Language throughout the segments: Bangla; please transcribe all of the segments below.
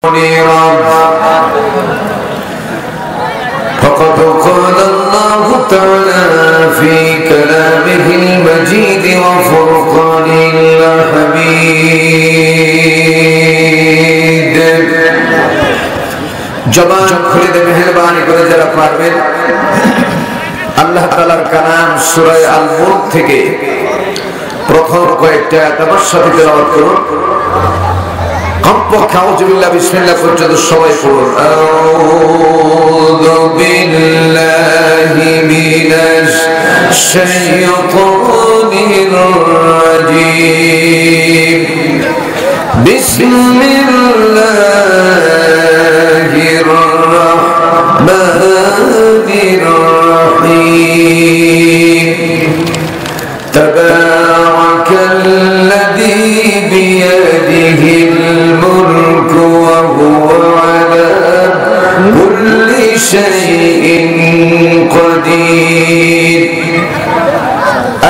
فقد قال الله تعالى في كلامه المجيد وفرقانه الحميد জবান খুলে দে মেহেরবানি করে যারা পারবেন আল্লাহ তাআলার কালাম সূরা আল মুলক থেকে প্রথম কয়েকটা আয়াত আমার সাথে তেলাওয়াত করুন। কমপক্ষে আউযু বিল্লাহি বিসমিল্লাহ পর্যন্ত সবাই পড়ুন। আউযু বিল্লাহি মিনাশ শাইতানির রাজীম বিসমিল্লাহির রাহমানির রাহিম তাবারাকাল্লাযী বিয়াদিহিল মুলকু ওয়া হুয়া আলা কুল্লি শাইইন কাদির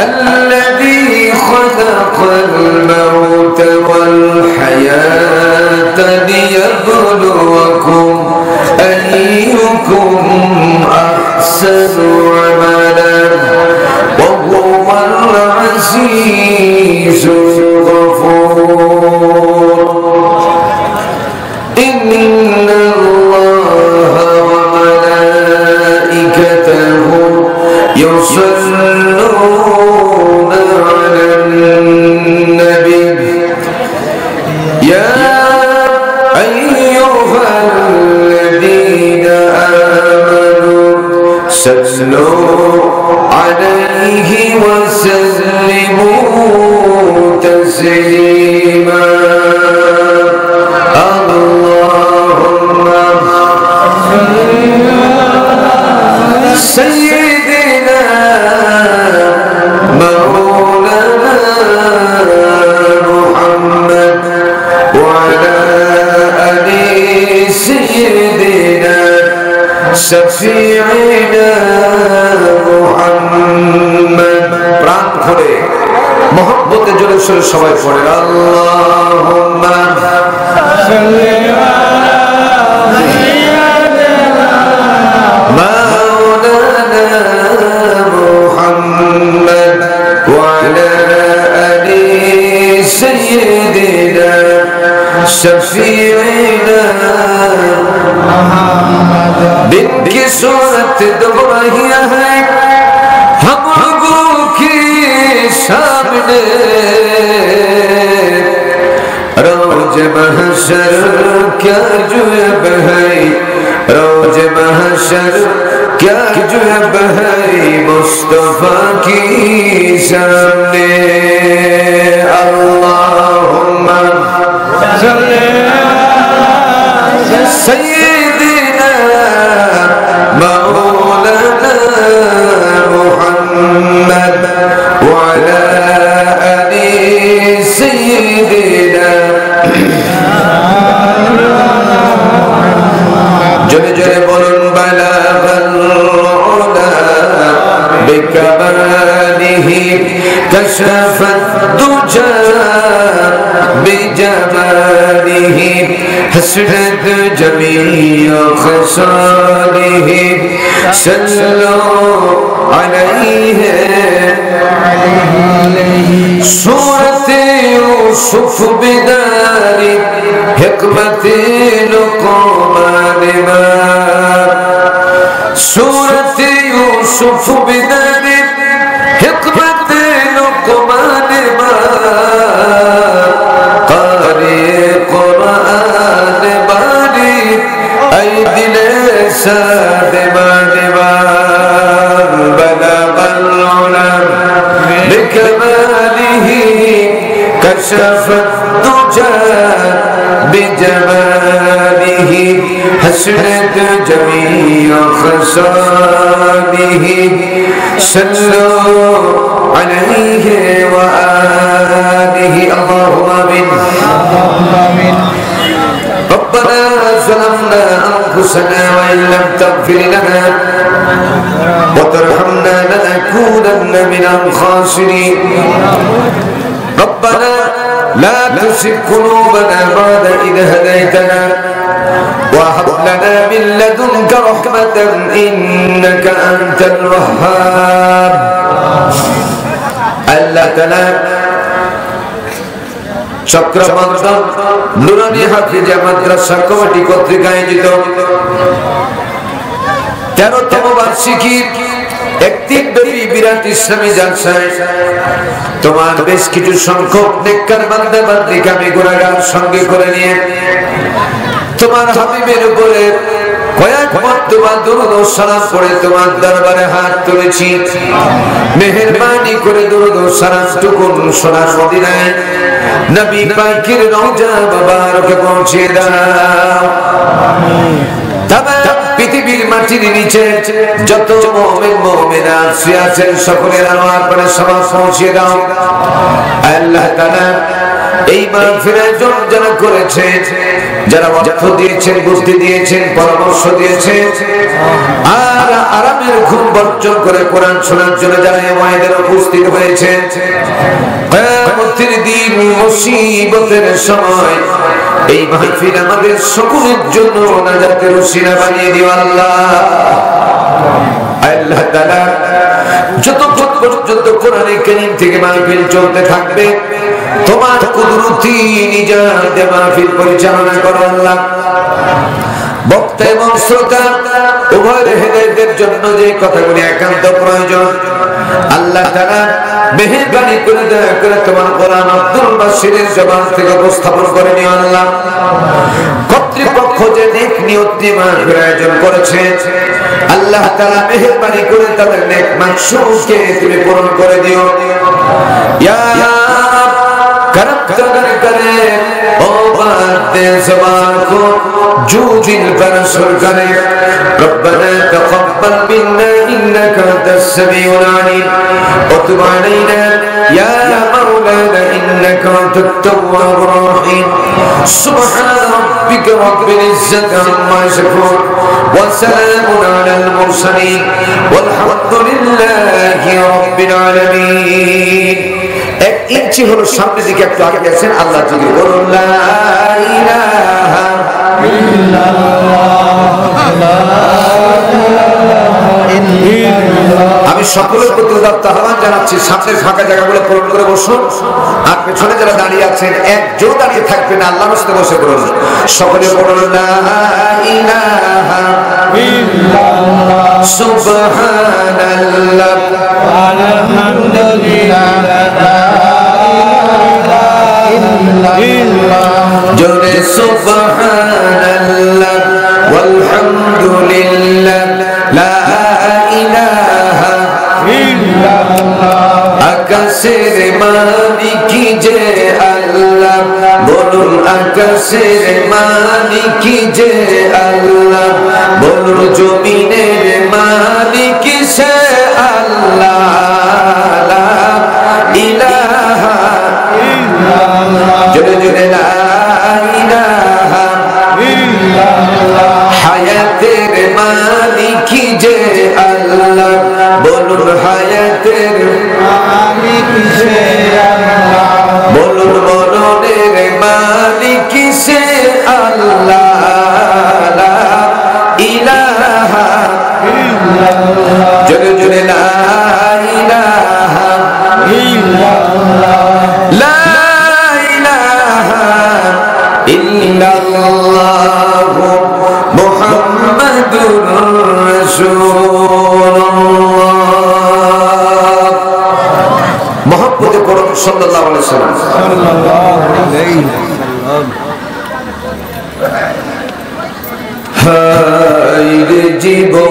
الذي خلق الموت والحياة ليبلوكم أيكم أحسن عملا وهو العزيز الغفور إن الله وملائكته يصلون على النبي يا أيها الذين آمنوا صلوا عليه وسلموا تسليما اللهم سيدنا مولانا محمد وعلى آل سيدنا شفيعنا محمد প্রাণ খুলে মহব্বতে জোরে সোরে সবাই পড়ে আল্লাহুম্মা সাল্লি शफीना जिनकी सूरत दोहराया है हम लोगों के सामने रोज महशर क्या जुब है रोज महशर क्या जुब है मुस्तफा की सामने अल्लाहुम्मा سيدنا مولانا محمد وعلى آل سيدنا جل جلاله بلغ العلا بكماله كشف الدجى بجماله حسنت جميع خصاله صلوا عليه سورة يوسف بدار حكمة لقمان ما سورة يوسف بدار حكمة لقمان ما بلغ العلا بكماله كشف الدجى بجماله حسنت جميع خصاله صلوا عليه وآله اللهم آمين ربنا ظلمنا أنفسنا وإن لم تغفر لنا وترحمنا لنكونن من الخاسرين ربنا لا تزغ قلوبنا بعد إذ هديتنا لدنك رحمة إنك أنت الوهاب আল্লাহ তাআলা চক্রবর্তন নুরানি হাফিজা মাদ্রাসা কমিটি কর্তৃক আয়োজিত 13তম বার্ষিকীর একদিন ব্যাপী বিরাট ইসলামী জালসায় তোমার বেশ কিছু সংখ্যক নেককার বান্দা বান্দিকে আমি গুনাহগার সঙ্গে করে নিয়ে তোমার হাবিবের উপরে কয়েক মর্তবা দরুদ ও সালাম পড়ে তোমার দরবারে হাত তুলেছি। মেহেরবানি করে দরুদ ও সালাম টুকুন সোনার মদিনায় নবী পাকের রওজা মুবারকে পৌঁছে দাও। তামাম পৃথিবীর মাটির নিচে যত মুমিন মুমিনা আছেন সকলের আমার পরে সবাই পৌঁছে দাও। আল্লাহ তাআলা এই মাহফিলের জন্য যারা করেছে, যারা অর্থ দিয়েছেন, বুদ্ধি দিয়েছেন, পরামর্শ দিয়েছেন, আর আরামের ঘুম বর্জন করে কোরআন শোনার জন্য যারা এই ময়দানে উপস্থিত হয়েছে, কিয়ামতের দিন মুসিবতের সময় এই মাহফিল আমাদের সকলের জন্য নাজাতের উসিলা বানিয়ে দিও আল্লাহ। আল্লাহ তাআলা যতক্ষণ পর্যন্ত কোরআনে কারীম থেকে মাহফিল চলতে থাকবে তোমার কুদরতি নিজাতে মাহফিল পরিচালনা করো আল্লাহ। বক্তা এবং শ্রোতা উভয়ের হেদায়েতের জন্য যে কথাগুলি একান্ত প্রয়োজন আল্লাহ তাআলা মেহেরবানি করে দয়া করে তোমার কোরআন আব্দুল বাশিরের জবান থেকে উপস্থাপন করে নিও আল্লাহ। কর্তৃপক্ষ যে নেক নিয়ত নিয়ে মাহফিল আয়োজন করেছে আল্লাহ তাআলা মেহেরবানি করে তাদের নেক মাকসুদকে তুমি পূরণ করে দিও। ইয়া करम कदर करे ओ बाते ज़बान को जो दिल पर सुर करे रब्बना तक़ब्बल मिन्ना इन्नका अंतस समीउल अलीम व तुब अलैना या मौलाना इन्नका अंतत तव्वाबुर रहीम सुब्हान रब्बिका रब्बिल इज़्ज़ति अम्मा यसिफून व सलामुन अलल मुरसलीन वल्हम्दुलिल्लाहि रब्बिल आलामीन। एक इंची হলো সামনের দিকে একটু আগে গেছেন আল্লাহ যদি বলুন লা ইলাহা ইল্লাল্লাহ। আমি সকলের প্রতি উদাত্ত আহ্বান জানাচ্ছি সামনের ফাঁকা জায়গাগুলো পূরণ করে বসুন, আর পেছনে যারা দাঁড়িয়ে আছেন একজন দাঁড়িয়ে থাকবেন আল্লাহর রাস্তায় বসে পড়ুন। সকলে বলুন লা ইলাহা ইল্লাল্লাহ সুবহানাল্লাহ আলহামদুলিল্লাহ জোরে সুবহানাল্লাহ ওয়ালহামদুলিল্লাহ লা ইলাহা ইল্লাল্লাহ। আকাশের মালিক যে আল্লাহ বলুন, আকাশের মালিক যে আল্লাহ বলুন, জমিনের মালিক সে আল্লাহ লা ইলাহা ইল্লাল্লাহ জোরে জোরে লা ইলাহা ইল্লাল্লাহ। হায়াতের মালিক যে আল্লাহ বলুন, হায়াতের মালিক সে আল্লাহ বলুন, মরণের মালিক সে আল্লাহ লা ইলাহা ইল্লাল্লাহ জোরে জোরে লা ইলাহা ইল্লাল্লাহ লা ইলাহা ইল্লাল্লাহ মুহাম্মাদুর রাসূলুল্লাহ। মুহাম্মদে করম সাল্লাল্লাহু আলাইহি ওয়াসাল্লাম। হায় রে জীবন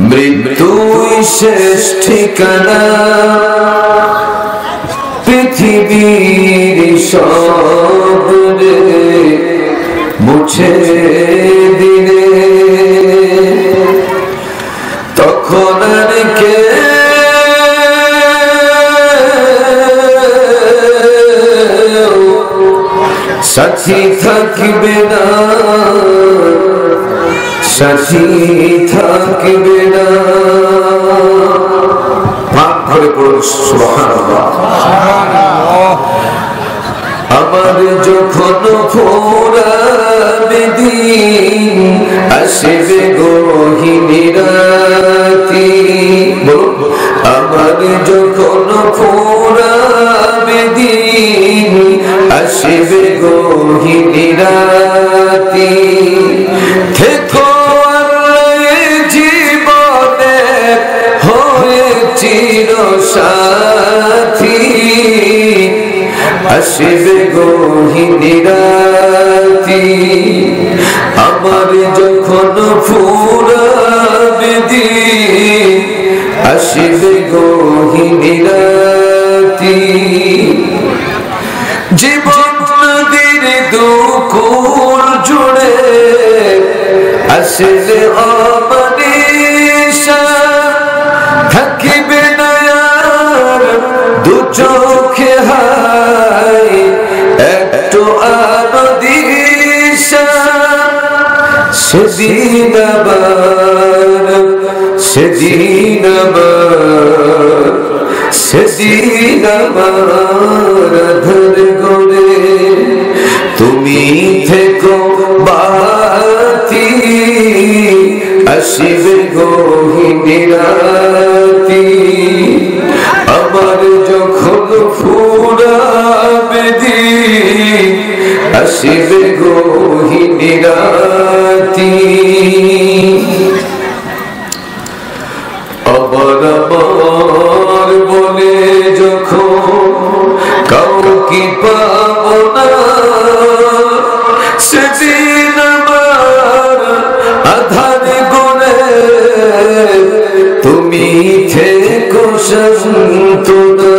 মৃত্যুই শেষ ঠিকানা, পৃথিবীর সব মুছে দিলে তখন আর কে সাথী থাকবে না, সাথী থাকবে না। পাক করে পড়ুন সুবহানাল্লাহ। আমার যখন আসবে গহীন রাতি বলুন আমার যখন ফুরাবে দিন আসবে গহীন রাতি থেকো জীবনে হয়ে চিরসাথী আসবে গহীন রাতি আমার যখন ফুরাবে দিন আসবে গহীন রাতি জীবন নদীর দুকুল জুড়ে আসলে অমনীষা থাকিবে না আর দু চোখে হায় একটু আনদিশা সেদিন আবার সেদিন আবার সেদিন আবার ধর গড়ে তুমি থেকো বাতি আসবে গহীন রাতি আমার যখন ফুরাবে দিন আসবে গহীন রাতি আবার আমার বলে যখন কাউকে পাবো না সেদিন আমার আধার গড়ে তুমি থেকো সান্ত্বনা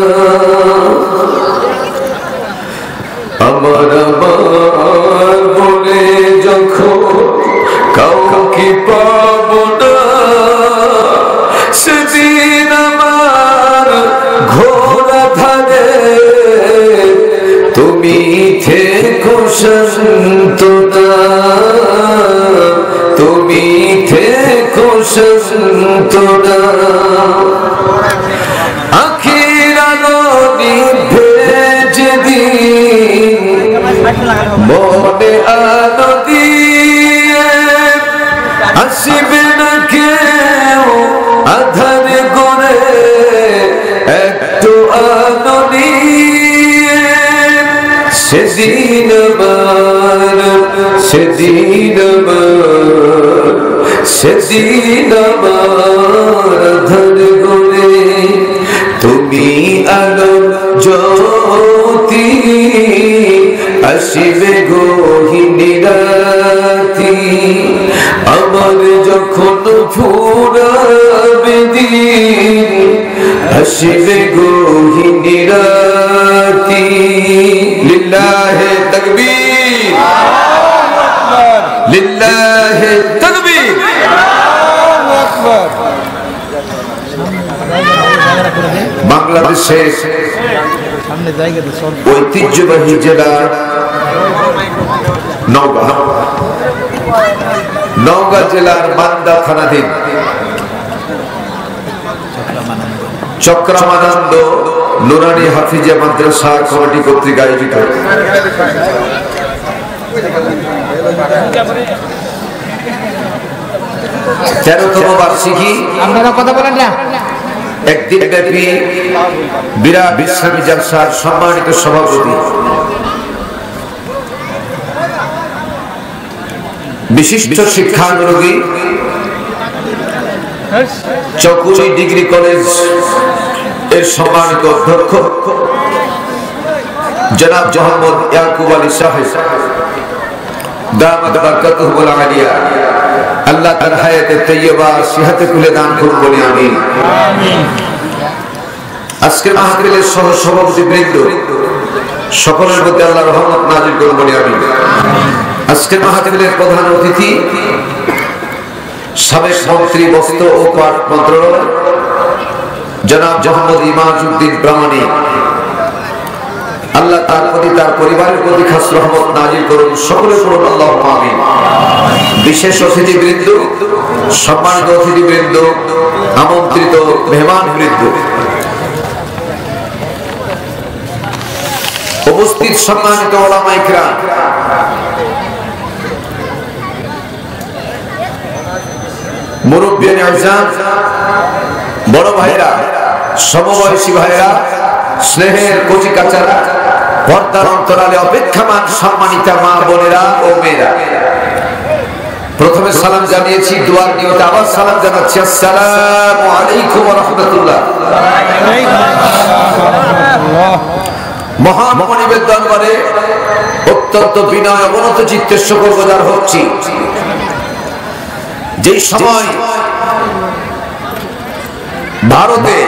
আমার আমার বলে যখন কাউকে পাবো না সেদিন আমার ঘোরা ধারে তুমি থেকো সান্ত্বনা তুমি থেকো সান্ত্বনা আখির আলো নিভে যেদিন মনে আলো দিয়ে আসবে না কেউ আধার গড়ে একটু আলো নিয়ে সেদিন আমার সেদিন আমার সেদিন আমার আধার গড়ে তুমি আলো জ্যোতি আসবে গহীন রাতি আমার যখন ফুরাবে দিন আসবে গহীন রাতি লিল্লাহে তাকবীর লিল্লাহে তাকবীর বাংলাদেশের ঐতিহ্যবাহী জেলা নওগাঁ জেলার মান্দা থানাধীন চক্রামানন্দ নুরানি হাফিজিয়া মাদ্রাসা কমিটি কর্তৃক আয়োজিত 13তম বার্ষিকী আপনারা কথা বলেন না একদিন ব্যাপী বিরাট ইসলামী জালসার সম্মানিত সভাপতি বিশিষ্ট শিক্ষানুরাগী চকুরি ডিগ্রি কলেজ এর সম্মানিত অধ্যক্ষ জনাব মোহাম্মদ ইয়াকুব আলী সাহেব দামাত বারাকাতুহুল আলিয়া আল্লাহ তার হায়াতে তাইয়্যিবা সিহাতে কুলে দান করুন বলি আমিন। আজকে মাহফিলের সহ সভাপতি বৃন্দ সকলের প্রতি আল্লাহর রহমত নাযিল করুন বলি আমিন। আজকে মাহফিলের প্রধান অতিথি সাবেক মন্ত্রী বস্ত্র ও পাট মন্ত্রণালয় জনাব মোহাম্মদ ইমাজউদ্দিন প্রামাণিক আল্লাহ তার প্রতি তার পরিবারের প্রতি খাস রহমত নাযিল করুন সকলে পড়ুন আল্লাহুম্মা আমিন। বিশেষ অতিথিবৃন্দ সম্মানিত অতিথিবৃন্দ আমন্ত্রিত মেহমানবৃন্দ উপস্থিত সম্মানিত উলামায়ে কিরাম মুরব্বিয়ান আযম, বড় ভাইরা, সমবয়সী ভাইরা, স্নেহের কচি কাচারা, পর্দার অন্তরালে অপেক্ষামান সম্মানিতা মা বোনেরা ও মেয়েরা, প্রথমে সালাম জানিয়েছি, দোয়ার নিয়তে আবার সালাম জানাচ্ছি। আসসালামু আলাইকুম ওয়া রাহমাতুল্লাহ। মহামণিবের দরবারে অত্যন্ত বিনয় অবনত চিত্তে শুকরগুজার হচ্ছি, যেই সময় ভারতে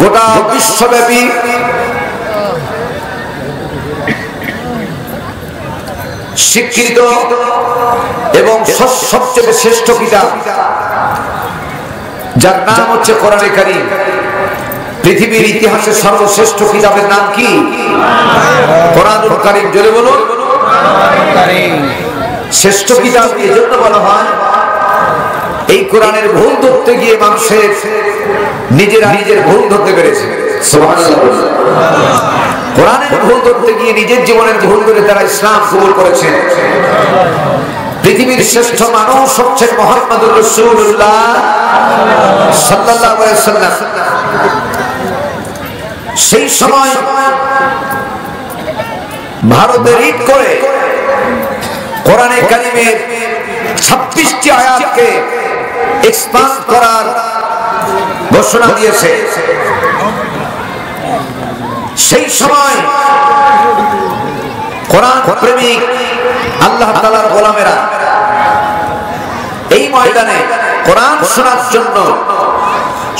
গোটা বিশ্বব্যাপী স্বীকৃত এবং সবচেয়ে শ্রেষ্ঠ কিতাব, যার নাম হচ্ছে কোরআনে কারীম, পৃথিবীর ইতিহাসের সর্বশ্রেষ্ঠ কিতাবের নাম কি? কোরআনুল কারীম। জোরে বলুন। শ্রেষ্ঠ কিতাব এজন্য বলা হয়, এই কোরআনের ভুল ধরতে গিয়ে মানুষের নিজের ভুল ধরতে পেরেছে। সুবহানাল্লাহ। কোরআনের ভুল ধরতে গিয়ে নিজের জীবনের ভুল ধরে তারা ইসলাম কবুল করেছেন। পৃথিবীর শ্রেষ্ঠ মানুষ হচ্ছেন মুহাম্মদুর রাসূলুল্লাহ সাল্লাল্লাহু আলাইহি ওয়াসাল্লাম। সেই সময় ভারতে রিড করে কোরআনে কারীমের 26টি আয়াতকে এক্সপান্ড করার ঘোষণা দিয়েছে। সেই সময় কোরআন প্রেমিক আল্লাহ তাআলার গোলামেরা এই ময়দানে কোরআন শোনার জন্য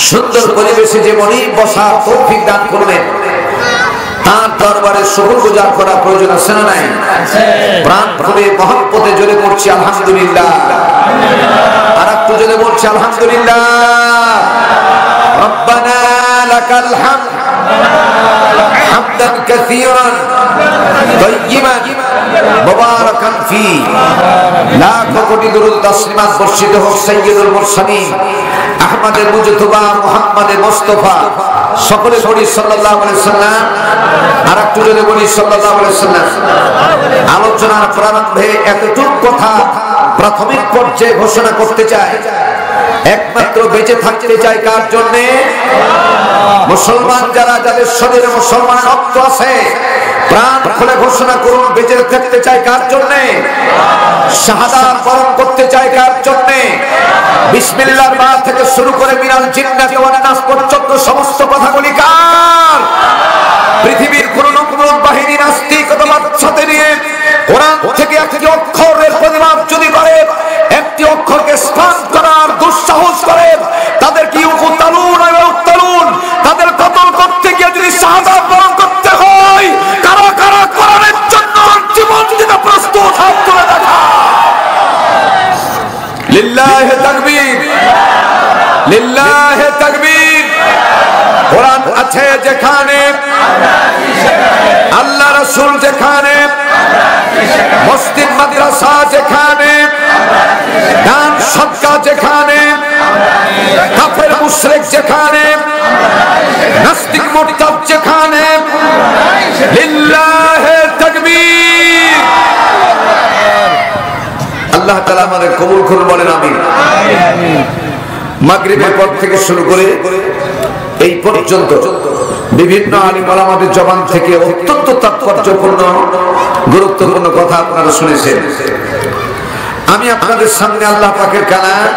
সুন্দর পরিবেশে যে মনিব বসার তৌফিক দান করলেন, তার দরবারে শুকরগুজার করা প্রয়োজন আছে না নাই? প্রাণ খুলে মহব্বতে জোরে পড়ছি আলহামদুলিল্লাহ। আর একটু জোরে বলছি আলহামদুলিল্লাহ। রব্বানা লাকাল হামদ হামদান কাসীরান তাইয়িবান মুবারাকান ফি। লাখ কোটি দরুদ তাসলিমাত বর্ষিত হোক সাইয়্যিদুল মুরসালিন আহমদে মুজতবা মুহাম্মদে মুস্তাফা। সকলে পড়ি সাল্লাল্লাহু আলাইহি ওয়াসাল্লাম। আর একটু জোরে বলি সাল্লাল্লাহু আলাইহি ওয়াসাল্লাম। আলোচনার প্রারম্ভে এতটুকু কথা প্রাথমিক পর্যায়ে ঘোষণা করতে চাই, একমাত্র বেঁচে থাকতে চাই কার জন্য? মুসলমান যারা, যাদের শরীরে মুসলমান রক্ত আছে, প্রাণ খুলে ঘোষণা করুন, বেঁচে থাকতে চাই কার জন্য? শাহাদাত বরণ করতে চাই কার জন্য? বিসমিল্লাহর বা থেকে শুরু করে মিনাল জিন্নাতি ওয়ান নাস পর্যন্ত সমস্ত কথাগুলি কার? পৃথিবীর কোন বাহিনী নাস্তিকতাবাদ সাথে নিয়ে কোরআন থেকে একটি অক্ষরের প্রতিবাদ যদি করে, একটি অক্ষরকে স্থান করার দুঃসাহস করে, তাদেরকে ইউকতালুন ওয়া ইউকতালুন, তাদের কতল করতে গিয়ে যদি শাহাদাত বরণ করতে হয়, কারা কারা কোরআনের জন্য জীবন দিতে প্রস্তুত? হাত তুলে দেখা। লিল্লাহি তাকবীর, লিল্লাহি তাকবীর। কোরআন আছে যেখানে, আল্লাহ রাসূল যেখানে, মসজিদ মাদ্রাসা যেখানে, দান সদকা যেখানে, কাফের মুশরিক যেখানে, নাস্তিক মুরতাদ যেখানে, লিল্লাহি তাকবীর। আল্লাহ তাআলা আমাদের কবুল করুন, বলেন আমিন। মাগরিবের পর থেকে শুরু করে এই পর্যন্ত বিভিন্ন আলিম ওলামাদের জবান থেকে অত্যন্ত তাৎপর্যপূর্ণ গুরুত্বপূর্ণ কথা আপনারা শুনেছেন। আমি আপনাদের সামনে আল্লাহ পাকের কালাম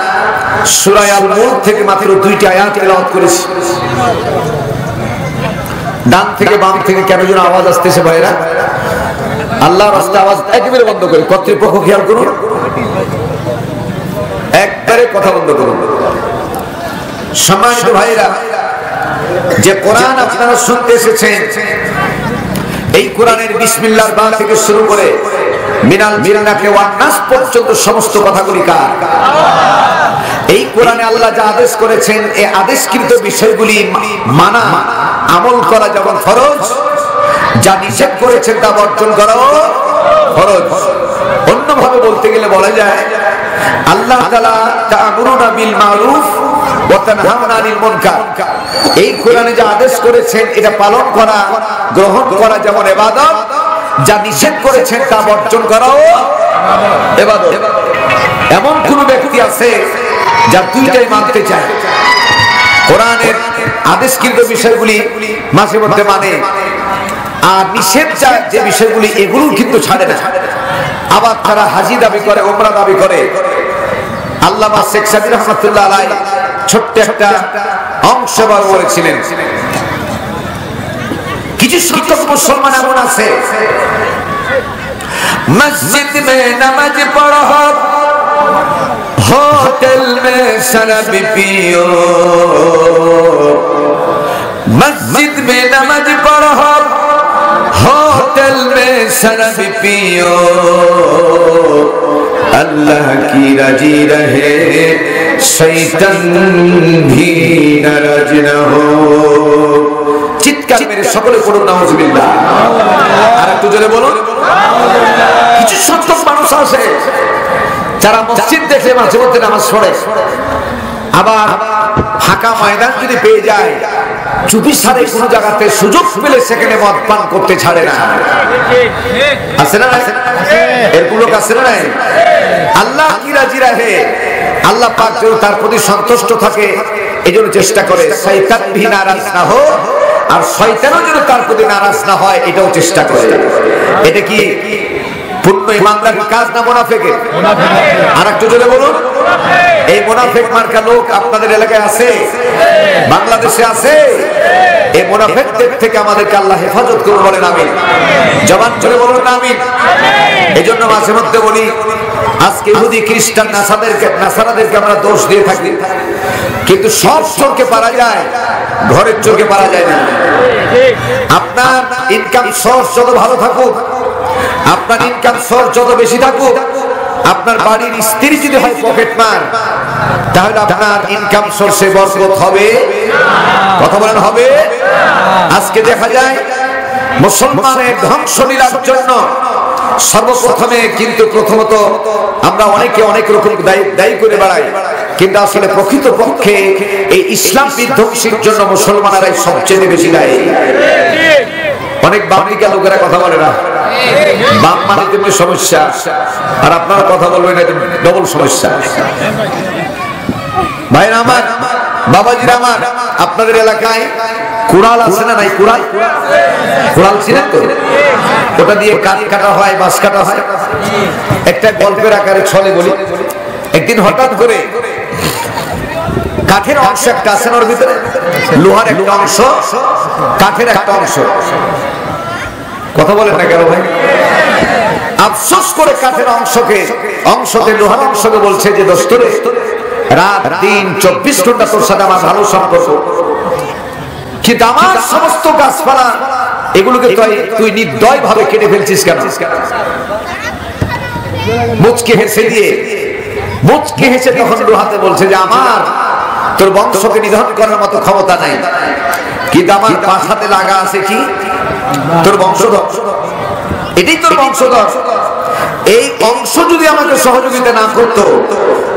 সূরা আল মুলক থেকে মাত্র 2টি আয়াত তেলাওয়াত করেছি। ডান থেকে বাম থেকে কেন যেন আওয়াজ আসতেছে ভাইরা? আল্লাহর রাস্তায় আওয়াজ একেবারে বন্ধ করে, কর্তৃপক্ষ খেয়াল করুন, একবারে কথা বন্ধ করুন। সম্মানিত ভাইরা, যে কোরআন আপনারা শুনতে এসেছেন, এই কোরআনের বিসমিল্লাহর বা থেকে শুরু করে মিনাল জিন্নাতি ওয়ান নাস পর্যন্ত সমস্ত কথাগুলি কার? এই কোরআনে আল্লাহ যা আদেশ করেছেন, এই আদেশকৃত বিষয়গুলি মানা আমল করা যেমন ফরজ, যা নিষেধ করেছেন তা বর্জন করাও ফরজ। অন্যভাবে বলতে গেলে বলা যায়, আল্লাহ তাআলা তা'মুরুনা বিল মারুফ ওয়া তানহাউনা আনিল মুনকার, এই কোরআনে যা আদেশ করেছেন এটা পালন করা, গ্রহণ করা যেমন ইবাদত, যা নিষেধ করেছেন তা বর্জন করাও ইবাদত। এমন কোন ব্যক্তি আছে যা দুইটাই মানতে চায়? কোরআনের আদেশকৃত বিষয়গুলি মাঝে মধ্যে মানে, আর নিষেধ যে বিষয়গুলি এগুলো কিন্তু ছাড়ে না। আবার তারা হাজি দাবি করে, ওমরা দাবি করে। আল্লামা শেখ সাবির রহমাতুল্লাহ আলাইহি ছোট্ট একটা অংশ বার করেছিলেন। কিছু সংখ্যক মুসলমান এমন আছে, মসজিদ মে নামাজ পড়ো, হোটেল মে শরাব পিও, মসজিদ মে নামাজ পড়ো, होटल में शराब पियो, अल्लाह की राजी रहे, शैतान भी नाराज न हो। চিৎকার মেরে সকলে পড়ুন নাউজুবিল্লাহ। আর একটু জোরে বলুন। কিছু সংখ্যক মানুষ আছে যারা মসজিদ দেখে মাঝে মধ্যে নামাজ পড়ে, আবার ফাঁকা ময়দান যদি পেয়ে যায় চুপি সারে কোন জায়গাতে সুযোগ পেলে সেখানে মদ পান করতে ছাড়ে না। আছে না? এরকম লোক আছে না? আল্লাহ কি রাজি রাহে, আল্লাহ পাক যেন তার প্রতি সন্তুষ্ট থাকে এই জন্য চেষ্টা করে, শয়তান ভি নারাজ না হো, আর শয়তানও যেন তার প্রতি নারাজ না হয় এটাও চেষ্টা করে। এটা কি পূর্ণ ইমানদারের কাজ না মুনাফিকের? আর একটু জোরে বলুন। এই মুনাফিক মার্কা লোক আপনাদের এলাকায় আছে, বাংলাদেশে আছে। এই মুনাফিকদের থেকে আমাদেরকে আল্লাহ হেফাজত করুন, বলেন আমিন। জবান জোরে বলুন আমিন। এজন্য মাঝে মধ্যে বলি, আজকে ইহুদি খ্রিস্টান নাসারাদেরকে আমরা দোষ দিয়ে থাকি, কিন্তু সব চোরকে পারা যায়, ঘরের চোরকে পারা যায় না। আপনার ইনকাম সোর্স যত ভালো থাকুক, আপনার ইনকাম সোর্স যত বেশি থাকুক, আপনার বাড়ির স্ত্রী যদি হয় পকেট মার, তাহলে আপনার ইনকাম সোর্সে বরকত হবে? কথা বলেন হবে? আজকে দেখা যায় মুসলমানের ধ্বংস লীলার জন্য সর্বপ্রথমে কিন্তু প্রথমত আমরা অনেকে অনেক রকম দায়ী করে বেড়াই, কিন্তু আসলে প্রকৃত পক্ষে এই ইসলাম বিধ্বংসীর জন্য মুসলমানেরাই সবচেয়ে বেশি দায়ী। অনেক বামদিকে লোকেরা কথা বলে না, বাম মানে তেমনি সমস্যা, আর আপনারা কথা বলবেন এটা ডবল সমস্যা। ভাইরা আমার, বাবাজিরা আমার, আপনাদের এলাকায় কুড়াল আছে না নাই? কুড়াল, কুড়াল ছিলেন তো? ওটা দিয়ে কাঠ কাটা হয়, বাঁশ কাটা হয়। একটা গল্পের আকারে ছলে বলি, একদিন হঠাৎ করে কাঠের অংশ একটা আছে ওর ভিতরে, লোহার একটা অংশ, কাঠের একটা অংশ। কথা বলেন না কেন ভাই? আফসোস করে কাঠের অংশকে লোহার অংশকে বলছে যে দোস্ত রে, রাত দিন 24 ঘন্টা তোর সাথে আমার ভালো সম্পর্ক, কিন্তু আমার সমস্ত গাছপালা এগুলোকে তুই নির্দয় ভাবে কেটে ফেলছিস কেন? মুচকে হেসে তখন লোহাতে বলছে যে আমার তোর বংশকে নিধন করার মতো ক্ষমতা নাই, কিন্তু আমার পাশাতে লাগা আছে কি তোর বংশধর, এটাই তোর বংশধর। এই অংশ যদি আমাকে সহযোগিতা না করতো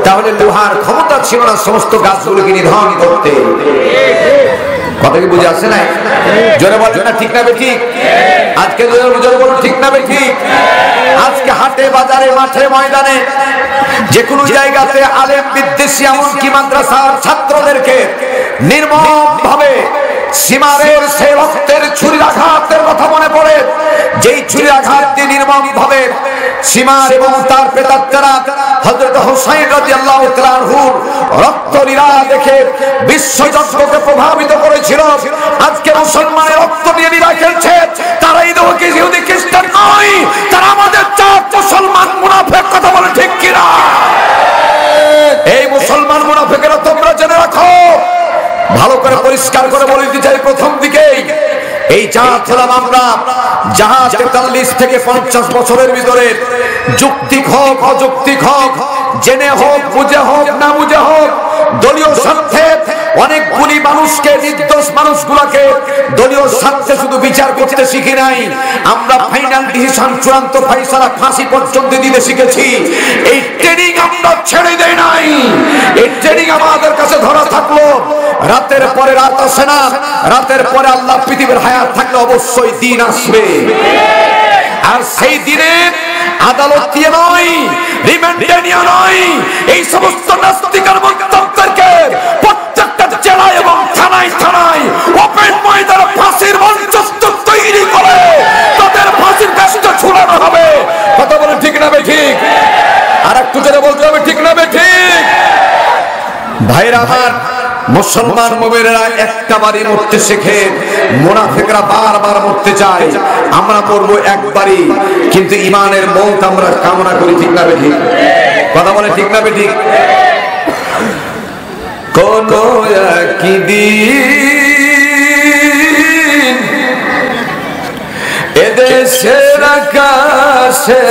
তাহলে লোহার ক্ষমতা ছিল না সমস্ত গাছগুলোকে নিধন করতে। কথা কি বুঝে আসছে না? জোরে বলছেন না ঠিক না বেঠিক? আজকে জোরে বলুন ঠিক না বেঠিক? আজকে হাটে বাজারে মাঠে ময়দানে যে কোনো জায়গাতে আলেম বিদ্বেষী এমনকি মাদ্রাসার ছাত্রদেরকে নির্মমভাবে সীমারের সেই রক্তের ছুরির আঘাতের কথা মনে পড়ে, যেই ছুরির আঘাত দিয়ে নির্মমভাবে সীমার এবং তার প্রেতাত্মারা হযরত হুসাইন রাদিয়াল্লাহু তাআলা আনহুর রক্তলীলা দেখে বিশ্বজগৎকে প্রভাবিত করেছিল। আজকে মুসলমানের রক্ত নিয়ে লীলা খেলছে, তারা ইহুদি খ্রিস্টান নয়, তারা আমাদের জাত মুসলমান মুনাফিক। কথা বলে ঠিক কিনা? এই মুসলমান মুনাফিকেরা তোমরা জেনে রাখো, ভালো করে পরিষ্কার করে বলে দিতে চাই। প্রথম দিকেই এই জাত হলাম আমরা, যাহা 43 থেকে 50 বছরের ভিতরে যুক্তিক হোক অযৌক্তিক হোক, জেনে হোক বুঝে হোক না বুঝে হোক, দলীয় স্বার্থে অনেকগুলি মানুষকে, নির্দোষ মানুষগুলোকে দলীয় স্বার্থে শুধু বিচার করতে শিখি নাই, আমরা ফাইনাল ডিসিশন, চূড়ান্ত ফয়সালা, ফাঁসি পর্যন্ত দিতে শিখেছি। এই ট্রেনিং আমরা ছেড়ে দেই নাই, এই ট্রেনিং আমাদের কাছে ধরা থাকলো। রাতের পরে রাত আসে না, রাতের পরে আল্লাহ পৃথিবীর হায়াত থাকলে অবশ্যই দিন আসবে। আর সেই দিনে আদালত দিয়ে নয়, রিমান্ডে নিয়ে নয়, এই সমস্ত নাস্তিক আর মুনকারদেরকে প্রত্যেকটা জেলায় এবং থানায় থানায় ওপেন ময়দানে ফাঁসির মঞ্চ তৈরি করে তাদের ফাঁসির কাজটা ঝুলানো হবে। কথা বলে ঠিক না বে ঠিক? আর একটু জোরে বলতে হবে ঠিক না বে ঠিক? ভাইরা আমার, মুসলমান মুমিনেরা একটা বারই মরতে শেখে, মুনাফিকরা বারবার মরতে চায়। আমরা মরবো একবারই, কিন্তু ঈমানের মওত আমরা কামনা করি। ঠিক না বে ঠিক? কথা বলে ঠিক না বে ঠিক? কোন একদিন এদেশের আকাশে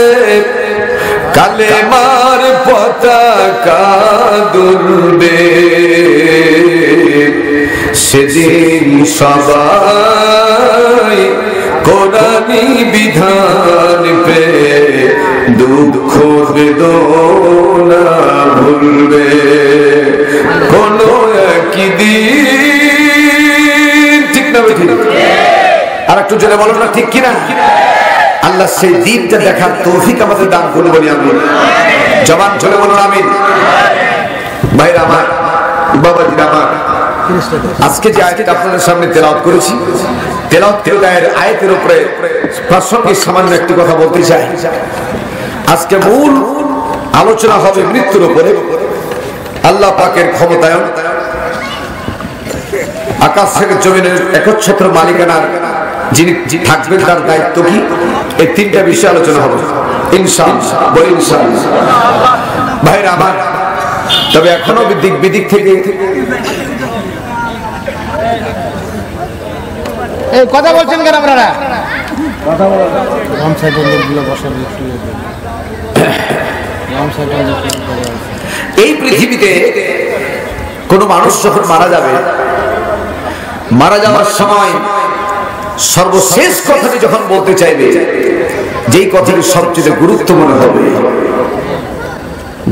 কালেমার পতাকা দুলবে, সেদিন সবাই কোরআনী বিধান পে দুঃখ বেদনা ভুলবে। কোন একদিন, ঠিক না ঠিক? আর একটু জোরে বলো না ঠিক কিনা? আল্লাহ সেই দিনটা দেখার তৌফিক আমাদের দান করুন বলি আমি। জবান চলে বলুন আমিন। ভাইরা আমার, বাবাজিরা আমার, আজকে যে আয়াতটা আপনাদের সামনে তেলাওয়াত করেছি, তেলাওয়াতের আয়াতের উপরে প্রাসঙ্গিক সামান্য একটি কথা বলতে চাই। আজকে মূল আলোচনা হবে মৃত্যুর উপরে। আল্লাহ পাকের ক্ষমতায়ন, আকাশ থেকে জমিনের একচ্ছত্র মালিকানার যিনি থাকবেন তার দায়িত্ব কি, এই তিনটা বিষয়ে আলোচনা হবে ইনশাআল্লাহ। বলি ইনশাআল্লাহ। ভাইরা আমার, তবে এখনো দিক বিদিক থেকে এই কথা বলছেন কেন আপনারা? কথা বলা লোকগুলো বসার এই পৃথিবীতে কোন মানুষ যখন মারা যাবে, মারা যাওয়ার সময় সর্বশেষ কথাটি যখন বলতে চাইবে, যেই কথাটি সবচেয়ে গুরুত্ব মনে হবে,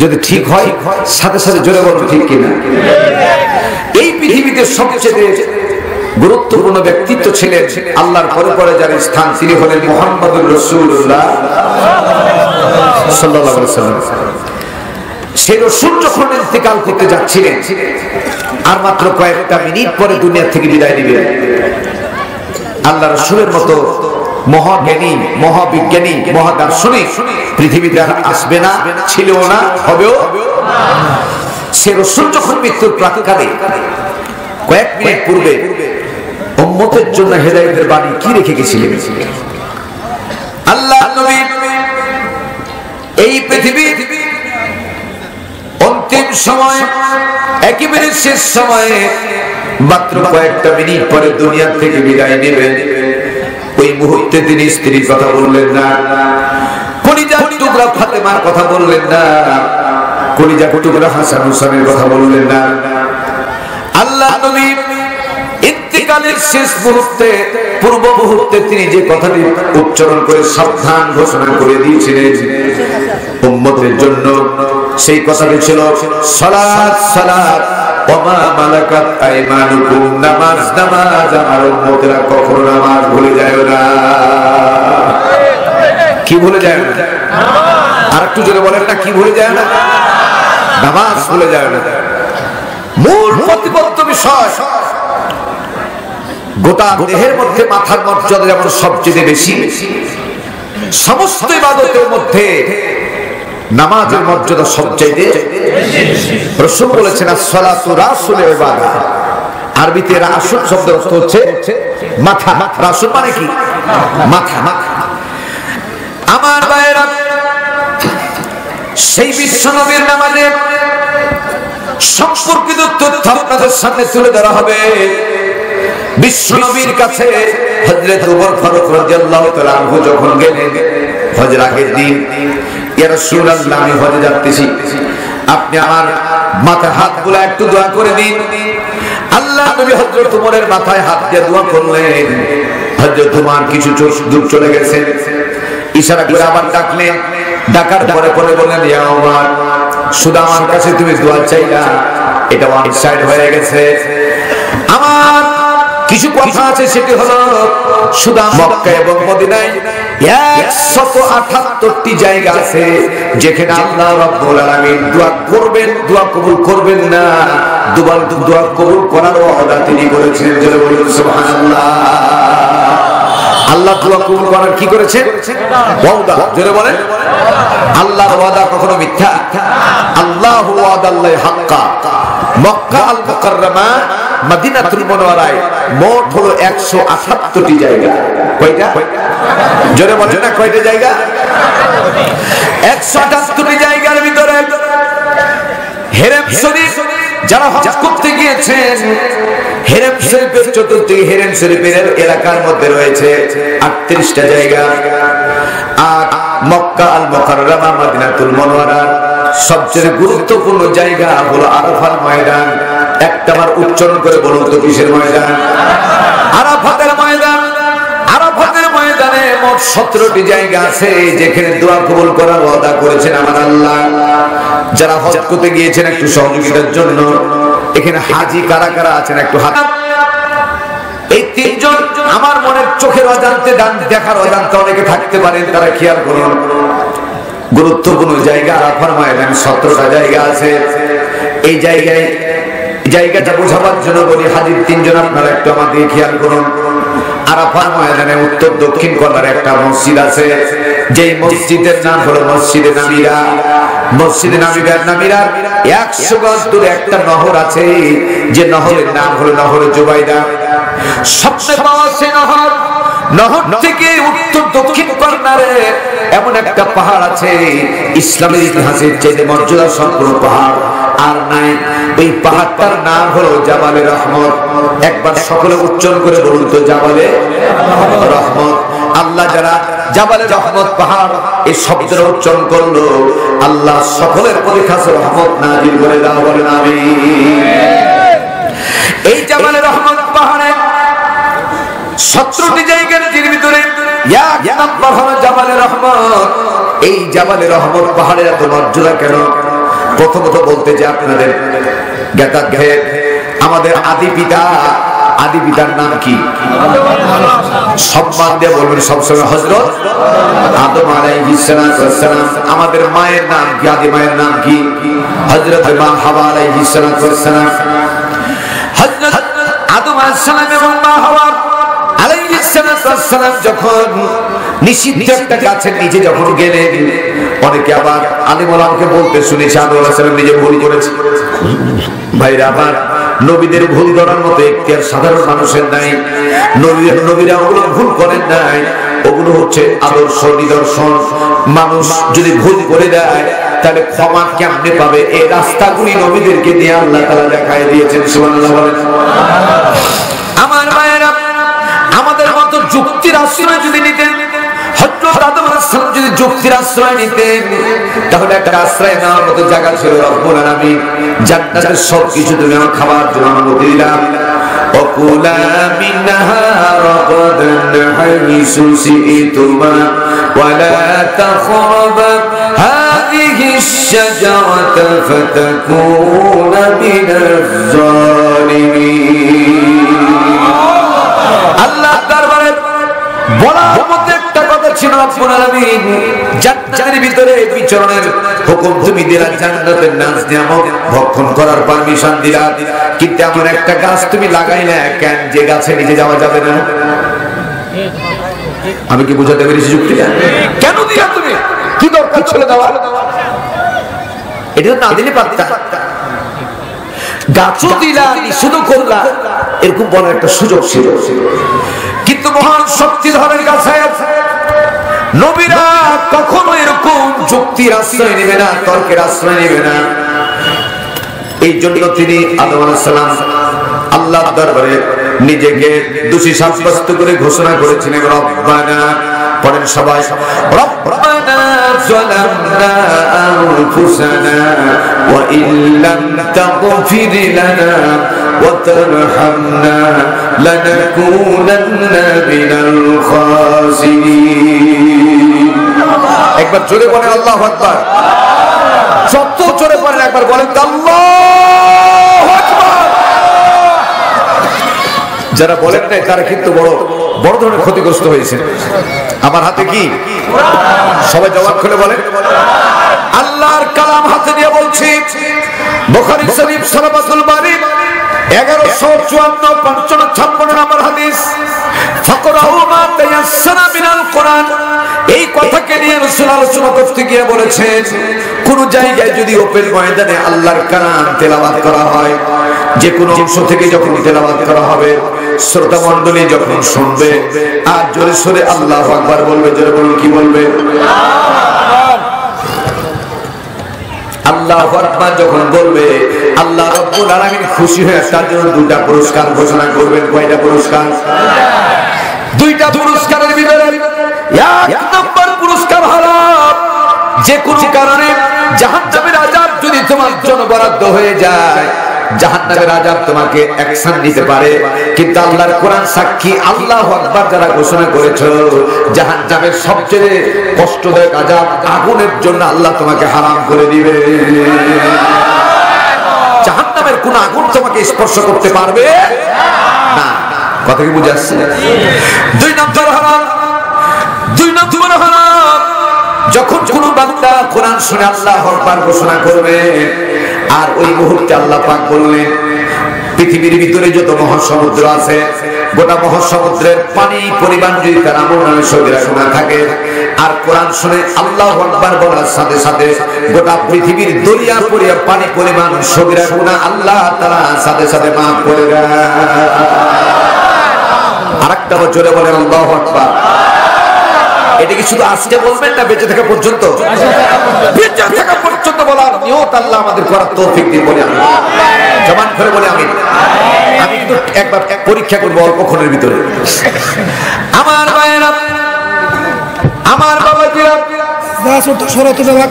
যদি ঠিক হয় সাথে সাথে জোরে বলতে ঠিক কিনা? এই পৃথিবীতে সবচেয়ে গুরুত্বপূর্ণ ব্যক্তিত্ব ছিলেন আল্লাহর পরে পরে যার স্থান, তিনি হলেন মুহাম্মদুর রাসূলুল্লাহ সাল্লাল্লাহু আলাইহি ওয়াসাল্লাম। সেই রাসূল যখন ইন্তেকাল করতে যাচ্ছিলেন, আর মাত্র কয়েকটা মিনিট পরে দুনিয়া থেকে বিদায় নেবেন, আল্লাহ রাসূলের মতো মহাজ্ঞানী, মহাবিজ্ঞানী, মহাদার্শনিক পৃথিবীতে আর আসবে না, ছিলও না, হবেও না। সে রাসূল যখন মৃত্যুর প্রাককালে কয়েক মিনিট পূর্বে উম্মতের জন্য হেদায়েতের বাণী কি রেখে গেছিলেন? আল্লাহ নবী এই পৃথিবী অন্তিম সময়, একেবারে শেষ সময়ে মাত্র কয়েকটা মিনিট পরে দুনিয়া থেকে বিদায় নেবেন। ওই মুহূর্তে তিনি স্ত্রীর কথা বললেন না, কলিজার টুকরা ফাতেমার কথা বললেন না, কলিজার টুকরা হাসান হুসাইনের কথা বললেন না। আল্লাহ নবী ইন্তিকালের শেষ মুহূর্তে, পূর্ব মুহূর্তে তিনি যে কথাটি উচ্চারণ করে সাবধান ঘোষণা করে দিয়েছিলেন উম্মতের জন্য, সেই কথাটি ছিল সালাত সালাত ওয়া মা মালাকাত আইমানুকুম, নামাজ নামাজ, আমার উম্মতেরা কখনো নামাজ ভুলে যায় না। কি ভুলে যায় না? আর একটু জোরে বলেন না, কি ভুলে যায় না? নামাজ ভুলে যায় না। মূল প্রতিপাদ্য বিষয়, গোটা দেহের মধ্যে মাথার মর্যাদা যেমন সবচেয়ে বেশি, সমস্ত ইবাদতের মধ্যে নামাজের মর্যাদা সবচেয়ে বেশি। রাসূল বলেছেন as-সালাতু রাসুল ইবাদাহ। আরবিতে রাসুল শব্দের অর্থ হচ্ছে মাথা। রাসুল মানে কি? মাথা। আমার ভাইরা, সেই বিশ্বনবীর নামাজের সম্পর্কিত তথ্য আপনাদের সামনে তুলে ধরা হবে। বিশ্বনবীর কাছে হযরত ওমর ফারুক রাদিয়াল্লাহু তাআলা আনহু যখন গেলেন হজের আগের দিন, ইয়া রাসূলুল্লাহ, আমি হজে যাচ্ছি, আপনি আমার মাথায় হাতগুলো একটু দোয়া করে দিন। আল্লাহ নবী হযরত ওমরের মাথায় হাত দিয়ে দোয়া করলেন। হযরত ওমর কিছু দূর চলে গেছেন, ইশারা করে আবার ডাকলেন। ডাকার পরে পরে বললেন, ইয়া ওমর, শুধু আমার কাছে তুমি দোয়া চাইলা, এটা ওয়ান সাইড হয়ে গেছে। আমার কিছু কথা আছে, সেটি হলো শুধু মক্কা এবং মদিনায় 178টি জায়গা আছে যেখানে আল্লাহ রাব্বুল আলামিন দোয়া করবেন, দোয়া কবুল করবেন না, দুবার দোয়া কবুল করার ওয়াদা তিনি করেছেন। জোরে বলুন সুবহানাল্লাহ। আল্লাহ দোয়া কবুল করার কি করেছেন? ওয়াদা। জোরে বলেন। আল্লাহর ওয়াদা কখনো মিথ্যা? আল্লাহু ওয়াদাল্লাহি হাক্কা। মক্কা আল মুকাররমা মদিনাতুল মুনাওয়ারায় মোট হলো 178টি জায়গা। কয়টা? জোরে বলেন না, কয়টা জায়গা? 178টি জায়গার ভিতরে হেরেম শরীফ যারা হজ করতে গিয়েছেন, হেরেম শরীফের চতুর্দিকে হেরেম শরীফের এলাকার মধ্যে রয়েছে 38টা জায়গা। আর মক্কা আল মুকাররমা মদিনাতুল মুনাওয়ারা সবচেয়ে গুরুত্বপূর্ণ জায়গা হলো আরাফার ময়দান। একটা বার উচ্চারণ করে বলুন তো, কিসের ময়দান? আরাফাতের ময়দান। আরাফাতের ময়দানে মোট 17টি জায়গা আছে যেখানে দোয়া কবুল করার ওয়াদা করেছেন আমার আল্লাহ। যারা হজ করতে গিয়েছেন একটু সহযোগিতার জন্য, এখানে হাজি কারা কারা আছেন একটু হাত। এই তিনজন আমার মনের চোখের অজান্তে, দেখার অজান্তে অনেকে থাকতে পারেন, তারা খেয়াল করুন। গুরুত্বপূর্ণ জায়গা আরাফার ময়দান 17টা জায়গা আছে। এই জায়গাটা বোঝাবার জন্য বলি, হাজির তিনজন আপনারা একটু আমাদের খেয়াল করুন। আরাফার ময়দানে উত্তর দক্ষিণ কোণার একটা মসজিদ আছে, যেই মসজিদের নাম হলো মসজিদে নামিরা। মসজিদে নামিরা 100 গজ দূরে একটা নহর আছে, যে নহরের নাম হলো নহরে জুবাইদা। সবচেয়ে বড় সে নহর থেকে উত্তর দক্ষিণ কর্নারে এমন একটা পাহাড় আছে, ইসলামের ইতিহাসের চেয়ে মর্যাদা সম্পন্ন পাহাড় আর নাই। এই পাহাড়টার নাম হলো জাবালে রহমত। একবার সকলে উচ্চারণ করে বলুন তো, জাবালে রহমত। আল্লাহ যারা জাবালে রহমত পাহাড় এই শব্দের উচ্চারণ করলো, আল্লাহ সকলের প্রতি খাস রহমত নাযিল করে দাও, বলেন আমিন। এই জাবালে রহমত পাহাড়ে 17টি জায়গার ভিতরে এক নাম্বার হলো জাবালে রহমত। এই জাবালে রহমত পাহাড়ের এত মর্যাদা কেন? প্রথমত বলতে যে আপনাদের জ্ঞাতার্থে আমাদের আদি পিতার নাম কি? সম্মান দিয়ে বলবেন সবসময়, হযরত আদম আলাইহিস সালাম। আমাদের মায়ের নাম কি? আদি মায়ের নাম কি? হযরত মা হাওয়া আলাইহিস সালাম। হযরত আদম আলাইহিস সালাম এবং মা হাওয়া আলাইহিস সালাম যখন নিষিদ্ধ একটা গাছের নিচে যখন গেলেন, অনেকে আবার আলিম ওলামাকে বলতে শুনেছি আদম আলাইহিস সালাম নিজে ভুল করেছে। ভাইরা আমার, নবীদের ভুল ধরার মতো এখতিয়ার সাধারণ মানুষের নাই। নবীরা ওগুলো ভুল করেন নাই, ওগুলো হচ্ছে আদর্শ নিদর্শন। মানুষ যদি ভুল করে দেয় তাহলে ক্ষমা কেমনে পাবে? এই রাস্তাগুলি নবীদেরকে দিয়ে আল্লাহ তাআলা দেখায় দিয়েছেন। সুবহানাল্লাহ বলেন। আমার মায়েরা, আমাদের মতো যুক্তির আশ্রয় যদি নিতেন, হযরত আদম আলাইহিস সালাম যদি যুক্তির আশ্রয় নিতেন, তাহলে একটা আশ্রয় নেওয়ার মতো জায়গা ছিল রব্বুল আলামিন। জান্নাতের সবকিছু তুমি আমার খাবার জন্য অনুমতি দিলাম। ওয়াকুলা মিনহা রাগাদান হাইসু শি'তুমা ওয়ালা তাখরাবা হাযিহিশ শাজারাতা ফাতাকুনা মিনাজ জালিমিন। আল্লাহ দরবারে বলার মধ্যে একটা কথা ছিল, রব্বুল আলামিন জান্নাতের ভিতরে বিচরণের হুকুম তুমি দিলা, জান্নাতের নাজ নিয়ামত ভক্ষণ করার পারমিশন দিলা, কিন্তু এমন একটা গাছ তুমি লাগাইলে কেন যে গাছে নিচে যাওয়া যাবে না? আমি কি বুঝাতে পেরেছি যুক্তিটা? কেন দিলা তুমি? কি দরকার ছিল দেওয়া? এটা না দিলে পারতা। গাছও দিলা, নিষেধও করলা, এরকম বড় একটা সুযোগ ছিল। কিন্তু মহান শক্তিধরের কাছে নবীরা কখনো এরকম যুক্তির আশ্রয় নেবে না, তর্কের আশ্রয় নেবে না। এই জন্য তিনি আদম আলাইহিস সালাম আল্লাহর দরবারে নিজেকে দোষী সাব্যস্ত করে ঘোষণা করেছিলেন, রব্বানা, পড়েন সবাই, রব্বানা যালামনা আনফুসানা ওয়া ইল্লাম তাগফির লানা ওয়া তারহামনা লানাকুনান্না মিনাল খাসিরিন। একবার জোরে বলেন আল্লাহু আকবার। যত জোরে বলেন একবার বলেন আল্লাহু আকবার। যারা বলেন নাই তারা কিন্তু বড় বড় ধরনের ক্ষতিগ্রস্ত হয়েছে। আমার হাতে কি? সবাই জবাব খুলে বলেন। আল্লাহর কালাম হাতে নিয়ে বলছি, বুখারী শরীফ সূরাতুল বারি 1154-55 নম্বর হাদিস, ফাকরাউ মা তায়াসসারা মিনাল কোরআন। এই কথাকে নিয়ে রাসূল আলোচনা করতে গিয়ে বলেছেন, কোন জায়গায় যদি ওপেন ময়দানে আল্লাহর কালাম তেলাওয়াত করা হয়, যে কোনো অংশ থেকে যখন তেলাওয়াত করা হবে, শ্রোতা মণ্ডলী যখন শুনবে আর জোরে সোরে আল্লাহু আকবার বলবে, জোরে বলুন কি বলবে? আল্লাহু আকবার যখন বলবে, আল্লাহ রাব্বুল আলামিন খুশি হয়ে তার জন্য দুইটা পুরস্কার ঘোষণা করবেন। কয়টা পুরস্কার? দুইটা পুরস্কারের ভিতরে এক নম্বর পুরস্কার হলো, যে কোনো কারণে জাহান্নামের আযাব যদি তোমার জন্য বরাদ্দ হয়ে যায়, জাহান্নামের আযাব তোমাকে অ্যাকশন নিতে পারে, কিন্তু আল্লাহর কোরআন সাক্ষী, আল্লাহু আকবার যারা ঘোষণা করেছো, জাহান্নামের সবচেয়ে কষ্টদায়ক আযাব আগুনের জন্য আল্লাহ তোমাকে হারাম করে দিবে। জাহান্নামের কোন আগুন তোমাকে স্পর্শ করতে পারবে না। কথা কি বুঝে আসছে? দুই নম্বর হলো যখন কোন বান্দা কোরআন শুনে আল্লাহু আকবার ঘোষণা করবে, আর ওই মুহূর্তে আল্লাহ পাক বললেন, পৃথিবীর ভিতরে যত মহাসমুদ্র আছে, গোটা মহাসমুদ্রের পানি পরিমাণ যদি তার আমল নামে সগীরা গুনাহ থাকে, আর কোরআন শুনে আল্লাহু আকবার বলার সাথে সাথে গোটা পৃথিবীর দরিয়া পরিয়া পানি পরিমাণ সগীরা গুনাহ আল্লাহ তাআলা সাথে সাথে মাফ করে দেন। আরেকটা জোরে বলেন আল্লাহু আকবার। এটা কি শুধু আজকে বলবেন না বেঁচে থাকা পর্যন্ত? বেঁচে থাকা পর্যন্ত বলার নিয়ত আল্লাহ আমাদের করার তৌফিক দিন, বলে আমি জবান করে বলে আমি কিন্তু একবার পরীক্ষা করবো অল্পক্ষণের ভিতরে। আমার ভাইয়েরা, আমার বাবাজিরা, সরত বিভাগ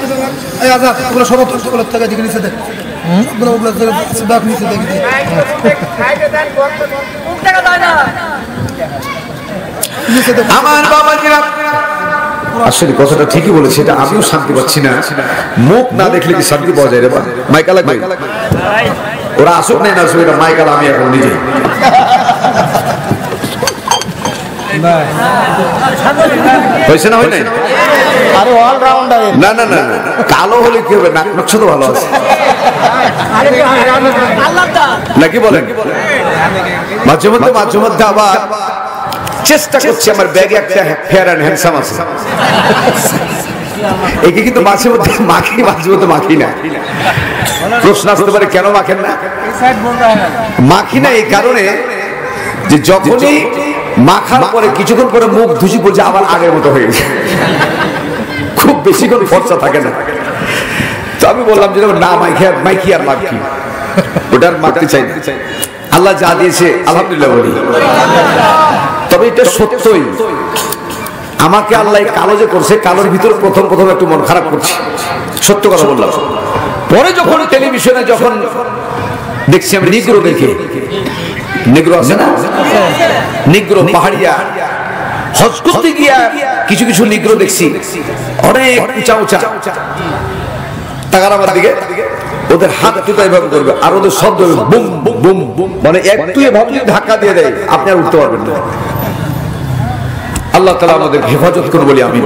এই আজাদ ওগুলো সরত ওগুলো থেকে দিকে নিচে দেখ, ওগুলো দেখ নিচে দেখ। আমার বাবাজিরা, আসলে কথাটা ঠিকই বলেছে, এটা আমিও শান্তি পাচ্ছি না। মুখ না দেখলে কি শান্তি পাওয়া যায় রে? মাইকা লাগবে, ওরা আসুক নাই না আসুক, এটা মাইকাল আমি এখন নিজে। হয়েছে না? হয় নাই? না না না, কালো হলে কি হবে? নাক নকশা তো ভালো আছে নাকি বলেন? মাঝে মধ্যে আবার চেষ্টা করছি, আমার ব্যাগে একটা ফেয়ার অ্যান্ড হ্যান্ডসাম আছে, একে কিন্তু মাঝে মধ্যে মাখি না। প্রশ্ন আসতে পারে কেন মাখেন না? মাখি না এই কারণে যে যখনই মাখার পরে কিছুক্ষণ পরে মুখ ধুসি পড়ছে, আবার আগের মতো হয়ে গেছে, খুব বেশিক্ষণ ফর্সা থাকে না। তো আমি বললাম যে না, মাইকি আর লাভ কি, ওটা আর মাখতে চাই না। আল্লাহ যা দিয়েছে আলহামদুলিল্লাহ বলি। তবে এটা সত্যই, আমাকে আল্লাহ কালো যে করছে, কালোর ভিতরে প্রথম একটু মন খারাপ করছে, সত্য কথা বললাম। পরে যখন টেলিভিশনে যখন দেখছি আমি নিগ্রো, দেখে নিগ্রো আছে না, নিগ্রো পাহাড়িয়া হজ করতে গিয়া কিছু নিগ্রো দেখছি, অনেক উঁচা টাকার আমার দিকে, ওদের হাত দুটো এভাবে করবে আর ওদের শব্দ বুম বুম বুম, মানে একটু এভাবে ধাক্কা দিয়ে দেয়, আপনি আর উঠতে পারবেন না। আল্লাহ তাআলা আমাদের হেফাজত করুন বলি আমি।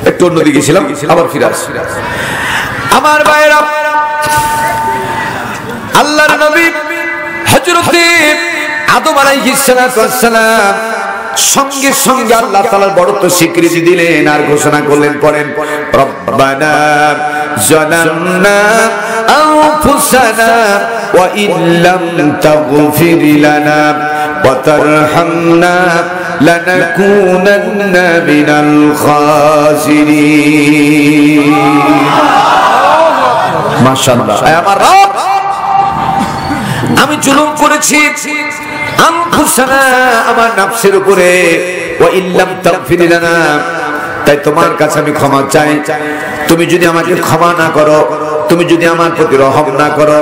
একটু অন্যদিকে ছিলাম, আবার ফিরে আসছি। আমার ভাইরা, আল্লাহর নবী হযরত আদম আলাইহিস সালাম সঙ্গে সঙ্গে আল্লাহ তাআলার বড়ত্ব স্বীকৃতি দিলেন আর ঘোষণা করলেন, পড়েন, রব্বানা জালামনা আনফুসানা ওয়া ইল্লাম তাগফির লানা ওয়া তারহামনা লানাকুনান্না মিনাল খাসিরিন। মাশাআল্লাহ। আমার রব, আমি জুলুম করেছি আনফুসানা, আমার নফসের উপরে, ওয়া ইল্লাম তাগফির লানা, তাই তোমার কাছে আমি ক্ষমা চাই। তুমি যদি আমাকে ক্ষমা না করো, তুমি যদি আমার প্রতি রহম না করো,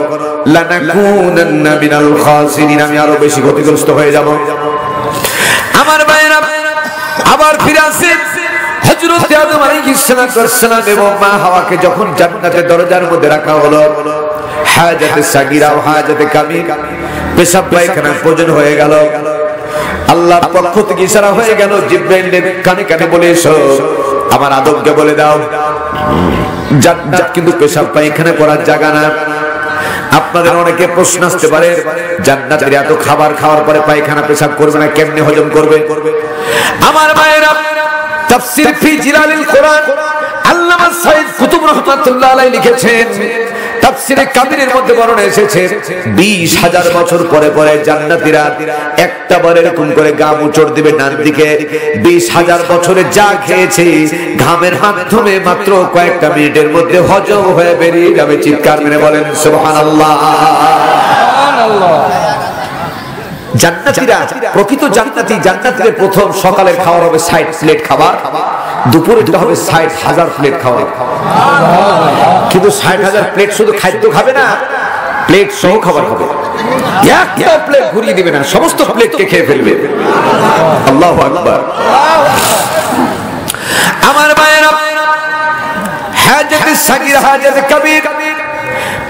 লানাকুনান্না মিনাল খাসিরিন, আমি আরো বেশি ক্ষতিগ্রস্ত হয়ে যাব। আমার ভাইরা, আবার ফিরে আসি হযরত আদম আলাইহিস সালাম এবং মা হাওয়াকে যখন জান্নাতের দরজার মধ্যে রাখা হলো, হাজাতে সাগীরা ও হাজাতে কাবীর, পেশাব পায়খানা প্রয়োজন হয়ে গেল, আল্লাহর পক্ষ থেকে ইশারা হয়ে গেল, জিবরাইলের কানে কানে বলে এসো, আমার আদমকে বলে দাও জান্নাত কিন্তু পেশাব পায়খানা করার জায়গা না। আপনাদের অনেকে প্রশ্ন আসতে পারে, জান্নাতের এত খাবার খাওয়ার পরে পায়খানা পেশাব করবে না, কেমনে হজম করবে? আমার ভাইরা, তাফসীর ফি জিলালিল কোরআন আল্লামা সাইয়্যিদ কুতুব রাহমাতুল্লাহ আলাইহি লিখেছেন, তাফসীরে কাবিরের মধ্যে বর্ণনা এসেছে 20,000 বছর পরে পরে জান্নাতীরা একটা বার এরকম করে গা মুচড় দিবে ডান দিকে। 20,000 বছরে যা খেয়েছে ঘামের মাধ্যমে মাত্র কয়েকটা মিনিটের মধ্যে হজম হয়ে বেরিয়ে যাবে। চিৎকার মেরে বলেন সুবহানাল্লাহ। জান্নাতীরা, প্রকৃত জান্নাতীদের প্রথম সকালের খাবার হবে 60 প্লেট খাবার, দুপুরে হবে 60,000 প্লেট খাবার। কিন্তু 60,000 প্লেট শুধু খাদ্য খাবে না, প্লেট সহ খাবার হবে। একটা প্লেট ঘুরিয়ে দিবে না, সমস্ত প্লেটকে খেয়ে ফেলবে। আল্লাহু আকবার। আমার ভাইরা, হাজাতে সাগীরা হাজাতে কবির,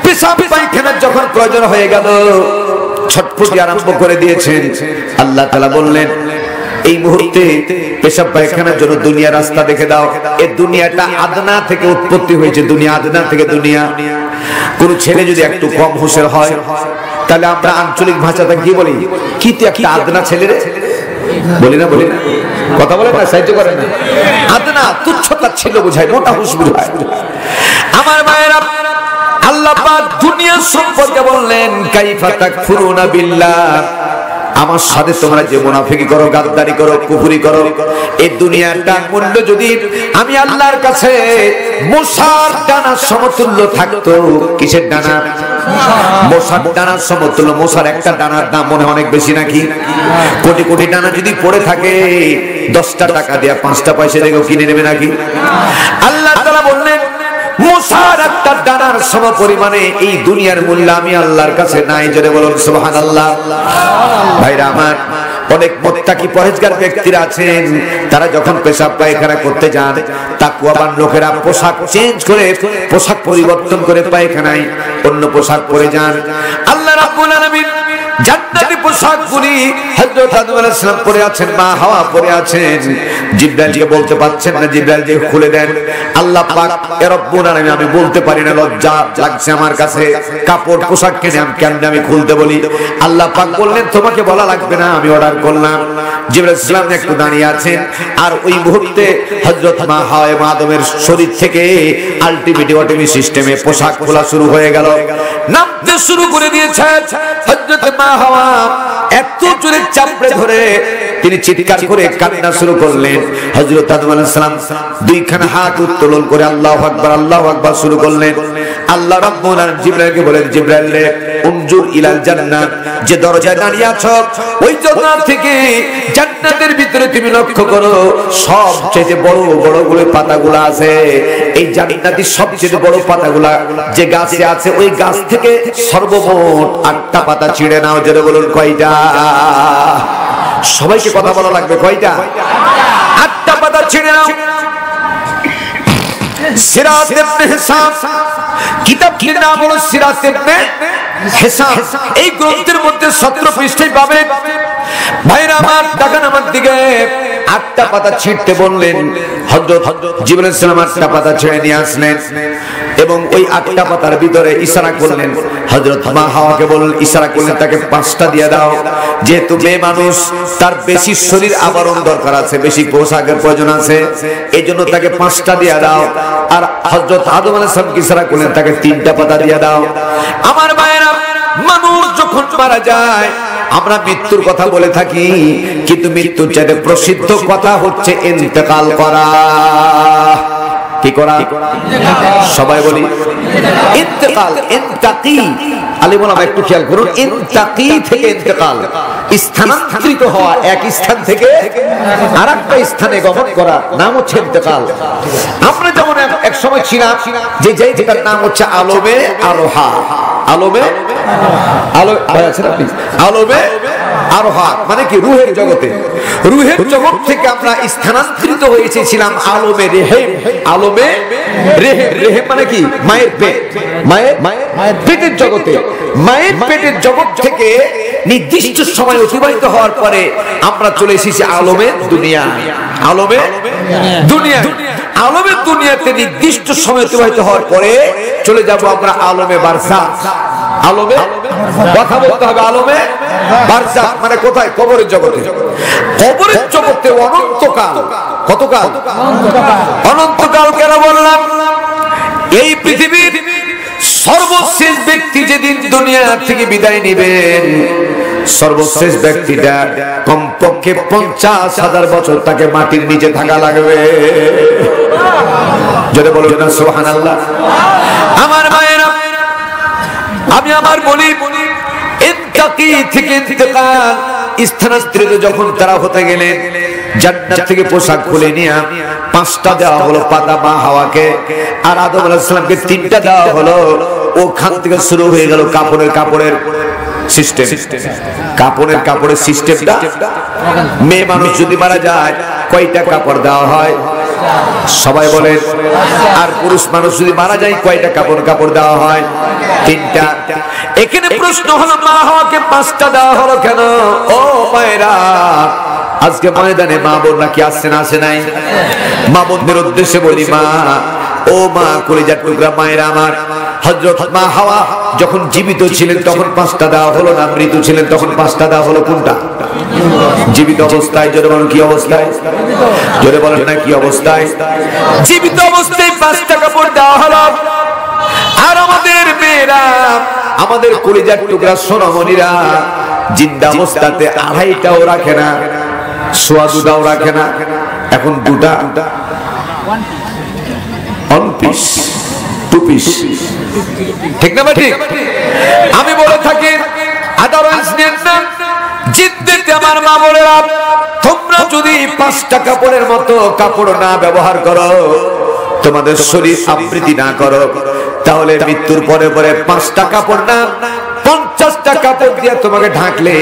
পেশাব পায়খানা যখন প্রয়োজন হয়ে গেল, ছটফটি আরম্ভ করে দিয়েছেন। আল্লাহ তাআলা বললেন, এই মুহূর্তে পেশাব পায়খানার জন্য দুনিয়া রাস্তা দেখে দাও। এই দুনিয়াটা আদনা থেকে উৎপত্তি হয়েছে, দুনিয়া আদনা থেকে দুনিয়া। কোন ছেলে যদি একটু কম হুঁশের হয়, তাহলে আমরা আঞ্চলিক ভাষাতে কি বলি? কি তুই একটা আদনা ছেলে রে, বলি না? কথা বলে না, সাহায্য করে না। আদনা তুচ্ছতা ছিল বোঝায়, মোটা হুঁশ বোঝায়। আমার ভাইয়েরা, আল্লাহ পাক দুনিয়া সম্পর্কে বললেন, কাইফা তাকফুরুনা বিল্লাহ, আমার সাথে তোমরা যে মুনাফিকি করো, গাদ্দারি করো, কুফরি করো, এই দুনিয়াটা মূল্য যদি আমি আল্লাহর কাছে মশার ডানার সমতুল্য থাকতো। কিসের ডানা? মশার ডানার সমতুল্য। মশার একটা ডানার দাম মনে অনেক বেশি নাকি? কোটি কোটি ডানা যদি পড়ে থাকে, 10টা টাকা দিয়ে 5টা পয়সা দিয়ে কিনে নেবে নাকি? আল্লাহ তাআলা বললেন, মশার একটা ডানার সম পরিমাণে এই দুনিয়ার মূল্য আমি আল্লাহর কাছে নাই। জোরে বলুন সুবহানাল্লাহ। ভাইরা আমার, অনেক মুত্তাকি পরহেজগার ব্যক্তিরা আছেন, তারা যখন পেশাব পায়খানা করতে যান, তাকওয়াবান লোকেরা পোশাক চেঞ্জ করে, পোশাক পরিবর্তন করে পায়খানায় অন্য পোশাক পরে যান। আল্লাহ রাব্বুল আলামিন জান্নাতি পোশাকগুলি হযরত আদম আলাইহিস সালাম পরে আছেন, মা হাওয়া পরে আছেন। জিবরাইলকে বলতে পারছেন না, জিবরাইল যে খুলে দেন। আল্লাহ পাক এ রব্বুল আলামিন, আমি বলতে পারি না, লজ্জা লাগছে আমার কাছে, কাপড় পোশাক কিনে আমি খুলতে বলি। আল্লাহ পাক বললেন, তোমাকে বলা লাগবে না, আমি অর্ডার করলাম। জিবরাইল সালাম একটু দাঁড়িয়ে আছেন, আর ওই মুহূর্তে হযরত মা হাওয়া এবং আদমের শরীর থেকে আলটিমেট সিস্টেমে পোশাক খোলা শুরু হয়ে গেল, নামতে শুরু করে দিয়েছেন। হযরত মা হাওয়া এত জোরে চাপড়ে ধরে তিনি চিৎকার করে কান্না শুরু করলেন। হযরত আদম আলাইহিস সালাম দুইখানা হাত উত্তোলন করে আল্লাহু আকবার আল্লাহু আকবার শুরু করলেন। আল্লাহ রাব্বুল আলামিন জিবরাইলকে বলেন, জিবরাইল রে, উনজুর ইলাল জান্নাত, যে দরজায় দাঁড়িয়ে আছো ওই জান্নাত থেকে জান্নাতের ভিতরে তুমি লক্ষ্য করো, সবচেয়ে বড় বড় গুলো পাতাগুলো আছে, এই জান্নাতি সবচেয়ে বড় পাতাগুলা যে গাছে আছে, ওই গাছ থেকে সর্বমোট 8টা পাতা ছিঁড়ে নাও। জোরে বলুন কয়টা? সবাইকে কথা বলা লাগবে, কয়টা? 8টা পাতা ছিঁড়ে নাও। সিরাত ইবনে হিসাম, কিতাবটির নাম হলো সিরাত ইবনে হিসাম। এই গ্রন্থের মধ্যে 17 পৃষ্ঠায় পাবেন। ভাইরা আমার, দেখেন আমার দিকে, 8টা পাতা ছিঁড়তে বললেন। হযরত জিবরাইল সালাম 8টা পাতা ছিঁড়ে নিয়ে আসলেন এবং ওই 8টা পাতার ভিতরে ইশারা করলেন। হযরত মা হাওয়াকে বললেন, ইশারা করলেন তাকে 5টা দিয়ে দাও। যেহেতু মেয়ে মানুষ, তার বেশি শরীর আবরণ দরকার আছে, বেশি পোশাকের প্রয়োজন আছে, এই জন্য তাকে 5টা দিয়ে দাও। আর হযরত আদম আলাইহিস সালামকে ইশারা করলেন তাকে 3টা পাতা দিয়ে দাও। আমার ভাইরা, মানুষ যখন মারা যায়, আমরা মৃত্যুর কথা বলে থাকি, কিন্তু মৃত্যুর চাইতে প্রসিদ্ধ কথা হচ্ছে ইন্তেকাল করা। কি করা? সবাই বলি ইন্তেকাল। ইন্তাকি, আলিম ওলামা একটু খেয়াল করুন, ইন্তাকি থেকে ইন্তেকাল, স্থানান্তরিত হওয়া, এক স্থান থেকে আরেকটা স্থানে গমন করা, নাম হচ্ছে ইন্তেকাল। আমরা যেমন এক সময় ছিলাম যে জায়গাটার নাম হচ্ছে আলমে আলোহা, আলমে আলো, আলমে আরোহা মানে কি রুহের জগতে, রুহের জগৎ থেকে আমরা স্থানান্তরিত হয়েছিলাম আলমে রেহেম, আলমে রেহেম, রেহেম মানে কি মায়ের পেট, মায়ের পেটের জগতে, মায়ের পেটের জগৎ থেকে নির্দিষ্ট সময় অতিবাহিত হওয়ার পরে আমরা চলে এসেছি আলমে দুনিয়া, আলমে দুনিয়া, আলমে দুনিয়াতে নির্দিষ্ট সময় অতিবাহিত হওয়ার পরে চলে যাব আমরা আলমে বারজাখ, আলমে কথা বলতে হবে, আলমে বারজাখ মানে কোথায়? কবরের জগতে। কবরের জগতে অনন্তকাল, কতকাল? অনন্তকাল। কেন বললাম? এই পৃথিবীর সর্বশেষ ব্যক্তি যেদিন দুনিয়া থেকে বিদায় নেবেন, সর্বশেষ ব্যক্তিটা কমপক্ষে 50,000 বছর তাকে মাটির নিচে থাকা লাগবে। যদি বলো না সুবহানাল্লাহ। আমার মায়েরা, আমি আমার বলি ইন্তাকি থেকে ইন্তেকাল, স্থানান্তরিত যখন তারা হতে গেলেন, জান্নাত থেকে পোশাক খুলে নিয়ে 5টা দেওয়া হলো পাতা মা হাওয়াকে, আর আদম আলাইহিস সালামকে 3টা দেওয়া হলো। ওখান থেকে শুরু হয়ে গেল কাপড়ের সিস্টেম, কাপড়ের সিস্টেমটা। মেয়ে মানুষ যদি মারা যায় কয়টা কাপড় দেওয়া হয়? সবাই বলেন। আর পুরুষ মানুষ যদি মারা যায় কয়টা কাপড় দেওয়া হয়? 3টা। এখানে প্রশ্ন হলো মা হাওয়াকে 5টা দেওয়া হলো কেন? ও মায়েরা, আজকে ময়দানে মা বোনরা কি আসছে না আসে নাই? মা বোনদের উদ্দেশ্যে বলি, মা, ও মা, কলিজার টুকরা মায়েরা আমার, হযরত মা হাওয়া যখন জীবিত ছিলেন তখন 5টা দেওয়া হলো না? মৃত ছিলেন তখন 5টা দেওয়া হলো? কোনটা? জীবিত অবস্থায়। জোরে বলেন কি অবস্থায়? জোরে বলেন না কি অবস্থায়? জীবিত অবস্থায় 5টা কাপড় দেওয়া হলো। আর আমাদের মেয়েরা, আমাদের কলিজার টুকরা সোনামণিরা জিন্দা অবস্থাতে 2.5টাও রাখে না, সোয়া 2টাও রাখে না, এখন 2টা, 1 পিস, 2 পিস। ঠিক না? ঠিক। আমি বলে থাকি আদারওয়াইজ নেন না, জিদ্দিতে আমার মা বলেরা, তোমরা যদি 5টা কাপড়ের মতো কাপড় না ব্যবহার করো, তোমাদের শরীর আবৃত্তি না করো, তাহলে মৃত্যুর পরে 5টা কাপড় না 50টা কাপড় দিয়ে তোমাকে ঢাকলে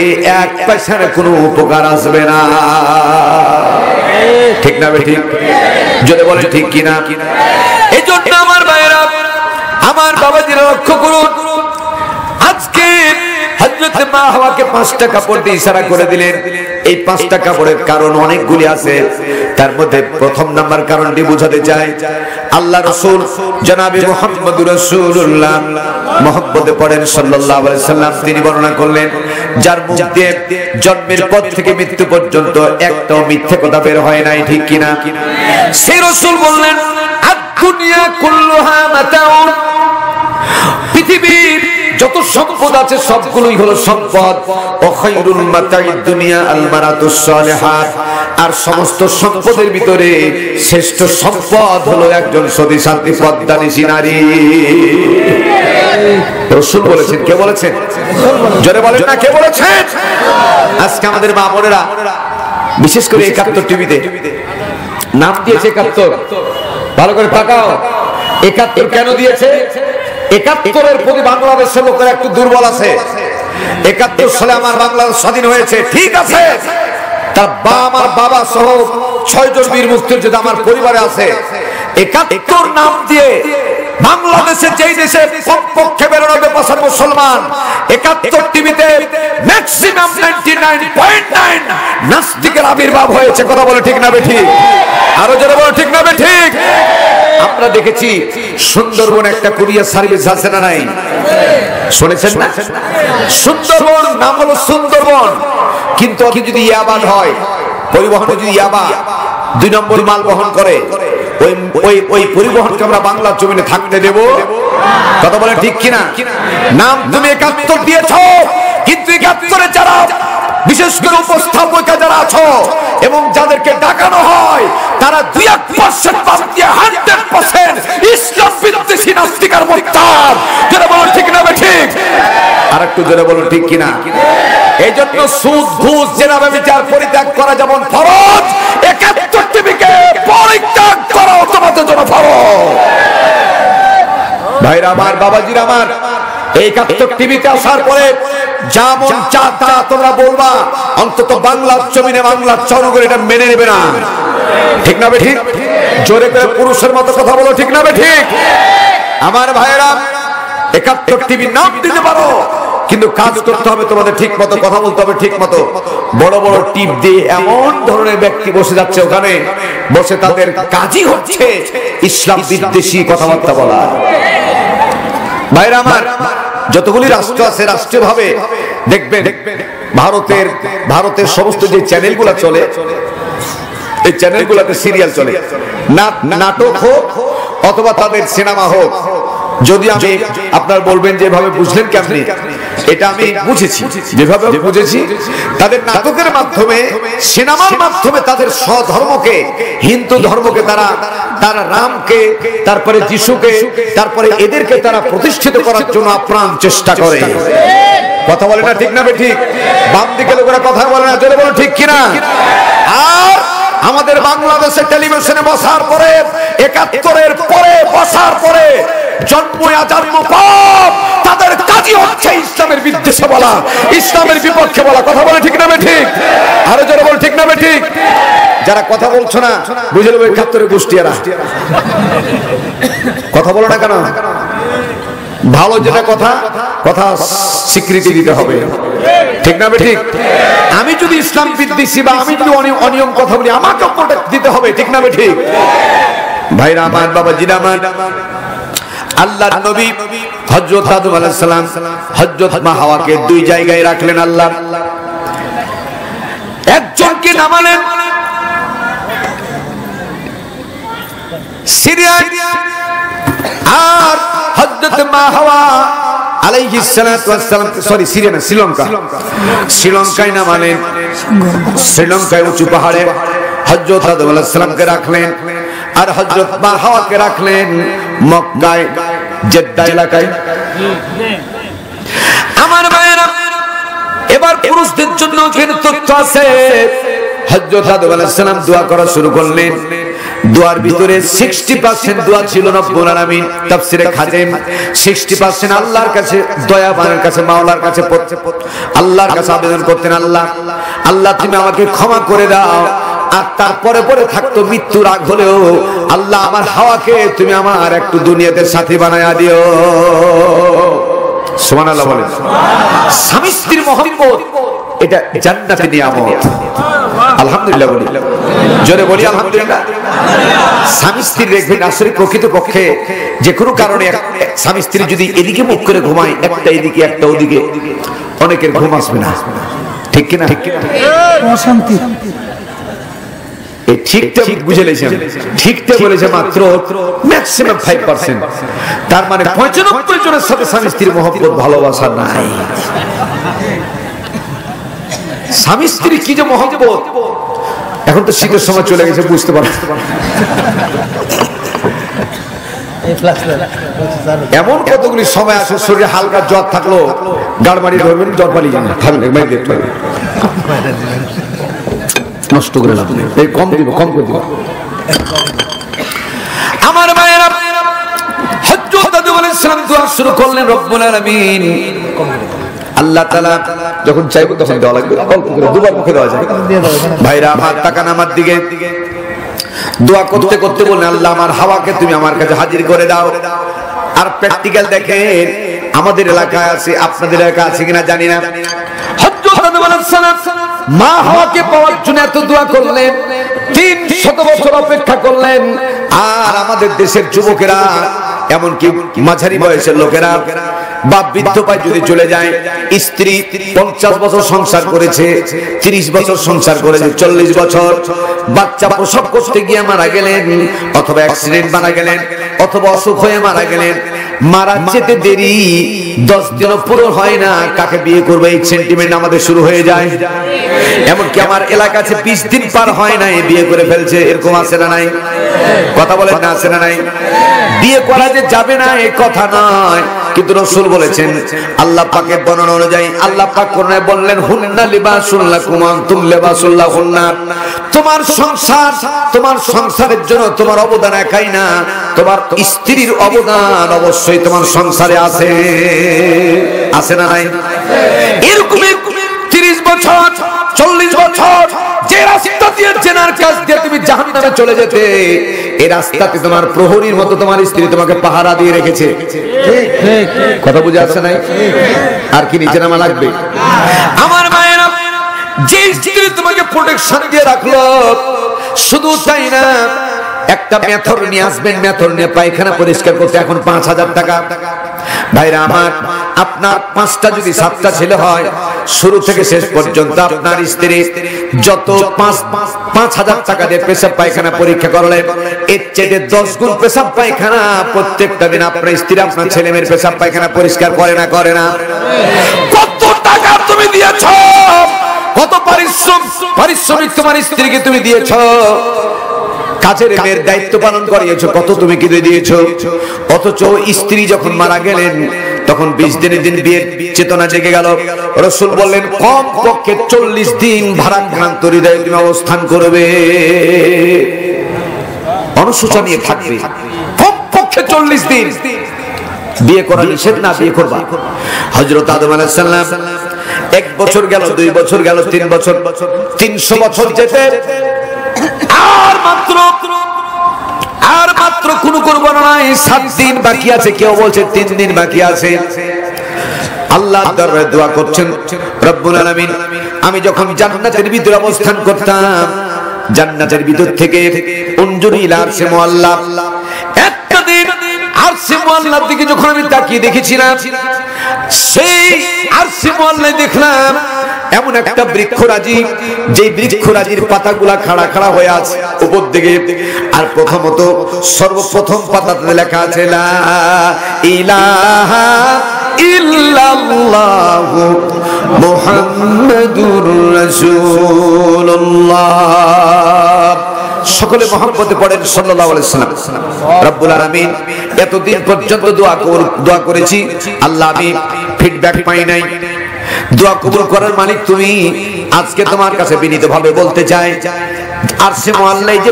1 পয়সার কোনো উপকার আসবে না। ঠিক না? ঠিক। যদি বলে ঠিক কিনা? এই জন্য আমার ভাইরা, আমার বাবাজিরা লক্ষ্য করুন, আজকে হযরত মা হাওয়াকে 5টা কাপড় দিয়ে ইশারা করে দিলেন। এই 5টা কাপড়ের কারণ অনেকগুলি আছে, তার মধ্যে প্রথম নাম্বার কারণটি বুঝাতে চাই। আল্লাহ রাসূল জনাবে মুহাম্মদুর রাসূলুল্লাহ মুহাম্মদে পড়েন সাল্লাল্লাহু আলাইহি সাল্লাম, তিনি বর্ণনা করলেন, যার মুখ দিয়ে জন্মের পর থেকে মৃত্যু পর্যন্ত একটাও মিথ্যে কথা বের হয় নাই। ঠিক কিনা? সেই রাসূল বললেন, আদ-দুনিয়া কুল্লুহা মাতাউন, পৃথিবীর যত সম্পদ আছে সবগুলোই হলো সম্পদ। ও খায়রুল মাতাইদ দুনিয়া আল মারাতুস সালিহাত, আর সমস্ত সম্পদের ভিতরে শ্রেষ্ঠ সম্পদ হলো একজন সতী শান্তি পদ্মানিসী নারী। রাসূল বলেছেন। কে বলেছেন? জোরে বলেন না, কে বলেছেন? আজকে আমাদের মা বোনেরা, বিশেষ করে 71 টিভিতে নাম দিয়েছে 71। ভালো করে তাকাও, 71 কেন দিয়েছে? 71-এর প্রতি বাংলাদেশের লোকের একটু দুর্বল আছে। 71 সালে আমার বাংলাদেশ স্বাধীন হয়েছে, ঠিক আছে, তার আমার বাবা সহ 6 জন বীর মুক্তিযোদ্ধা আমার পরিবারে আছে। 71 নাম দিয়ে বাংলাদেশে যেই দেশে কমপক্ষে 92% মুসলমান, 71 টিভিতে ম্যাক্সিমাম 99.9 নাস্তিকের আবির্ভাব হয়েছে। কথা বলে ঠিক না বেঠিক? আরো জোরে বলে ঠিক না বেঠিক? আমরা দেখেছি সুন্দরবন একটা কুরিয়ার সার্ভিস আছে না নাই? শুনেছেন না? সুন্দরবন নাম হলো সুন্দরবন, কিন্তু যদি ইয়াবা হয়, পরিবহনে যদি ইয়াবা 2 নম্বর মাল বহন করে, ওই পরিবহনকে আমরা বাংলা জমিনে থাকতে দেব? কথা বলে ঠিক কিনা? নাম তুমি 71 দিয়েছো, কিন্তু 71-এ যারা বিশেষ করে উপস্থাপক যারা আছো এবং যাদেরকে ডাকানো হয়, তারা 2-1% বাদ দিয়ে 100% ইসলাম বিদ্বেষী নাস্তিক আর মুরতাদ। যারা বলো ঠিক না ঠিক? আরেকটু জোরে বলো ঠিক কিনা? এই জন্য সুদ ঘুষ জেনা ব্যভিচার পরিত্যাগ করা যেমন ফরজ, 71 টিভিকে পরিত্যাগ করা তোমাদের জন্য ফরজ। ভাইরা আমার, বাবাজিরা আমার, এই 71 টিভিতে আসার পরে যা মন তা তোমরা বলবা, অন্তত বাংলার জমিনে বাংলার জনগণ এটা মেনে নেবে না। ঠিক না ঠিক? জোরে করে পুরুষের মতো কথা বলো, ঠিক না ঠিক? আমার ভাইয়েরা, 71 টিভি নাম দিতে পারো, কিন্তু কাজ করতে হবে তোমাদের, ঠিক মতো কথা বলতে হবে, ঠিক মতো। বড় বড় টিপ দিয়ে এমন ধরনের ব্যক্তি বসে যাচ্ছে ওখানে, বসে তাদের কাজই হচ্ছে ইসলাম বিদ্বেষী কথাবার্তা বলা। ভাইরা আমার, যতগুলি রাষ্ট্র আছে রাষ্ট্রীয়ভাবে দেখবেন ভারতের সমস্ত যে চ্যানেলগুলো চলে, এই চ্যানেলগুলোতে সিরিয়াল চলে, নাটক হোক অথবা তাদের সিনেমা হোক। যদি আমি আপনার বলবেন যেভাবে বুঝলেন কেমনি, এটা আমি বুঝেছি, যেভাবে বুঝেছি তাদের নাটকের মাধ্যমে, সিনেমার মাধ্যমে তাদের স্বধর্মকে, হিন্দু ধর্মকে তারা রামকে, তারপরে যিশুকে, তারপরে এদেরকে তারা প্রতিষ্ঠিত করার জন্য আপ্রাণ চেষ্টা করে। কথা বলে না, ঠিক না ঠিক? বাম দিকে লোকেরা কথা বলে না, জোরে বলো ঠিক কিনা? আর আমাদের বাংলাদেশে টেলিভিশনে বসার পরে, 71-এর পরে বসার পরে তাদের কাজই হচ্ছে ইসলামের বিদ্বেষে বলা, ইসলামের বিপক্ষে বলা। কথা বলে ঠিক না ঠিক? আরো জোরে বল, ঠিক না ঠিক? যারা কথা বলছো না বুঝে নেবে 71-এর গোষ্ঠীরা। কথা বলো না কেন? ভালো যেটা কথা স্বীকৃতি দিতে হবে, ঠিক না ঠিক? আমি যদি ইসলাম বিদ্বেষী বা আমি যদি অনিয়ম কথা বলি, আমাকে প্রোটেক্ট দিতে হবে, ঠিক না ঠিক? ভাইরা আমার, বাবাজিরা আমার, আল্লাহর নবী হযরত আদম আলাইহিস সালাম হযরত মা হাওয়াকে দুই জায়গায় রাখলেন আল্লাহ। একজনকে নামালেন সিরিয়া, আর হযরত মা হাওয়া আলাইহিস সালাতু ওয়াস সালাম, সরি সিরিয়া না, শ্রীলঙ্কায় নামালেন। শ্রীলঙ্কায় উঁচু পাহাড়ে হযরত আদম আলাইহিস সালামকে রাখলেন, আর হযরত মা হাওয়াকে রাখলেন মক্কায়, জেদ্দা এলাকায়। আমার ভাইয়েরা, এবার পুরুষদের জন্য কিন্তু তথ্য আছে। হযরত আদম আলাইহিস সালাম দোয়া করা শুরু করলেন। দোয়ার ভিতরে 60% দোয়া ছিল রব্বুল আলামিন, তাফসীরে খাদেম 60% আল্লাহর কাছে, দয়াবানের কাছে, মাওলার কাছে, আল্লাহর কাছে আবেদন করতেন, আল্লাহ তুমি আমাকে ক্ষমা করে দাও। আর তারপরে পরে থাকতো মৃত্যুর আগ হলেও, আল্লাহ আমার হাওয়াকে তুমি আমার একটু দুনিয়াতে সাথী বানায়া দিও। সুবহানাল্লাহ বলেন। স্বামী স্ত্রীর মহব্বত, এটা জান্নাতের নিয়ামত। আলহামদুলিল্লাহ বলি, জোরে বলি আলহামদুলিল্লাহ। স্বামী স্ত্রী দেখবেন আসলে প্রকৃতপক্ষে যে কোনো কারণে স্বামী স্ত্রী যদি এদিকে মুখ করে ঘুমায়, একটা এদিকে একটা ওদিকে, অনেকের ঘুম আসবে না, ঠিক কিনা? অশান্তি। এই ঠিকটা বুঝে লেছেন, ঠিকটা বলেছে মাত্র ম্যাক্সিমাম 5%। তার মানে 95 জনের সাথে স্বামী স্ত্রীর মহব্বত, ভালোবাসা নাই। স্বামী স্ত্রী কি যে মহব্বত, এখন তো শীতের সময় চলে গেছে, বুঝতে পারছি। এমন কতগুলি সময় আছে শরীরে হালকা জ্বর থাকলো, গাড় মারি ধরবেন, জ্বর পালিয়ে যান, নষ্ট করে লাভ নেই, কম করে দিব। আমার মায়েরা, হযরত আদম আলাইহিস সালাম দোয়া শুরু করলেন, রব্বুল আলামিন, আল্লাহ তাআলা যখন চাইবো তখন দেওয়া লাগবে, অল্প করে দুবার মুখে দেওয়া যায়। ভাইরা আমার, তাকান আমার দিকে। দোয়া করতে করতে বললেন, আল্লাহ আমার হাওয়াকে তুমি আমার কাছে হাজির করে দাও। আর প্র্যাকটিক্যাল দেখেন, আমাদের এলাকায় আছে, আপনাদের এলাকায় আছে কিনা জানি না, হযরত আদম আলাইহিস সালাম মা হাওয়াকে পাওয়ার জন্য এত দোয়া করলেন, 300 বছর অপেক্ষা করলেন। আর আমাদের দেশের যুবকেরা, এমনকি মাঝারি বয়সের লোকেরা বা বৃদ্ধ পায় যদি চলে যায়, স্ত্রী 50 বছর সংসার করেছে, 30 বছর সংসার করেছে, 40 বছর, বাচ্চা প্রসব করতে গিয়ে মারা গেলেন, অথবা অ্যাক্সিডেন্ট মারা গেলেন, অথবা অসুখ হয়ে মারা গেলেন, মারা যেতে দেরি 10 দিনও পুরো হয় না, কাকে বিয়ে করবে এই সেন্টিমেন্ট আমাদের শুরু হয়ে যায়। এমনকি আমার এলাকা আছে 20 দিন পার হয় না, বিয়ে করে ফেলছে, এরকম আছে না নাই? কথা বলেন না, আছে না নাই? বিয়ে করা যে যাবে না এই কথা নয়, কিন্তু রাসূল বলেছেন আল্লাহ পাকের বর্ণনা অনুযায়ী আল্লাহ পাক কোরআনে বললেন হুন্না লিবাসুল লাকুম আনতুম লিবাসুল লাহুন্না। তোমার সংসার, তোমার সংসারের জন্য তোমার অবদান একাই না, তোমার স্ত্রীর অবদান অবশ্যই তোমার সংসারে আছে। আছে না নাই? এরকম 30 বছর 40 বছর যে রাস্তা দিয়ে জেনার কাজ দিয়ে তুমি জাহান্নামে চলে যেতে, এই রাস্তাতে তোমার প্রহরীর মতো তোমার স্ত্রী তোমাকে পাহারা দিয়ে রেখেছে। কথা বুঝে আসছে নাই? আর কি নিচে নামা লাগবে? আমার মায়েরা, যে স্ত্রী তোমাকে প্রোটেকশন দিয়ে রাখলো, শুধু তাই না, একটা মেথর নিয়ে আসবেন, মেথর নিয়ে পায়খানা পরিষ্কার করতে এখন 5000 টাকা। ভাইরা আমার, আপনার 5টা যদি 7টা ছেলে হয়, শুরু থেকে শেষ পর্যন্ত আপনার স্ত্রী যত 5,000 টাকা দিয়ে পেশাব পায়খানা পরীক্ষা করলে, এর চেয়ে 10 গুণ পেশাব পায়খানা প্রত্যেকটা দিন আপনার স্ত্রী আপনার ছেলে মেয়ের পেশাব পায়খানা পরিষ্কার করে না? করে না? কত টাকা তুমি দিয়েছো, কত পারিশ্রমিক তোমার স্ত্রীকে তুমি দিয়েছো, কাজের মেয়ের দায়িত্ব পালন করিয়েছো, কত তুমি কি দিয়েছো। অথচ স্ত্রী যখন মারা গেলেন তখন 20 দিনের দিন বিয়ের চেতনা জেগে গেল। রাসূল বললেন কম পক্ষে 40 দিন ভারাক্রান্ত হৃদয়ে তুমি অবস্থান করবে, অনুশোচনা নিয়ে থাকবে, কম পক্ষে 40 দিন। বিয়ে করা নিষেধ না, বিয়ে করবা। হযরত আদম আলাইহিস সালাম 1 বছর গেল, 2 বছর গেল, 3 বছর, 300 বছর যেতে আর মাত্র কোন করবো নাই, 7 দিন বাকি আছে, কেউ বলছে 3 দিন বাকি আছে। আল্লাহর দরবারে দোয়া করছেন, রব্বুল আলামিন আমি যখন জান্নাতের ভিতরে অবস্থান করতাম, জান্নাতের ভিতর থেকে উনজুরি ইলা আরশে মুআল্লা, একটা দিন আরশে মুআল্লার দিকে যখন আমি তাকিয়ে দেখেছিলাম, সেই আরশে মুআল্লায় দেখলাম এমন একটা বৃক্ষরাজি, যে বৃক্ষরাজির পাতাগুলা খাড়া খাড়া হয়ে আছে উপর দিকে। আর প্রথমত সর্বপ্রথম পাতাতে লেখা আছে লা ইলাহা ইল্লাল্লাহু মুহাম্মাদুর রাসূলুল্লাহ। সকলে মহব্বতে পড়েন সাল্লাল্লাহু আলাইহি ওয়াসাল্লাম। রব্বুল আলামিন এতদিন পর্যন্ত দোয়া করেছি, আল্লাহ আমি ফিডব্যাক পাই নাই। দোয়া কবুল করার মালিক তুমি। আজকে তোমার কাছে বিনীতভাবে বলতে চাই, আরশে মুআল্লায় যে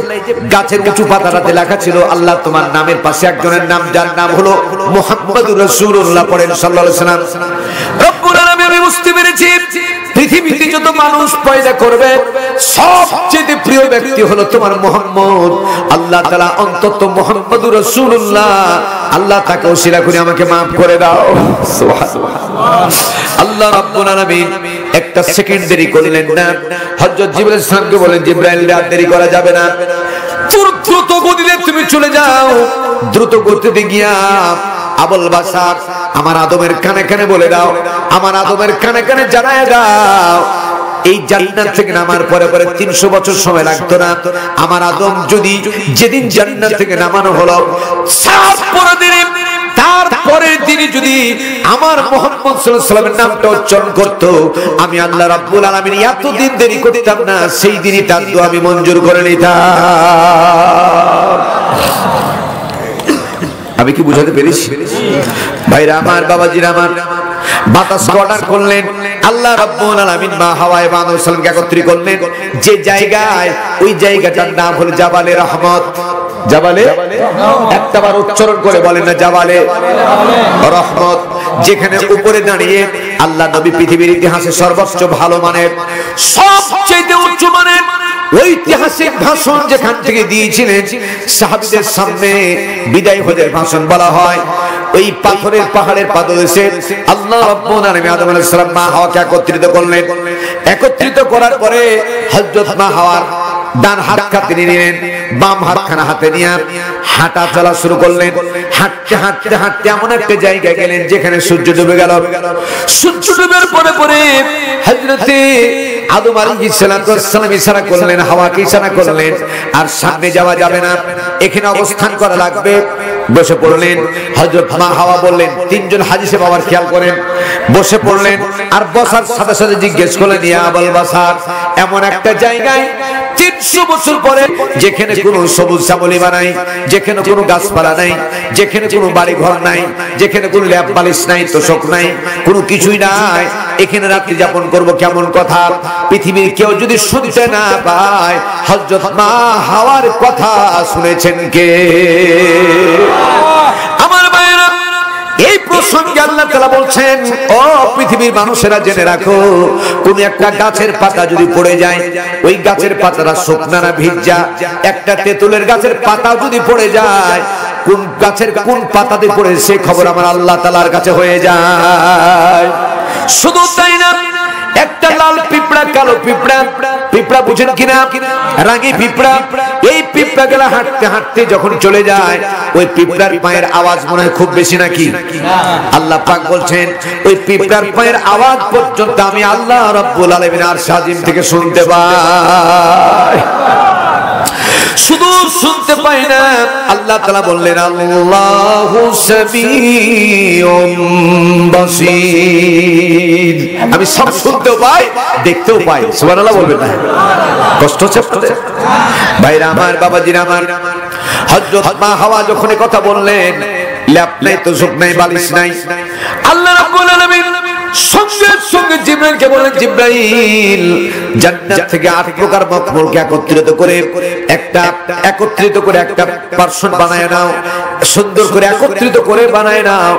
গাছের উঁচু পাতাটাতে লেখা ছিল আল্লাহ তোমার নামের পাশে একজনের নাম, যার নাম হলো মুহাম্মাদুর রাসূলুল্লাহ, পড়েন সাল্লাল্লাহু আলাইহি ওয়াসাল্লাম। রব্বুল আলামিন আমি বুঝতে পেরেছি পৃথিবীতে যত মানুষ পয়দা করবে সবচেয়ে প্রিয় ব্যক্তি হলো তোমার মুহাম্মদ। আল্লাহ তাআলা অন্তত মুহাম্মাদুর রাসূলুল্লাহ, আল্লাহ তাকে ওসিলা করে আমাকে maaf করে দাও। সুবহানাল্লাহ। আল্লাহ রাব্বুল আলামিন একটা সেকেন্ড দেরি করলেন না। হযরত জিবরাইল সাহেবকে বলেন, জিবরাইল রাত দেরি করা যাবে না, দ্রুত গতিতে তুমি চলে যাও। দ্রুত গতিতে গিয়া আবুল বাশার আমার আদমের কানে কানে বলে দাও, আমার আদমের কানে কানে জানায় দাও, এই জান্নাত থেকে নামার পরে 300 বছর সময় লাগতো না। আমার আদম যদি যেদিন জান্নাত থেকে নামানো হলো, তারপরের দিনই যদি আমার মুহাম্মদ সাল্লাল্লাহু আলাইহি ওয়াসাল্লামের নামটা উচ্চারণ করত, আমি আল্লাহ রাব্বুল আলামিন এতদিন দেরি করতাম না, সেই দিনই তার দোয়া আমি মঞ্জুর করে নিতাম। আমি কি বুঝাতে পেরেছি? ভাইরা আমার, বাবাজিরা আমার, বাতাস অর্ডার করলেন আল্লাহ রাব্বুল আলামিন, মা হাওয়া এবং আদম সালামকে একত্রিত করলেন যে জায়গায়, ওই জায়গাটার নাম হলো জাবালে রহমত। জাবালে একটাবার উচ্চারণ করে বলেন না, জাবালে রহমত, যেখানে উপরে দাঁড়িয়ে আল্লাহ নবী পৃথিবীর ইতিহাসে সর্বোচ্চ ভালো মানের, সবচেয়ে উচ্চ মানের ঐতিহাসিক ভাষণ যেখান থেকে দিয়েছিলেন সাহাবীদের সামনে, বিদায় হজের ভাষণ বলা হয়। ওই পাথরের পাহাড়ের পাদদেশে আল্লাহ রাব্বুল আলামিন আদম আলাইহিস সালাম মা হাওয়াকে একত্রিত করলেন। একত্রিত করার পরে হযরত মা হাওয়ার ডান হাতটা তিনি নিলেন, বাম হাতখানা হাতে নিয়ে হাঁটা চলা শুরু করলেন। হাঁটতে হাঁটতে হাঁটতে এমন একটা জায়গায় গেলেন যেখানে সূর্য ডুবে গেল। সূর্য ডুবের পরে হযরতে আদম আলাইহিস সালাম ইশারা করলেন, হাওয়াকে ইশারা করলেন, আর সামনে যাওয়া যাবে না, এখানে অবস্থান করা লাগবে। বসে পড়লেন। হযরত মা হাওয়া বললেন, 3 জন হাজী সাহেব আবার খেয়াল করেন, বসে পড়লেন। আর বসার সাথে সাথে জিজ্ঞেস করলেন, ইয়া আবুল বাশার, এমন একটা জায়গায় 3 300 বছর পরে যেখানে কোনো সবুজ শ্যামলী নাই, যেখানে কোনো গাছপালা নাই, যেখানে কোনো বাড়ি ঘর নাই, যেখানে কোনো ল্যাপ বালিশ নাই, তোষক নাই, কোনো কিছুই নাই, এখানে রাত্রি যাপন করব কেমন কথা? পৃথিবীর কেউ যদি শুনতে না পায়, হযরত মা হাওয়ার কথা শুনেছেন কে? আমার ভাইরা, এই প্রসঙ্গে আল্লাহ তাআলা বলছেন, ও পৃথিবীর মানুষেরা জেনে রাখো, কোন একটা গাছের পাতা যদি পড়ে যায়, ওই গাছের পাতাটা শুকনা না ভিজা? একটা তেঁতুলের গাছের পাতা যদি পড়ে যায়, কোন গাছের কোন পাতাতে পড়ে সে খবর আমার আল্লাহ তাআলার কাছে হয়ে যায়। শুধু তাই না, একটা লাল পিঁপড়া, কালো পিঁপড়া, পিঁপড়া বুঝেন কিনা? রাগী পিঁপড়া। এই পিঁপড়া গেলা হাঁটতে হাঁটতে যখন চলে যায়, ওই পিঁপড়ার পায়ের আওয়াজ মনে হয় খুব বেশি নাকি? আল্লাহ পাক বলছেন, ওই পিঁপড়ার পায়ের আওয়াজ পর্যন্ত আমি আল্লাহ রাব্বুল আলামিন আরশ আজিম থেকে শুনতে পাই। শুধু শুনতে পাই না, আল্লাহ তাআলা বললেন, আল্লাহু সামিউম বাসীর, আমি সব শুনতেও পাই, দেখতেও পাই। সুবহানাল্লাহ বলবেন না? কষ্ট হচ্ছে আপনাদের? ভাইরা আমার, বাবাজিরা আমার, হযরত মা হাওয়া যখন কথা বললেন, ল্যাপ নাই, তোষক নাই, বালিশ নাই, আল্লাহ রাব্বুল আলামিন সঙ্গে সঙ্গে জিবরাইলকে বললেন, জিবরাইল জান্নাত থেকে 8 প্রকার মখমলকে একত্রিত করে একটা পার্সন বানায় নাও, সুন্দর করে একত্রিত করে বানায় নাও।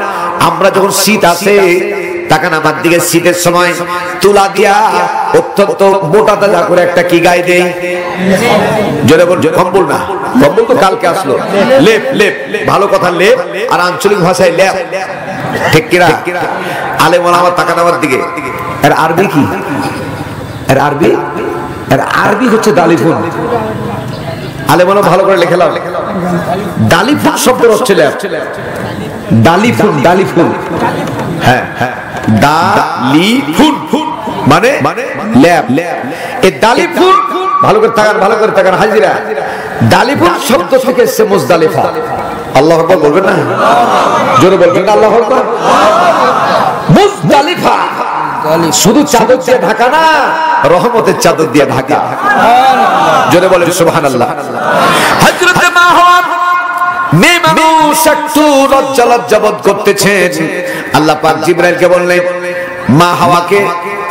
আমরা যখন শীত আসে, তাকান আমার দিকে, শীতের সময় তুলা দিয়া অত্যন্ত মোটা তাজা করে একটা কি গায়ে দেই, জোরে বল, কম্বল না, কম্বল তো কালকে আসলো, লেপ, লেপ, ভালো কথা লেপ, আর আঞ্চলিক ভাষায় লেপ, ঠিক কিনা? আলেম ওলামা তাকান আমার দিকে। এর আরবি কি? এর আরবি হচ্ছে দালিফুন। আলেম ওলামা ভালো করে লিখে নাও, দালিফুন শব্দের হচ্ছে লেপ। দালিফুন, দালিফুন, হ্যাঁ হ্যাঁ, দালিফুন মানে ল্যাব। এই দালিফুন, ভালো করে তাকান, ভালো করে তাকান হাজিরা, দালিফুন শব্দ থেকে এসেছে মুজদালিফা। আল্লাহু আকবার বলবেন না? জোরে বলবেন না আল্লাহু আকবার? মুজদালিফা শুধু চাদর দিয়ে ঢাকা না, রহমতের চাদর দিয়ে ঢাকা। জোরে বলেন সুবহানাল্লাহ। হযরত মা হাওয়া, মেয়ে মানুষ একটু লজ্জা বোধ করতেছেন। আল্লাহ পাক জিবরাইলকে বললেন, মা হাওয়াকে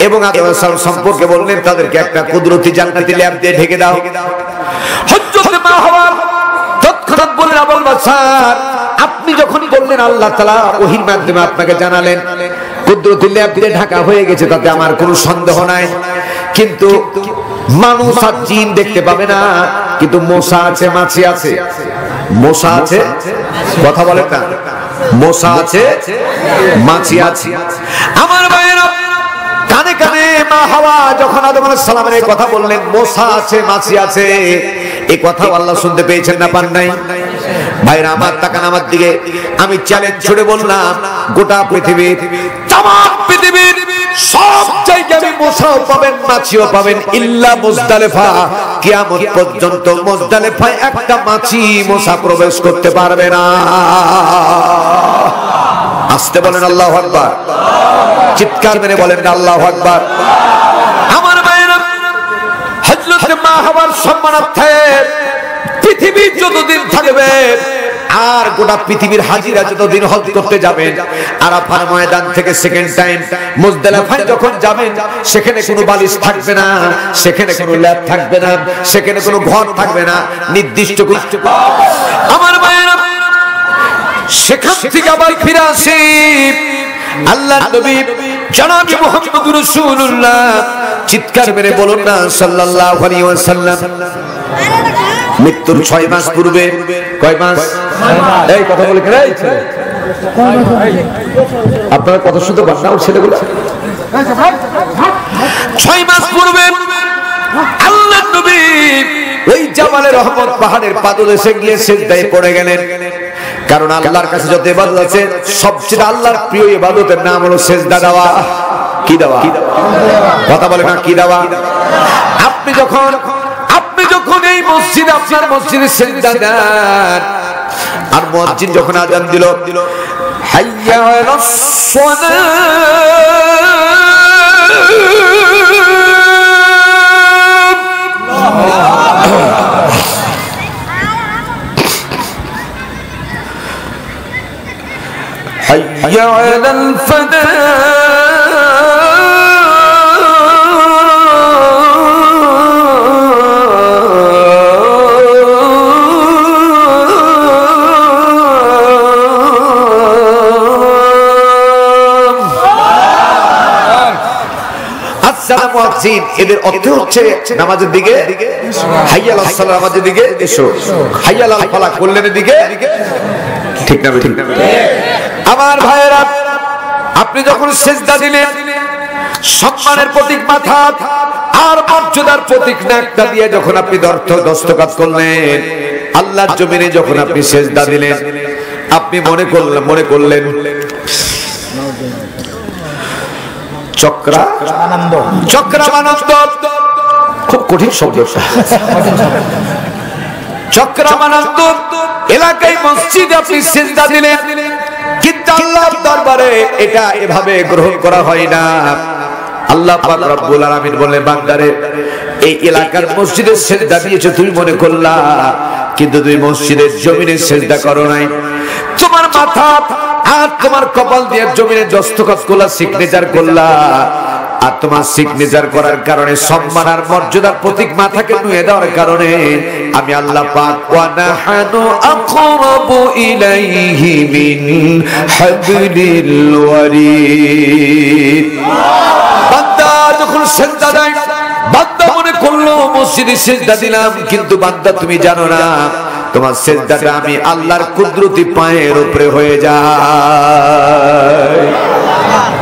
এবং আদম আলাইহিস সালাম সম্পর্কে বললেন, তাদেরকে একটা কুদরতি জান্নাতি ল্যাপ দিয়ে ঢেকে দাও। হযরত মা হাওয়া তৎক্ষণাৎ বললেন, আবুল বাশার, আপনি যখন বললেন, আল্লাহ তাআলা ওহীর মাধ্যমে আপনাকে জানালেন কুদরতি ল্যাপ দিয়ে ঢাকা হয়ে গেছে, তাতে আমার কোনো সন্দেহ নাই। কিন্তু মানুষ আর জিন দেখতে পাবে না, কিন্তু মশা আছে, মাছি আছে, মশা আছে, কথা বলেন না, মশা আছে, মাছি আছে। আমার ভাইয়েরা, কানে কানে মা হাওয়া যখন আদম আলাইহিস সালামের এই কথা বললেন, মশা আছে, মাছি আছে, এই কথা আল্লাহ শুনতে পেয়েছেন না পান নাই? ভাইরা আমার, তাকান আমার দিকে, আমি চ্যালেঞ্জ ছুড়ে বললাম, গোটা পৃথিবীর, তামাম পৃথিবীর সব জায়গায় আমি মশাও পাবেন, মাছিও পাবেন, ইল্লা মুজদালিফা। কিয়ামত পর্যন্ত মুজদালিফায় একটা মাছি মশা প্রবেশ করতে পারবে না। আসতে বলেন আল্লাহু আকবার, চিৎকার মেরে বলেন আল্লাহু আকবার। আমার ভাইরা, হযরত মা হাওয়ার সম্মানার্থে পৃথিবী যতদিন থাকবে, আর গোটা পৃথিবীর হাজিরা যতদিন হজ করতে যাবেন, আরাফার ময়দান থেকে সেকেন্ড টাইম মুজদালিফায় যখন যাবেন, সেখানে কোনো বালিশ থাকবে না, সেখানে কোনো ল্যাপ থাকবে না, সেখানে কোনো ঘর থাকবে না, নির্দিষ্ট আমার ভাইরা, সেখান থেকে আবার ফিরে আসি আল্লাহর নবী জনাব মুহাম্মদুর রাসূলুল্লাহ। চিৎকার মেরে বলুন না সাল্লাল্লাহু আলাইহি ওয়াসাল্লাম। মৃত্যুর 6 মাস পূর্বে, কয় মাস? এই কথা বলে কেন? আপনারা কথা শুনতে পান না ছেলেগুলো? 6 মাস পূর্বে আল্লাহর নবী ওই জাবালে রহমত পাহাড়ের পাদদেশে গিয়ে সিজদায় পড়ে গেলেন। কারণ আল্লাহর কাছে যত ইবাদত আছে, সবচেয়ে আল্লাহর প্রিয় ইবাদতের নাম হলো সিজদা দেওয়া। কি দেওয়া? কথা বলে না, কি দেওয়া? আপনি যখন এই মসজিদে, আপনার মসজিদে সিজদা দেন, আর মুয়াজ্জিন যখন আযান দিল, হাইয়া আলাস সালাহ, হাইয়া আলাল এদের অর্থ হচ্ছে নামাজের দিকে হাইয়া আলাস সালাহ, নামাজের দিকে এসো, হাইয়া আলাল ফালাহ কল্যাণের দিকে। ঠিক না ঠিক না? আমার ভাইয়েরা, আপনি যখন সিজদা দিলেন সম্মানের প্রতীক মাথা আর মর্যাদার প্রতীক নাকটা দিয়ে যখন আপনি দস্তখত করলেন, আল্লাহর জমিনে যখন আপনি সিজদা দিলেন, আপনি মনে করলেন চক্রানন্দ, খুব কঠিন শব্দ, চক্রানন্দ এলাকায় মসজিদে আপনি সিজদা দিলেন, কিন্তু আল্লাহর দরবারে এটা এভাবে গ্রহণ করা হয় না। আল্লাহ পাক রব্বুল আলামিন বলে, বান্দারে এই এলাকার মসজিদে সিজদা দিয়েছো তুমি মনে করলা, কিন্তু তুমি মসজিদের জমিনে সিজদা করো নাই। তোমার মাথা আর তোমার কপাল দিয়ে জমিনে দস্তখত করলা, সিগনেচার করলা, আর তোমার সিগনেচার করার কারণে সম্মান আর মর্যাদার প্রতীক মাথাকে নুয়ে দেওয়ার কারণে আমি আল্লাহ পাক ওয়া নাহানু আকরাবু ইলাইহি মিন হাবলিল ওয়ারিদ। বান্দা যখন সিজদা দেয়, বান্দা মনে করলো মসজিদে সিজদা দিলাম, কিন্তু বান্দা তুমি জানো না তোমার সিজদাটা আমি আল্লাহর কুদরতি পায়ের উপরে হয়ে যায়।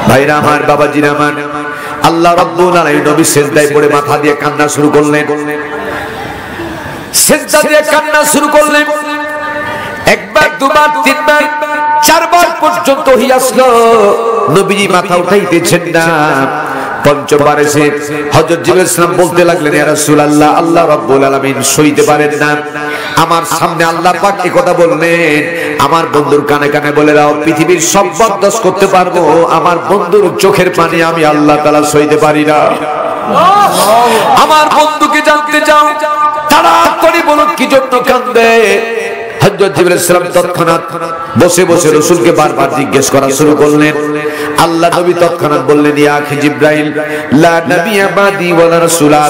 ভাইরা আমার, বাবাজিরা আমার, আল্লাহ রাব্বুল আলামিন নবী সিজদায় পড়ে মাথা দিয়ে কান্না শুরু করলেন, সিজদা দিয়ে কান্না শুরু করলেন। একবার, দুবার, তিনবার, চারবার পর্যন্ত হয়ে আসলো, নবীজি মাথা উঠাইতেছেন না। পঞ্চমবার এসে হযরত জিবরাইল সালাম বলতে লাগলেন, ইয়া রাসূলুল্লাহ, আল্লাহ রাব্বুল আলামিন সইতে পারেন না। আমার সামনে আল্লাহ পাক এই কথা বললেন, আমার বন্ধুর কানে কানে বলে দাও, পৃথিবীর সব বরদাস্ত করতে পারবো, আমার বন্ধুর চোখের পানি আমি আল্লাহ তাআলা সইতে পারি না। আমার বন্ধুকে জানতে চাও, তাড়াতাড়ি বলো কি জন্য কান্দে। হযরত জিবরাইল সালাম তৎক্ষণাৎ বসে বসে রাসূলকে বারবার জিজ্ঞেস করা শুরু করলেন। আল্লাহ নবী তৎক্ষণাৎ বললেন, ইয়া আখি জিবরাইল, লা নবিয়্যা বাদি ওয়ালা রাসূলা,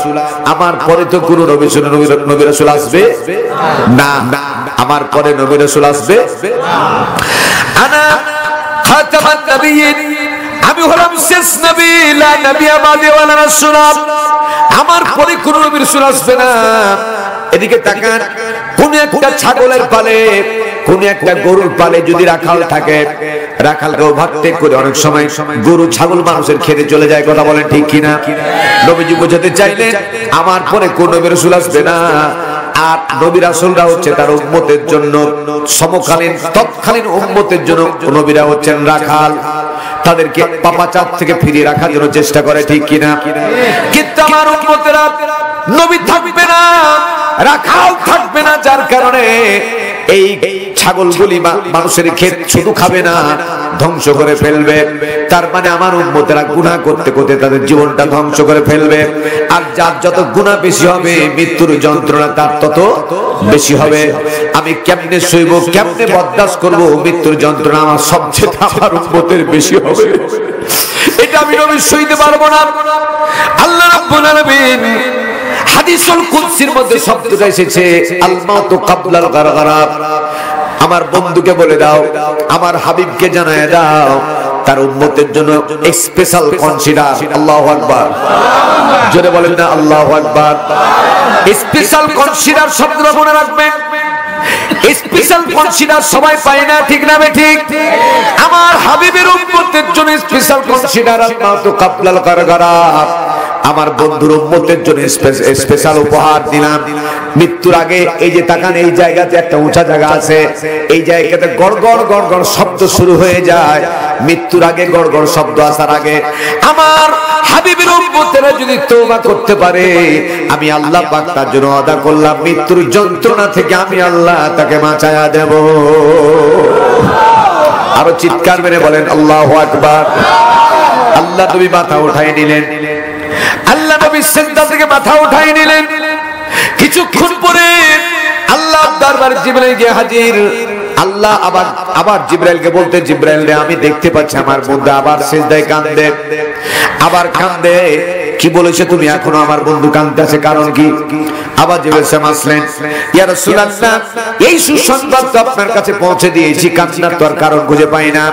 আমার পরে তো কোন নবী রাসূল আসবে না, আমার পরে নবী রাসূল আসবে আনা খাতামান নবিয়্যিন, আমি হলাম শেষ নবী, লা নবিয়্যা বাদি ওয়ালা রাসূলা, আমার পরে কোন নবী রাসূল আসবে না। এদিকে তাকান, কোন একটা ছাগলের পালে, কোন একটা গরুর পালে যদি রাখাল থাকে, রাখালকে ওভারটেক করে অনেক সময় গরু ছাগল মানুষের খেতে চলে যায়, কথা বলেন ঠিক কিনা? নবীজি বোঝাতে চাইলেন আমার পরে কোন নবী রাসূল আসবে না, আর নবী রাসূলরা হচ্ছে তার উম্মতের জন্য সমকালীন তৎকালীন উম্মতের জন্য নবীরা হচ্ছেন রাখাল, তাদেরকে পাপাচার থেকে ফিরিয়ে রাখার জন্য চেষ্টা করে, ঠিক কিনা? কিন্তু আমার উম্মতেরা নবী থাকবে না, রাখাল থাকবে না, যার কারণে এই ছাগলগুলি মানুষের ক্ষেত শুধু খাবে না, ধ্বংস করে ফেলবে। তার মানে আমার উম্মতেরা গুনাহ করতে করতে তাদের জীবনটা ধ্বংস করে ফেলবে, আর যার যত গুনাহ বেশি হবে মৃত্যুর যন্ত্রণা তার তত বেশি হবে। আমি কেমনে সইব, কেমনে বরদাস্ত করব, মৃত্যুর যন্ত্রণা আমার সবচেয়ে আমার উম্মতের বেশি হবে, এটা আমি নবী সইতে পারবো না। আল্লাহ রাব্বুল আলামিন হাদিসুল কুদসির মধ্যে শব্দটা এসেছে আল মাউতু ক্বাবলাল গারগারা, আমার বন্ধুকে বলে দাও, আমার হাবিবকে জানায় দাও, তার উম্মতের জন্য স্পেশাল কনসিডার। আল্লাহু আকবার, জোরে বলেন না আল্লাহু আকবার। স্পেশাল কনসিডার শব্দটা মনে রাখবেন, স্পেশাল কনসিডার সবাই পায় না, ঠিক না ঠিক? আমার হাবিবের উম্মতের জন্য স্পেশাল কনসিডার আল মাউতু ক্বাবলাল গারগারা, আমার বন্ধুর উম্মতের জন্য স্পেশাল উপহার দিলাম। মৃত্যুর আগে এই যে তাকান, এই জায়গাতে একটা উঁচা জায়গা আছে, এই জায়গাতে গড়গড় গড়গড় শব্দ শুরু হয়ে যায়। মৃত্যুর আগে গড়গড় শব্দ আসার আগে আমার হাবিবের উম্মতেরা যদি তওবা করতে পারে, আমি আল্লাহ পাক তার জন্য ওয়াদা করলাম, মৃত্যুর যন্ত্রণা থেকে আমি আল্লাহ তাকে বাঁচায়া দেব। আরো চিৎকার মেরে বলেন আল্লাহু আকবার। আল্লাহ নবী মাথা উঠাই নিলেন, আল্লাহ নবী সিজদা থেকে মাথা উঠাই নিলেন। কিছুক্ষণ পরে আল্লাহর দরবারে জিবরাইল গিয়ে হাজির। আল্লাহ আবার জিব্রাইলকে বলতে, জিব্রাইল রে আমি দেখতে পাচ্ছি আমার বন্ধু আবার সিজদায় কাঁদে, আবার কাঁদে। কি বলেছে তুমি এখনো আমার বন্ধু কাঁদতে আছে, কারণ কি? আবার জিব্রাইল আসলেন, ইয়া রাসূলুল্লাহ এই সুসংবাদ তো আপনার কাছে পৌঁছে দিয়েছি, কান্নার তো আর কারণ খুঁজে পাই না।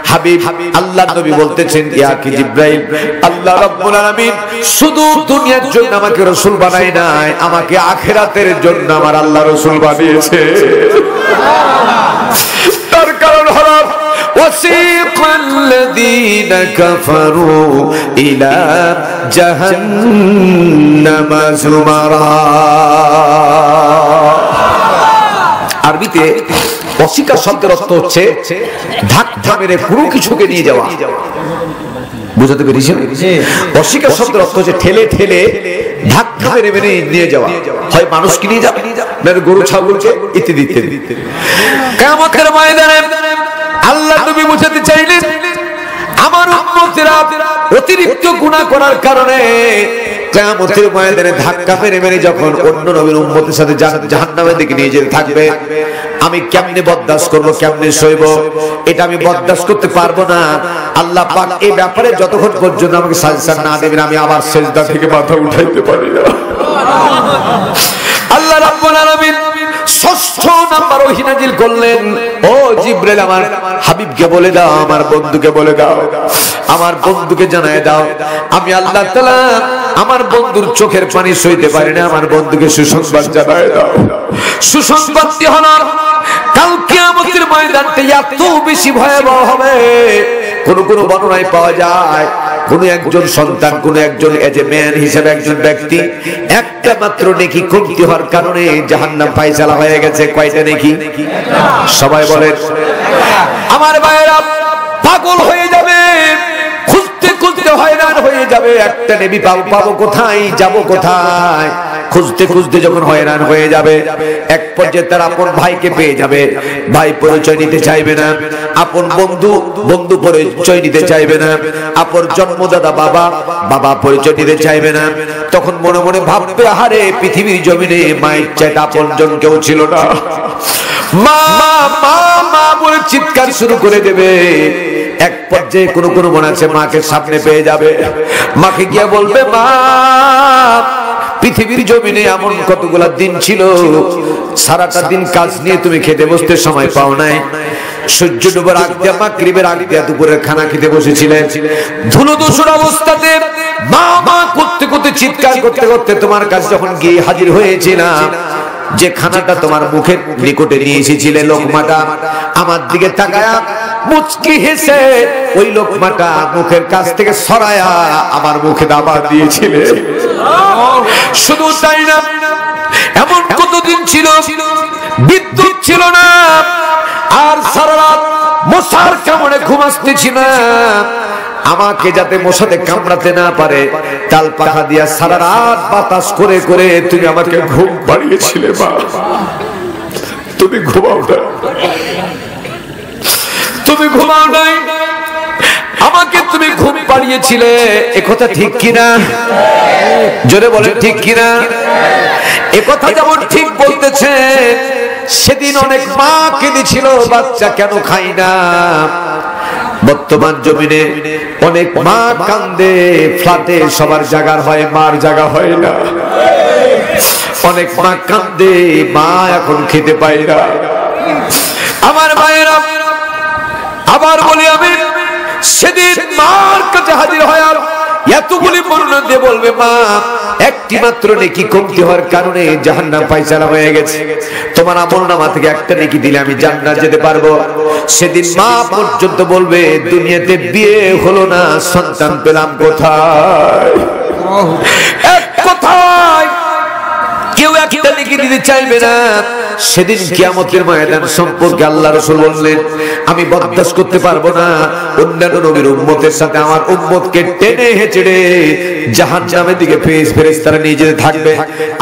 হাবিব আল্লাহর নবী বলতেছেন, ইয়া কি জিব্রাইল, আল্লাহ রাব্বুল আলামিন শুধু দুনিয়ার জন্য আমাকে রাসূল বানায় নাই, আমাকে আখিরাতের জন্য আমার আল্লাহ রাসূল বানিয়েছে। তার কারণ হলো وسيق الذين كفروا إلى جهنم زمرا। আরবিতে অস্বীকার শব্দের অর্থ হচ্ছে ধাক্কা মেরে পুরো কিছুকে নিয়ে যাওয়া। বুঝতে পেরেছেন? অস্বীকার শব্দের অর্থ হচ্ছে ঠেলে ঠেলে ধাক্কা মেরে মেরে নিয়ে যাওয়া, হয় মানুষকে নিয়ে যাবে, না গরু ছাগলকে, ইত্যাদি ইত্যাদি। কিয়ামতের ময়দানে আল্লাহ নবী বুঝাতে চাইলেন, আমার উম্মতেরা অতিরিক্ত গুনাহ করার কারণে কিয়ামতের ময়দানে ধাক্কা মেরে মেরে যখন অন্য নবীর উম্মতের সাথে জাহান্নামের দিকে নিয়ে যেতে থাকবে, আমি কেমনে বরদাস্ত করব, কেমনে সইব? এটা আমি বরদাস্ত করতে পারবো না। আল্লাহ পাক এই ব্যাপারে যতক্ষণ পর্যন্ত আমাকে সাজদা না দেবেন, আমি আবার সিজদা থেকে মাথা উঠাইতে পারি না। আল্লাহ রাব্বুল আলামিন ষষ্ঠ নাম্বার ওহী নাযিল করলেন, ও জিবরাইল আমার হাবিবকে বলে দাও, আমার বন্ধুকে বলে দাও, আমার বন্ধুকে জানায় দাও, আমি আল্লাহ তাআলা আমার বন্ধুর চোখের পানি সইতে পারি না, আমার বন্ধুকে সুসংবাদ জানায় দাও। সুসংবাদটি হলো কাল কিয়ামতের ময়দানটা এত বেশি ভয়াবহ হবে। কোন কোন বর্ণনায় পাওয়া যায়, কোন একজন সন্তান, কোন একজন এজ এ ম্যান হিসেবে একজন ব্যক্তি একটা মাত্র নেকি কমতি হওয়ার কারণে জাহান্নাম ফায়সালা হয়ে গেছে। কয়টা নেকি? সবাই বলেন। আমার ভাইয়েরা পাগল হয়ে যাবে, খুঁজতে খুঁজতে হয়রান হয়ে যাবে, একটা নেবি পাবো কোথায়, যাব কোথায়, খুঁজতে খুঁজতে যখন হয়রান হয়ে যাবে, এক পর্যায়ে তার আপন ভাইকে পেয়ে যাবে, ভাই পরিচয় নিতে চাইবে না, আপন বন্ধু পরিচয় নিতে চাইবে না, আপন জন্মদাতা বাবা পরিচয় নিতে চাইবে না। তখন মনে মনে ভাববে, আহারে পৃথিবীর জমিনে মায়ের চাইতে আপন জন কেউ ছিল না, মা মা মা বলে চিৎকার শুরু করে দেবে। এক পর্যায়ে কোনো মনে আছে মাকে সামনে পেয়ে যাবে, মাকে গিয়ে বলবে, মা পৃথিবীর জমিনে এমন কতগুলা দিন ছিল, সারাটা দিন কাজ নিয়ে তুমি খেতে বসতে সময় পাও নাই, সূর্য ডুবার আগ দিয়া মাগরিবের আগ দিয়া দুপুরের খানা খেতে বসেছিলেন, ধুলো ধূসর অবস্থাতে মা মা করতে করতে চিৎকার করতে করতে তোমার কাছে যখন গিয়ে হাজির হয়েছিলাম, যে খানাটা তোমার মুখের নিকটে নিয়ে এসেছিলে, লোকমাটা আমার দিকে তাকায়া মুচকি হেসে ওই লোকমাটা মুখের কাছ থেকে সরায়া আমার মুখে দাবা দিয়েছিলে। শুধু তাই না, এমন কতদিন ছিল বিদ্যুৎ ছিল না, আর সারা রাত মশার কামড়ে ঘুমাসতেছি না, আমাকে যাতে মশাতে কামড়াতে না পারে তাল পাখা দিয়া সারা রাত বাতাস করে করে তুমি আমাকে ঘুম পাড়িয়েছিলে। মা তুমি ঘুমাও না, তুমি ঘুমাও নাই, আমাকে তুমি ঘুম পাড়িয়েছিলে, একথা ঠিক কিনা? জোরে বলেন ঠিক কিনা? একথা যেমন ঠিক বলতেছে, সেদিন অনেক মা কেঁদেছিল, বাচ্চা কেন খাই না। বর্তমান জমিনে অনেক মা কান্দে, ফ্ল্যাটে সবার জায়গা হয়, মার জায়গা হয় না। অনেক মা কান্দে, মা এখন খেতে পায় না। আমার মায়েরা, আবার বলি আমি, সেদিন মার কাছে হাজির হয় আর এতগুলি বর্ণনা দিয়ে বলবে, মা একটি মাত্র নেকি কমতি হওয়ার কারণে জাহান্নাম ফায়সালা হয়ে গেছে, তোমার আমলনামা থেকে একটা নেকি দিলে আমি জান্নাত যেতে পারবো। সেদিন মা পর্যন্ত বলবে, দুনিয়াতে বিয়ে হলো না, সন্তান পেলাম কোথায়? এক কথায় কেউ একটা নেকি দিতে চাইবে না। সেদিন কিয়ামতের ময়দান সম্পর্কে আল্লাহ রাসূল বললেন, আমি বরদাস্ত করতে পারবো না অন্যান্য নবীর উম্মতের সাথে আমার উম্মতকে টেনে হেঁচড়ে জাহান্নামের দিকে ফেরেশতারা নিয়ে যেতে থাকবে।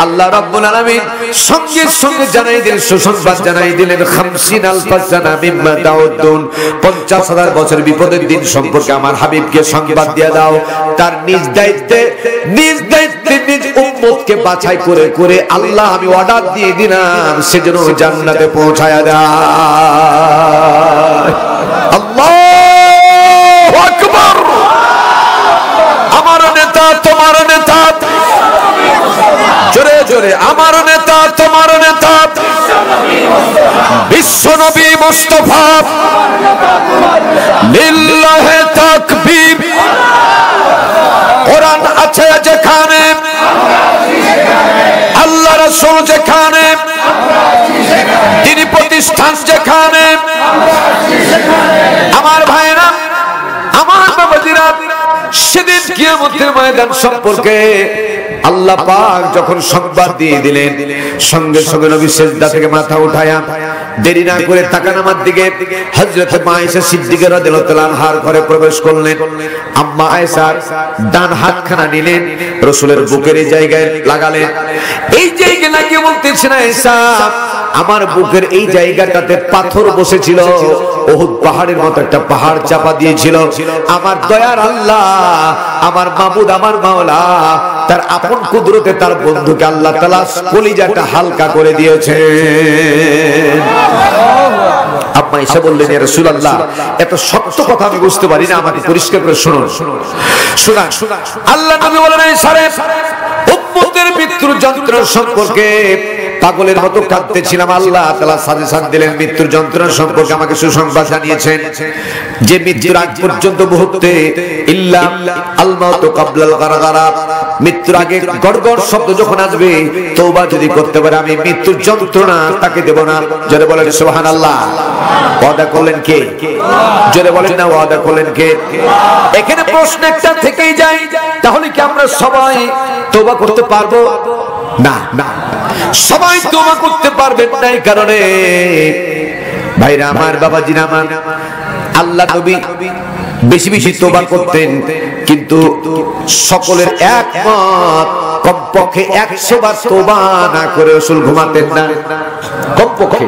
আল্লাহ রাব্বুল আলামিন সঙ্গে সঙ্গে জানাই দিলেন, সুসংবাদ জানাই দিলেন 50,000 সানা মিম্মা তাউদ্দুন, 50,000 বছর বিপদের দিন সম্পর্কে আমার হাবিবকে সংবাদ দিয়ে দাও। তার নিজ দায়িত্বে নিজ উম্মতকে বাছাই করে করে আল্লাহ আমি অর্ডার দিয়ে দিলাম সেজন্য জান্নাতে পৌঁছায়া দেয়। আল্লাহু আকবার। আমার নেতা তোমার নেতা, জোরে জোরে আমার নেতা তোমার নেতা বিশ্ব নবী মুস্তাফা, লিল্লাহি তাকবীর। কোরআন আছে যেখানে, আল্লাহ রাসূল যেখানে, তিনি প্রতিষ্ঠান যেখানে, আমার ভাইরা আমার বাবাজিরা, সেদিন কিয়ামতের ময়দান সম্পর্কে আল্লাহ পাক যখন সংবাদ দিয়ে দিলেন, সঙ্গে সঙ্গে নবী সিজদা থেকে মাথা উঠায়া দেরি না করে তাকান আমার দিকে। হযরত আয়েশা সিদ্দিকা রাদিয়াল্লাহু তাআলা আনহার ঘরে প্রবেশ করলেন। আম্মা আয়েশা ডান হাতখানা নিলেন, রাসূলের বুকের এই জায়গায় লাগালেন। এই জায়গায় লাগিয়ে বলতেছেন, আয়েশা আমার বুকের এই জায়গাটাতে পাথর বসেছিল, উহুদ পাহাড়ের মতো একটা পাহাড় চাপা দিয়েছিল। আমার দয়ার আল্লাহ, আমার মাবুদ, আমার মাওলা তার আপন কুদরতে তার বন্ধুকে আল্লাহ তাআলা কলিজাটা হালকা করে দিয়েছে। আম্মা এসে বললেন, ইয়া রাসূলুল্লাহ এত শক্ত কথা আমি বুঝতে পারি না, আমাকে পরিষ্কার করে শুনুন। শুনুন আল্লাহ নবী বলেন, সারে উম্মতের মৃত্যুর যন্ত্রণা সম্পর্কে পাগলের মতো কাঁদতেছিলাম। আল্লাহ তাআলা সাজেশন দিলেন, মৃত্যুর যন্ত্রণা সম্পর্কে আমাকে সুসংবাদ জানিয়েছেন যে মৃত্যুর আগ পর্যন্ত মুহূর্তে ইল্লা আল মাউতু ক্বাবলাল গারগারা, মৃত্যুর আগে গড়গড় শব্দ যখন আসবে তওবা যদি করতে পারে আমি মৃত্যুর যন্ত্রণা তাকে দেব না। জোরে বলেন সুবহানাল্লাহ। ওয়াদা করলেন কে? জোরে বলেন না ওয়াদা করলেন কে? এখানে প্রশ্ন একটা থেকেই যায়, তাহলে কি আমরা সবাই তওবা করতে পারবো? না না, সবাই তওবা করতে পারবেন না। এই কারণে ভাইরা আমার, বাবাজিরা আমার, আল্লাহ নবী বেশি বেশি তওবা করতেন, কিন্তু সকলের একমত কমপক্ষে 100 বার তওবা না করে রাসূল ঘুমাতেন না, কমপক্ষে।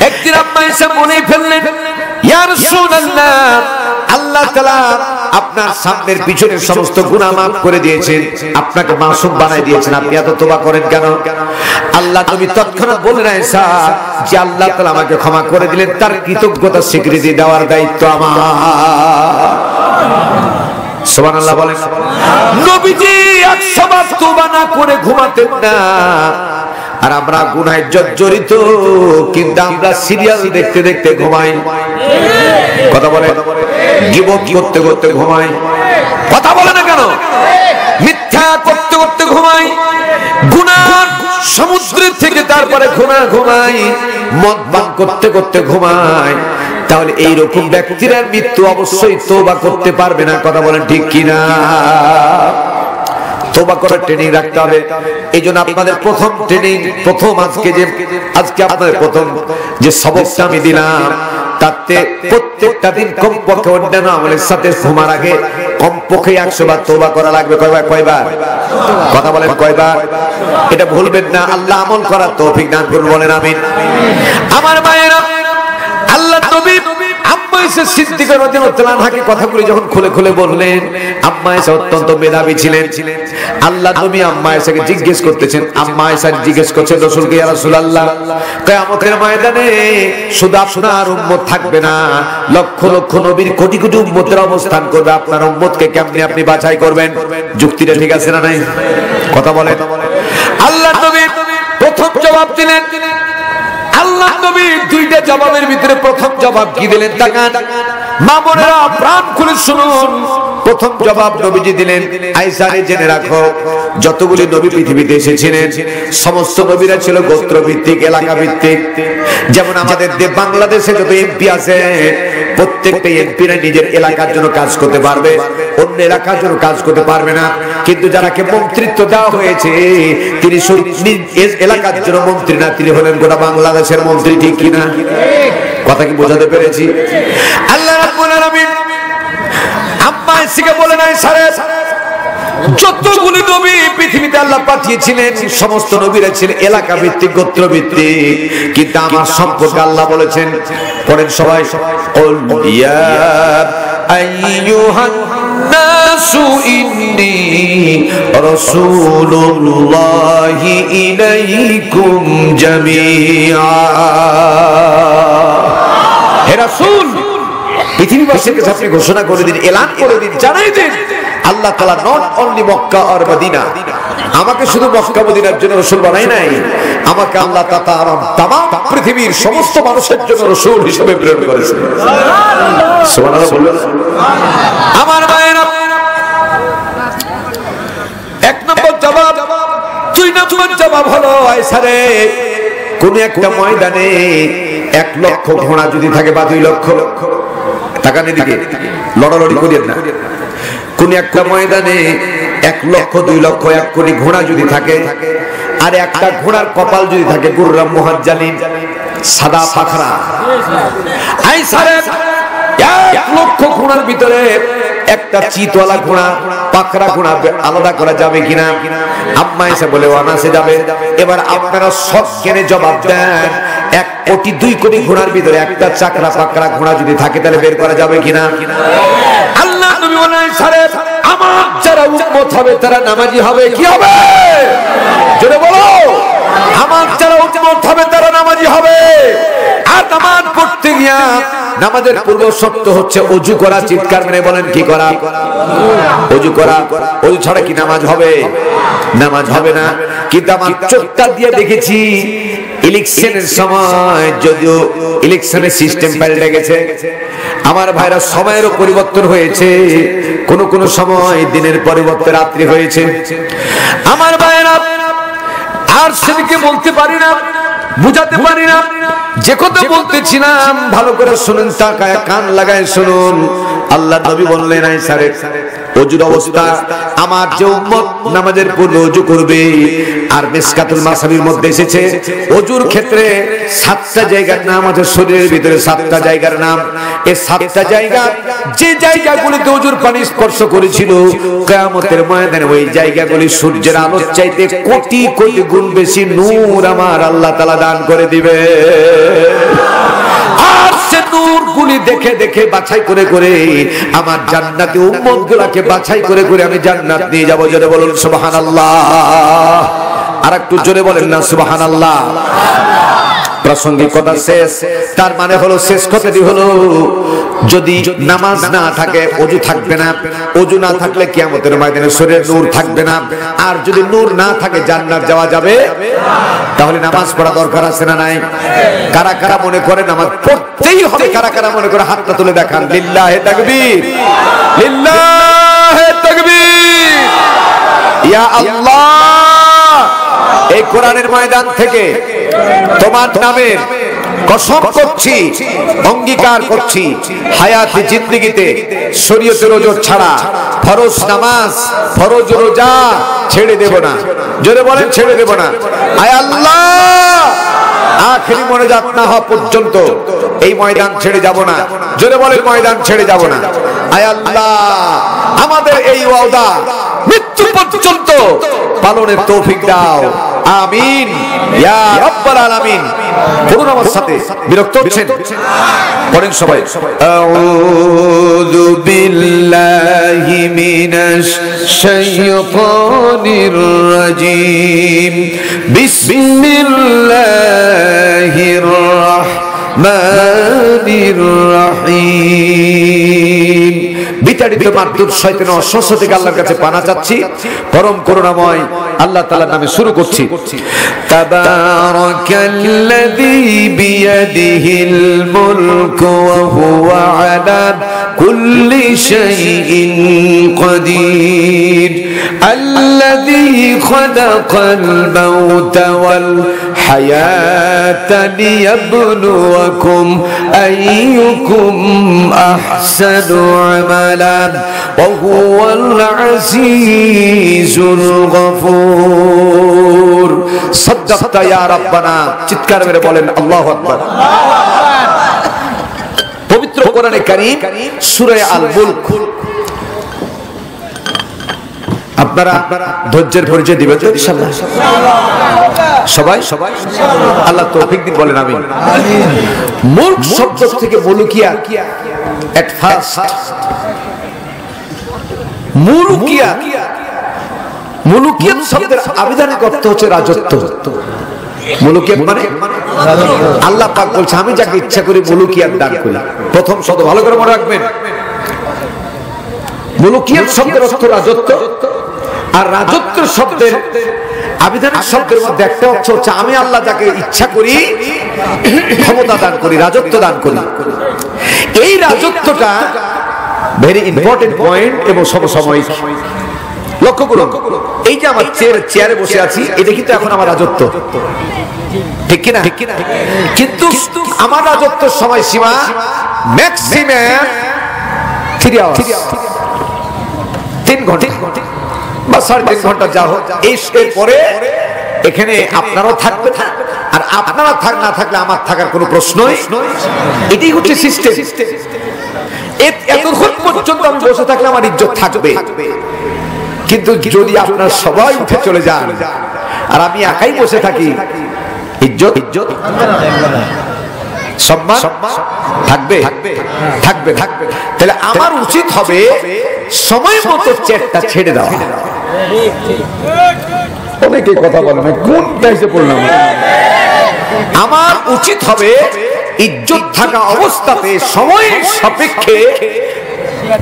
একদিন আম্মা এসে বলে ফেললেন, ইয়া রাসূলুল্লাহ আল্লাহ তাআলা আপনার সামনের পিছনের সমস্ত গুনাহ মাফ করে দিয়েছেন, আপনাকে মাসুম বানাই দিয়েছেন, আপনি এত তওবা করেন কেন? আল্লাহ নবী তৎক্ষণাৎ বললেন, আয়েশা যে আল্লাহ তাআলা আমাকে ক্ষমা করে দিলেন তার কৃতজ্ঞতা স্বীকৃতি দেওয়ার দায়িত্ব আমার। সুবহানাল্লাহ বলেন। নবীজি 100 বার তওবা না করে ঘুমাতেন না, আর আমরা গুনাহে জর্জরিত, কিন্তু আমরা সিরিয়াল দেখতে দেখতে ঘুমাই। কথা বলে, গীবত করতে করতে ঘুমাই। কথা বলে না কেন? মিথ্যা করতে করতে ঘুমাই, গুনার সমুদ্রের থেকে তারপরে ঘুমাই, মদ পান করতে করতে ঘুমাই। তাহলে এইরকম ব্যক্তিরা মৃত্যু অবশ্যই তওবা করতে পারবে না। কথা বলেন ঠিক কিনা? তওবা করার ট্রেনিং রাখতে হবে। এইজন্য আপনাদের প্রথম ট্রেনিং, প্রথম আজকে আপনাদের প্রথম যে সবকটা আমি দিলাম, তাতে প্রত্যেকটা দিন কমপক্ষে অন্যান্য আমলের সাথে ঘুমার আগে কমপক্ষে 100 বার তওবা করা লাগবে। কয়বার? কথা বলেন কয়বার? এটা ভুলবেন না। আল্লাহ আমল করার তৌফিক দান করুন, বলেন আমিন। আমার মায়েরা, আল্লাহ নবী আম্মা আয়েশা সিদ্দিকা রাদিয়াল্লাহু তাআলা আনহাকে কথাগুলি যখন খুলে খুলে বললেন, আম্মা আয়েশা অত্যন্ত মেধাবী ছিলেন। আল্লাহ নবী আম্মা আয়েশাকে জিজ্ঞেস করতেছেন, আম্মা আয়েশা জিজ্ঞেস করছেন রাসূলকে, ইয়া রাসূলুল্লাহ কিয়ামতের ময়দানে শুধু আপনার উম্মত থাকবে না, লক্ষ লক্ষ নবীর কোটি কোটি উম্মতের অবস্থান করবে, আপনার উম্মতকে কেমনে আপনি বাছাই করবেন? যুক্তিটা ঠিক আছে না নাই? কথা বলেন। আল্লাহ নবী প্রথম জবাব দিলেন। আল্লাহ নবী দুইটা জবাবের ভিতরে প্রথম জবাব কি দিলেন? তাকান মা বোনেরা, প্রাণ খুলে শুনুন। প্রথম জবাব নবীজি দিলেন, আয়েশা রে জেনে রাখো, যতগুলি নবী পৃথিবীতে এসেছিলেন সমস্ত নবীরা ছিল গোত্র ভিত্তিক, এলাকা ভিত্তিক। যেমন আমাদের বাংলাদেশে যত এমপি আছে, প্রত্যেকটা এমপিরা নিজের এলাকার জন্য কাজ করতে পারবে, অন্য এলাকার জন্য কাজ করতে পারবে না। কিন্তু যারাকে মন্ত্রিত্ব দেওয়া হয়েছে তিনি এলাকার জন্য মন্ত্রী না, তিনি হলেন গোটা বাংলাদেশের মন্ত্রী। ঠিক কিনা? কথা কি বোঝাতে পেরেছি? আল্লাহ রাব্বুল আলামিন আম্মা আয়েশাকে বলেন, আয়েশা রে যতগুলি নবী পৃথিবীতে আল্লাহ পাঠিয়েছিলেন সমস্ত নবীরা ছিলেন এলাকা ভিত্তিক, গোত্র ভিত্তিক, কিন্তু আমার সম্পর্কে আল্লাহ বলেছেন, পড়েন সবাই, ইয়া আইয়ুহান নাসু ইন্নী রাসূলুল্লাহি ইলাইকুম জামিআ। হে রাসূল, পৃথিবীবাসীর কাছে আপনি ঘোষণা করে দিন, এলান করে দিন, জানাই দিন, আল্লাহ তাআলা নট অনলি মক্কা আর মদিনা, আমাকে শুধু মক্কা মদিনার জন্য রাসূল বানাই নাই, আমাকে আল্লাহ তাআলা তামাম পৃথিবীর সমস্ত মানুষের জন্য রাসূল হিসেবে প্রেরণ করেছেন। সুবহানাল্লাহ বলবেন। আমার ভাইরা, এক নম্বর জবাব, দুই নম্বর জবাব হলো আয়েশারে, কোন একটা ময়দানে 1 লক্ষ ঘোড়া যদি থাকে বা 2 লক্ষ, তাকান এদিকে, লড়ালড়ি করিয়েন না, কোন একটা ময়দানে 1 লক্ষ 2 লক্ষ 1 কোটি ঘোড়া যদি থাকে, আর একটা ঘোড়ার কপাল যদি থাকে গুররাম মুহাজ্জালিন, সাদা পাখরা, আয়েশারে 1 লক্ষ ঘোড়ার ভিতরে একটা চিতওয়ালা ঘোড়া, পাকড়া ঘোড়া আলাদা করা যাবে কিনা? আম্মা এসে বলে অনাসে যাবে। এবার আপনারা সব কেনে জবাব দেন, 1 কোটি 2 কোটি ঘোড়ার ভিতরে একটা চাকরা পাকড়া ঘোড়া যদি থাকে তাহলে বের করা যাবে কিনা? আল্লাহ নবী বলেন, সারে আমার যারা উম্মত হবে তারা নামাজি হবে, কি হবে? জোরে বলো, আমার যারা উম্মত হবে তারা নামাজি হবে। আর নামাজ পড়তে গিয়া নামাজের পূর্ব শর্ত হচ্ছে ওযু করা। চিৎকার মেরে বলেন, কি করা? ওযু করা। ওযু ছাড়া কি নামাজ হবে? নামাজ হবে না। কিন্তু আমার চোখটা দিয়ে দেখেছি ইলেকশনের সময়, যদিও ইলেকশনের সিস্টেম পাল্টে গেছে আমার ভাইরা, সময়েরও পরিবর্তন হয়েছে, কোন কোন সময় দিনের পরিবর্তে রাত্রি হয়েছে আমার ভাইরা। আর সেদিকে বলতে পারি না, বুঝাতে পারি না, যে কথা বলতেছিলাম ভালো করে শুনুন, তাকায় কান লাগায় শুনুন। আল্লাহ নবী বললেন, আয়েশারে ওযুর অবস্থা, আমার যে উম্মত নামাজের পূর্বে ওযু করবে, আর মিসকাতুল মাসাবির মধ্যে এসেছে ওযুর ক্ষেত্রে 7টা জায়গার নাম আছে, শরীরের ভিতরে 7টা জায়গার নাম। এই 7টা জায়গা, যে জায়গাগুলিতে ওযুর পানি স্পর্শ করেছিল, কিয়ামতের ময়দানে ওই জায়গাগুলি সূর্যের আলোর চাইতে কোটি কোটি গুণ বেশি নূর আমার আল্লাহ তাআলা দান করে দিবে। আর সে নূরগুলি দেখে দেখে বাছাই করে করে আমার জান্নাতি উম্মতগুলোকে বাছাই করে করে আমি জান্নাত নিয়ে যাব। জোরে বলুন সুবহানাল্লাহ। আর একটু জোরে বলেন না সুবহানাল্লাহ। প্রাসঙ্গিক কথা শেষ। তার মানে হলো, শেষ কথাটি হলো, যদি নামাজ না থাকে ওযু থাকবে না, ওযু না থাকলে কিয়ামতের ময়দানে শরীরে নূর থাকবে না, আর যদি নূর না থাকে জান্নাত যাওয়া যাবে। তাহলে নামাজ পড়া দরকার আছে না নাই? কারা কারা মনে করে নামাজ পড়তেই হবে, কারা কারা মনে করে হাতটা তুলে দেখান। লিল্লাহে তাকবীর, লিল্লাহে তাকবীর। ইয়া আল্লাহ, এই কোরআনের ময়দান থেকে তোমার নামের কসম করছি, অঙ্গীকার করছি, হায়াতে জিন্দেগিতে শরীয়তের ওজর ছাড়া ফরজ নামাজ, ফরজ রোজা ছেড়ে দেব না। জোরে বলেন, ছেড়ে দেব না। আয় আল্লাহ, আখেরি মোনাজাত না হওয়া পর্যন্ত এই ময়দান ছেড়ে যাব না। জোরে বলেন, ময়দান ছেড়ে যাব না। আয় আল্লাহ, আমাদের এই ওয়াদা মৃত্যু পর্যন্ত পালনের তৌফিক দাও। আমিন ইয়া রাব্বাল আলামিন। বলুন আমার সাথে, বিরক্ত হচ্ছেন? পড়েন সবাই। আউযু বিল্লাহি মিনাশ শাইতানির রাজীম। বিসমিল্লাহির রাহমানির রাহিম। বিতাড়িত মারদুদ শয়তান অস্বস্ত থেকে আল্লাহর কাছে পানা চাচ্ছি। পরম করুণাময় আল্লাহ তাআলার নামে শুরু করছি। তাবারাকাল্লাযী বিয়াদিহিল মুলকু ওয়া হুয়া আলা কুল্লি শাইইন কাদির। আল্লাযী খালাকাল মাউতা ওয়াল হায়াতা লিয়াবলুয়াকুম আইয়ুকুম আহসানু আমালান ওয়া হুয়াল আজিজুল গফুর। সাদ্দাকতা ইয়া রাব্বানা। চিৎকার মেরে বলেন আল্লাহু আকবার। পবিত্র কোরআনে কারীম সূরা আল মুলক আপনারা ধৈর্যের পরিচয় দিবেন তো ইনশাআল্লাহ? সবাই আল্লাহ তৌফিক দিন, বলেন আমিন। মুলক শব্দ থেকে মুলুকিয়াত, এট ফার্স্ট মুলুকিয়াত শব্দের আবিধানিক অর্থ হচ্ছে রাজত্ব। মুলুকিয়াত মানে আল্লাহ পাক বলছে আমি যাকে ইচ্ছা করি মুলুকিয়াত দান করি। প্রথম শব্দ ভালো করে মনে রাখবেন, মুলুকিয়াত শব্দের অর্থ রাজত্ব, আর রাজত্ব শব্দের আবিধানিক শব্দের মধ্যে একটা অর্থ হচ্ছে আমি আল্লাহ যাকে ইচ্ছা করি ক্ষমতা দান করি, রাজত্ব দান করি। এই রাজত্বটা ভেরি ইম্পর্টেন্ট পয়েন্ট এবং সমসাময়িক। লক্ষ্য করুন, এই যে আমার চেয়ারে বসে আছি, এটা কিন্তু এখন আমার রাজত্ব, ঠিক কিনা? কিন্তু আমার রাজত্বের সময় সীমা ম্যাক্সিমাম 3 আওয়ার্স, 3 ঘন্টা বা 3.5 ঘন্টা, যা হোক। এর পরে এখানে আপনারাও থাকবে, আর আপনারা না থাকলে আমার থাকার কোনো প্রশ্নই। এটাই হচ্ছে সিস্টেম। এতক্ষণ পর্যন্ত আমি বসে থাকলে আমার ইজ্জত থাকবে, কিন্তু যদি আপনারা সবাই উঠে চলে যান আর আমি একাই বসে থাকি, ইজ্জত সম্মান থাকবে। তাহলে আমার উচিত হবে সময় মতো চেয়ারটা ছেড়ে দেওয়া। অনেকে কথা বলে না, কোন দেশে পড়লাম। আমার উচিত হবে ইজ্জত থাকা অবস্থাতে সময় সাপেক্ষে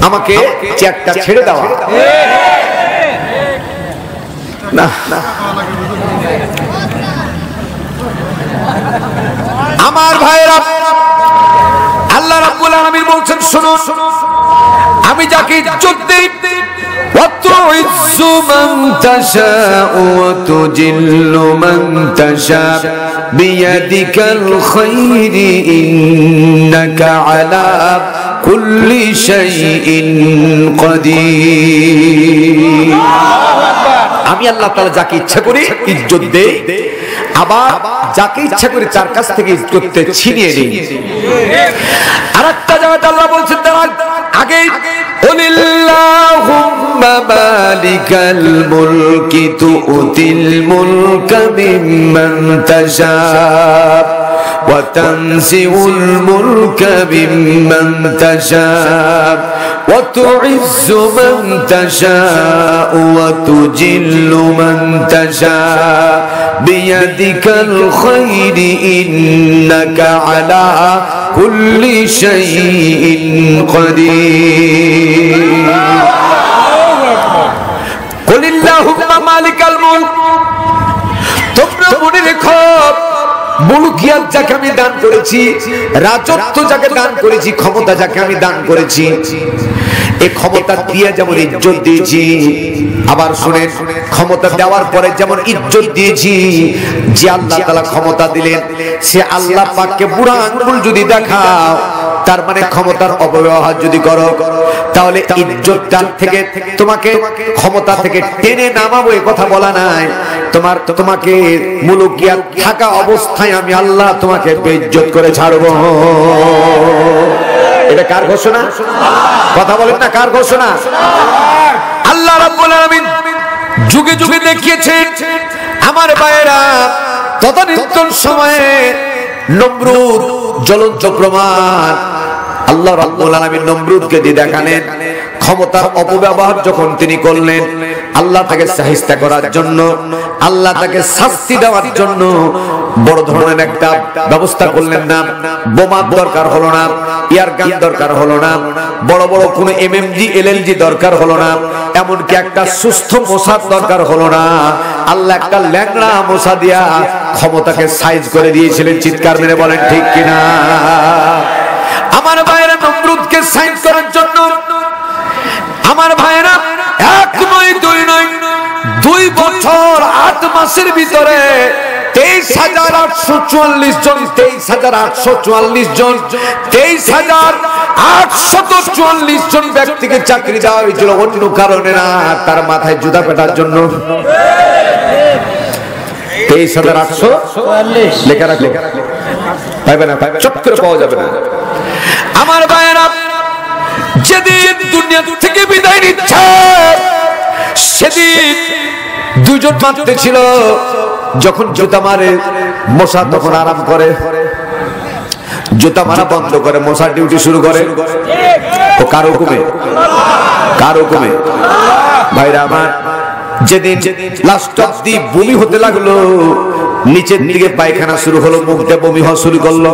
আমাকে চেয়ারটা ছেড়ে দেওয়া। না, আমার ভাইরা, আল্লাহ রাব্বুল আলামিন বলছেন শুনুন, আমি যাকে ইজ্জত দেই وتعز من تشاء وتجل من تشاء بيدك الخير إنك على كل شيء قدير। আমি আল্লাহ তাআলা যাকে ইচ্ছা করি ইজ্জত দেই, আবার যাকে ইচ্ছা করি তার কাছ থেকে ইজ্জত ছিনিয়ে নিই। আরেকটা জায়গায় আল্লাহ বলছেন তার আগে, কুলিল্লাহুম্মা মালিকাল মুলকি তুতিল মুলকা মিম্মান তাশা ওয়া তানজিউল মুলকা মিম্মান তাশা ওয়া তুইজ্জু মান তাশা ওয়া তুজিল্লু মান তাশা বিয়াদিকাল খায়রি ইন্নাকা আলা কুল্লি শাইইন কাদির। কুলিল্লাহুম্মা মালিকাল মুলক, তোমরা মনে রেখো মুলকিয়াত যাকে আমি দান করেছি, রাজত্ব যাকে দান করেছি, ক্ষমতা যাকে আমি দান করেছি, এই ক্ষমতা দিয়ে যেমন ইজ্জত দিয়েছি, আবার শুনেন ক্ষমতা দেওয়ার পরে যেমন ইজ্জত দিয়েছি, যে আল্লাহ তাআলা ক্ষমতা দিলেন সে আল্লাহ পাককে বুড়া আঙ্গুল যদি দেখাও, তার মানে ক্ষমতার অপব্যবহার যদি করো, তাহলে ইজ্জতটা থেকে তোমাকে ক্ষমতা থেকে টেনে নামাবো এ কথা বলা নাই। তোমাকে মুলকিয়াত থাকা অবস্থায় আমি আল্লাহ তোমাকে বেইজ্জত করে ছাড়বো। এটা কার ঘোষণা? কথা বলেন না, কার ঘোষণা? আল্লাহ রাব্বুল আলামিন যুগে যুগে দেখিয়েছেন আমার ভাইয়েরা। তদানীন্তন সময়ে নমরুদ জ্বলন্ত প্রমাণ। আল্লাহ রাব্বুল আলামিন নমরুদকে দিয়ে দেখালেন ক্ষমতার অপব্যবহার যখন তিনি করলেন, আল্লাহ তাকে সাহিস্তা করার জন্য, আল্লাহ তাকে শাস্তি দেওয়ার জন্য বড় ধরনের একটা ব্যবস্থা করলেন না। বোমার দরকার হলো না, ইয়ার গান দরকার হলো না, বড় বড় কোনো এমএমজি এলএলজি দরকার হলো না, এমনকি একটা সুস্থ মশার দরকার হলো না। আল্লাহ একটা ল্যাংড়া মশা দিয়া ক্ষমতাকে সাইজ করে দিয়েছিলেন। চিৎকার মেরে বলেন ঠিক কিনা? আমার ভাইয়েরা নমরুদকে সাইজ করার জন্য আমার ভাইয়েরা 1 নয় 2 নয় 2 বছর 8 মাসের ভিতরে 23,844 জন 23,844 জন 23,844 জন ব্যক্তিকে চাকরি দেওয়া হয়েছিল, অন্য কারণে না, তার মাথায় জুতা পেটার জন্য। 23,844 লেখা রাখো, পাইবে না, চট করে পাওয়া যাবে না। আমার ভাইয়েরা যেদিন দুনিয়া থেকে বিদায় নিচ্ছে সেদিন দুজন মারতে ছিল, যখন জুতা মারে মশা তখন আরাম করে, জুতা মারা বন্ধ করে মশার ডিউটি শুরু করে। ও কার হুকুমে? কার হুকুমে? ভাইরা আমার, যেদিন লাস্ট অব্দি বমি হতে লাগলো, নিচের দিকে পায়খানা শুরু হলো, মুখ দিয়ে বমি হওয়া শুরু করলো,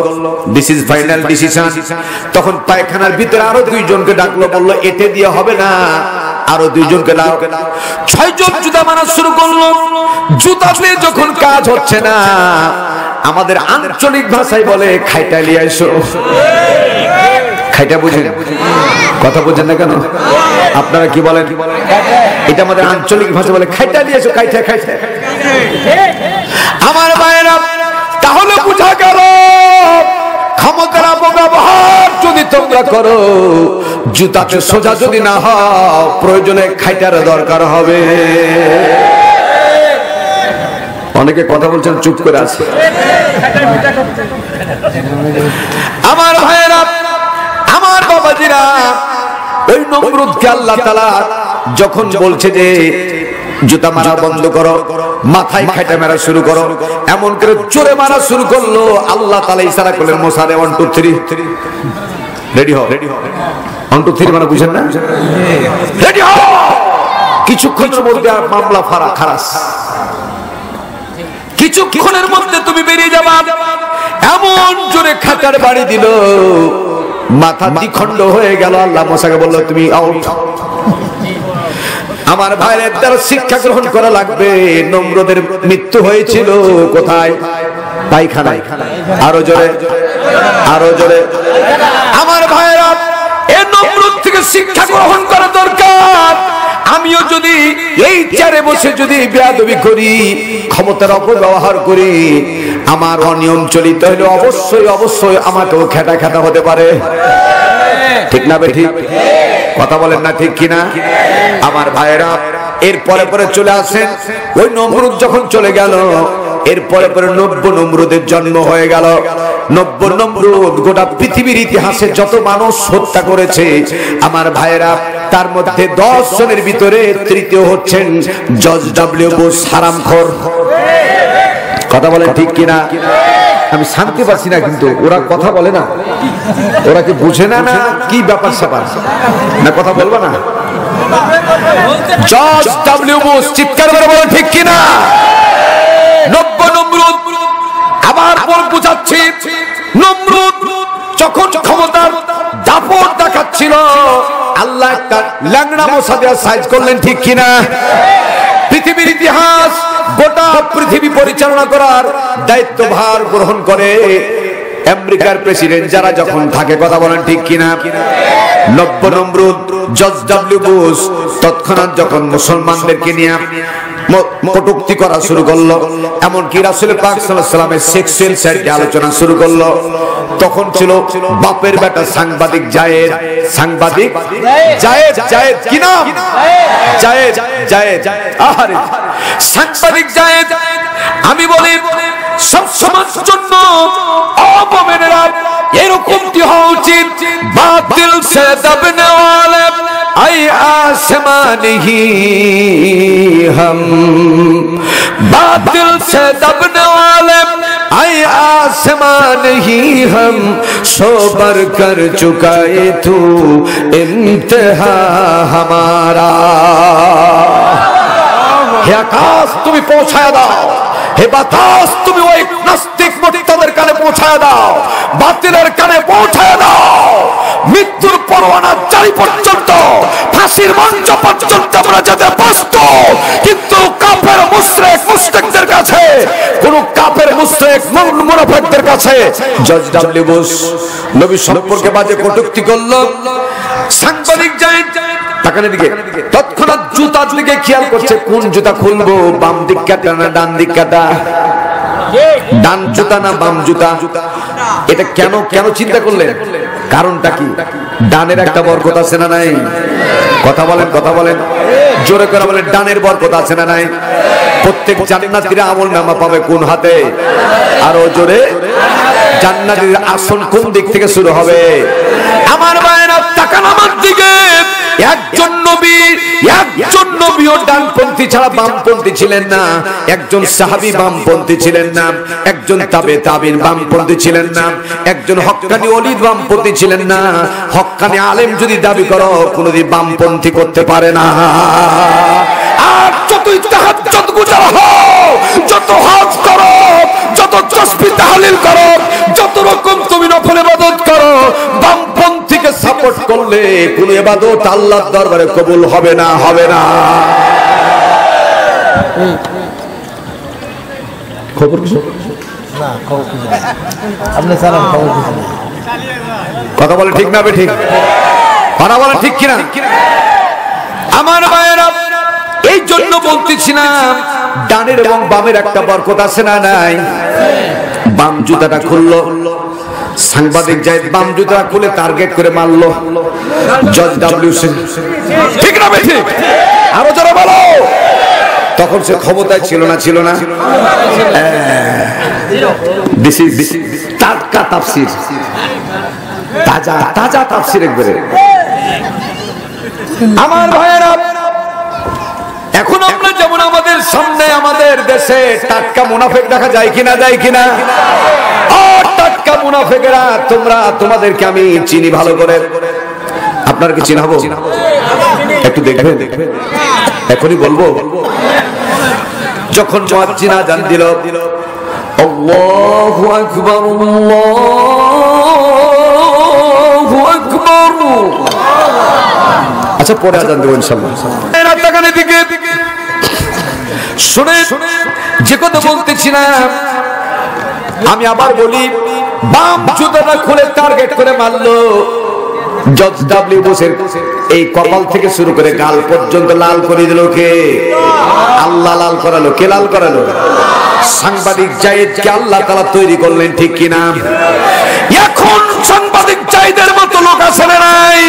দিস ইজ ফাইনাল ডিসিশন। তখন পায়খানার ভিতরে আরো দুইজনকে ডাকলো, বললো এতে দিয়ে হবে না, আরো দুইজনকে দাও। 6 জন জুতা মারা শুরু করলো। জুতা দিয়ে যখন কাজ হচ্ছে না, আমাদের আঞ্চলিক ভাষায় বলে খাইটা নিয়ে এসো। খাইটা বুঝেন? কথা বুঝেন না কেন? আপনারা কি বলেন? এটা আমাদের আঞ্চলিক ভাষা বলে খাইটা নিয়ে এসো, খাইটা খাইটা। আমার ভাইরা, তাহলে বুঝা গেল ক্ষমতার অপব্যবহার যদি তোমরা করো, জুতাতে সোজা যদি না হও, প্রয়োজনে খাইটার দরকার হবে। অনেকে কথা বলছেন, চুপ করে আছে। আমার ভাইয়েরা, আমার বাবাজিরা, ওই নমরুদকে আল্লাহ তাআলা যখন বলছে যে জুতা মারা বন্ধ করো, মাথায় খাইটা মারা শুরু করো, এমন করে জোরে মারা শুরু করলো। আল্লাহ তাআলা ইশারা করলেন, মোসারে 1 2 3 রেডি হও। 1 2 3 মানে বুঝেন না? রেডি হও। কিছুক্ষণের মধ্যে মামলা খারাস, কিছুক্ষণের মধ্যে তুমি বেরিয়ে যাবা। এমন জোরে খাটার বাড়ি দিল, মাথা দ্বিখণ্ড হয়ে গেল। আল্লাহ মুসাকে বলল, তুমি আউট। আমার ভাইয়ের দ্বারা শিক্ষা গ্রহণ করা লাগবে। নমরুদের মৃত্যু হয়েছিল কোথায়? পায়খানায়। আরো জোরে, আরো জোরে। আমার ভাইয়েরা, এই নমরুদ থেকে শিক্ষা গ্রহণ করা দরকার। আমিও যদি এই চেয়ারে বসে যদি বেয়াদবি করি, ক্ষমতার অপব্যবহার করি, আমার অনিয়ম চলিত হলে অবশ্যই অবশ্যই আমাকেও খেটা খেটা হতে পারে। ঠিক না বেঠিক? কথা বলেন না ঠিক কিনা? আমার ভাইয়েরা, এরপরে পরে চলে আসেন। ওই নমরুদ যখন চলে গেল, এরপরে পরে 90 নমরুদের জন্ম হয়ে গেল। 90 নমরুদ গোটা পৃথিবীর ইতিহাসে যত মানুষ হত্যা করেছে আমার ভাইয়েরা, তার মধ্যে 10 জনের ভিতরে তৃতীয় হচ্ছেন জর্জ ডব্লিউ বুশ, হারামখোর। কথা বলেন ঠিক কিনা? আমি শান্তি পাচ্ছি না, কিন্তু ওরা কথা বলে না। ওরা কি বুঝে না, না কি ব্যাপার স্যাপার? না কথা বলবো না? জর্জ ডব্লিউ বুশ, চিৎকার করে বলেন ঠিক কিনা? 90 নমরুদ। আবার বল বুঝাচ্ছি, নমরুদ যখন ক্ষমতার দাপট দেখাচ্ছিল, আল্লাহ একটা ল্যাংড়া মশা দিয়ে সাইজ করলেন, ঠিক কিনা? পৃথিবীর ইতিহাস, গোটা পৃথিবী পরিচালনা করার দায়িত্বভার গ্রহণ করে আমেরিকার প্রেসিডেন্ট যারা যখন থাকে। কথা বলেন ঠিক কিনা? 90 নমরুদ, জর্জ ডব্লিউ বুশ তৎক্ষণাৎ যখন মুসলমানদেরকে নিয়ে কটূক্তি করা শুরু করলো, এমনকি রাসূল পাক সাল্লাল্লাহু আলাইহি ওয়াসাল্লামের সেক্সুয়াল সাইডে আলোচনা শুরু করলো, তখন ছিল বাপের বেটা সাংবাদিক জায়েদ। সাংবাদিক জায়েদ, জায়েদ কি নাম? জায়েদ, জায়েদ। আরে সাংবাদিক জায়েদ। আমি বলি সব সমাজের জন্য অপমানেরা এরকমটি হওয়া উচিত। বাতিল সে দবনে ওয়ালে আই आसमान ही हम, बातिल से दबने वाले आए आसमान ही हम, सोबर कर चुका है तू इंतहा हमारा। हे आकाश তুমি পৌঁছায় দাও, হে বাতাস তুমি ওই নাস্তিক মুক্তাদের কানে পৌঁছায় দাও, বাতিলের কানে পৌঁছায় দাও। মৃত্যুর পরোয়ানা জারি পর্যন্ত, ফাঁসির মঞ্চ পর্যন্ত আমরা যেতে প্রস্তুত, কিন্তু কাফের মুশরিক মুশরিকদের কাছে, কোন কাফের মুশরিক মুনাফিকদের কাছে জর্জ ডব্লিউ বুশ নবী সম্পর্কে বাজে কটূক্তি করল। সাংবাদিক যায় তাকানের দিকে, তৎক্ষণাৎ জুতার দিকে খেয়াল করছে, কোন জুতা খুলবো, বাম দিক কাটা না ডান দিক কাটা, ডান জুতা না বাম জুতা। এটা কেন কেন চিন্তা করলেন? কারণটা কি? ডানের একটা বরকত আছে না নাই? কথা বলেন, কথা বলেন, জোরে করে বলেন, ডানের বরকত আছে না নাই? প্রত্যেক জান্নাতীরা আমলনামা পাবে কোন হাতে? আরো জোরে। জান্নাতীর আসন কোন দিক থেকে শুরু হবে? আমার ভাইরা তাকান আমার দিকে, একজন নবীও ডানপন্থী ছাড়া বামপন্থী ছিলেন না, একজন সাহাবী বামপন্থী ছিলেন না, একজন তাবেঈন বামপন্থী ছিলেন না, একজন হক্কানি ওলি বামপন্থী ছিলেন না। হক্কানি আলেম যদি দাবি করো কোনদিন বামপন্থী করতে পারে না। আর যতই তাহাজ্জুদ গুজার হও, যত হজ করো, যত তাসবিহ তাহলিল করো, যত রকম তুমি নফল ইবাদত করো, বামপন্থীকে সাপোর্ট করলে কোন ইবাদত আল্লাহর দরবারে কবুল হবে না, হবে না। খবর কি না, খবর কি আপনি সালাম খবর কি? কথা বলে ঠিক না? ঠিক কথা বলে ঠিক কিনা? আমার ভাইয়েরা, এই জন্য বলতেছিলাম ডানের এবং বামের একটা বরকত আছে না নাই? বাম জুতাটা খুললো, সাংবাদিক জায়েদ বাম জুতা খুলে টার্গেট করে মারলো জজ ডব্লিউসি, ঠিক না? ঠিক, আরো যারা বলো। তখন সে ক্ষমতায় ছিল না, ছিল না? দিস ইজ টাটকা তাফসীর, তাজা তাজা তাফসীর একবারে। আমার ভাইয়েরা, এখন আমরা যেমন আমাদের সামনে আমাদের দেশে টাটকা মুনাফিক দেখা যায় কিনা, যায় কিনা? আর টাটকা মুনাফিকেরা তোমরা, তোমাদেরকে আমি চিনি ভালো করে। আপনার কি চিনাবো? একটু দেখবেন, এখনই বলবো। যখন মুয়াজ্জিন আযান দিল, আল্লাহু আকবার, আল্লাহু আকবার। আচ্ছা, পরে আযান দেব ইনশাআল্লাহ। এরা তাকানে দিকে শুনে যে কথা বলতেছিলাম আমি আবার বলি, বাম জুতাটা খুলে টার্গেট করে মারলো জজ ডব্লিউ বুশের এই কপাল থেকে শুরু করে গাল পর্যন্ত লাল করে দিল কে? আল্লাহ লাল করালো। কে লাল করালো? সাংবাদিক জায়েদকে আল্লাহ তাআলা তৈরি করলেন, ঠিক কিনা? এখন সাংবাদিক জায়েদের মতো লোক আছে না নাই?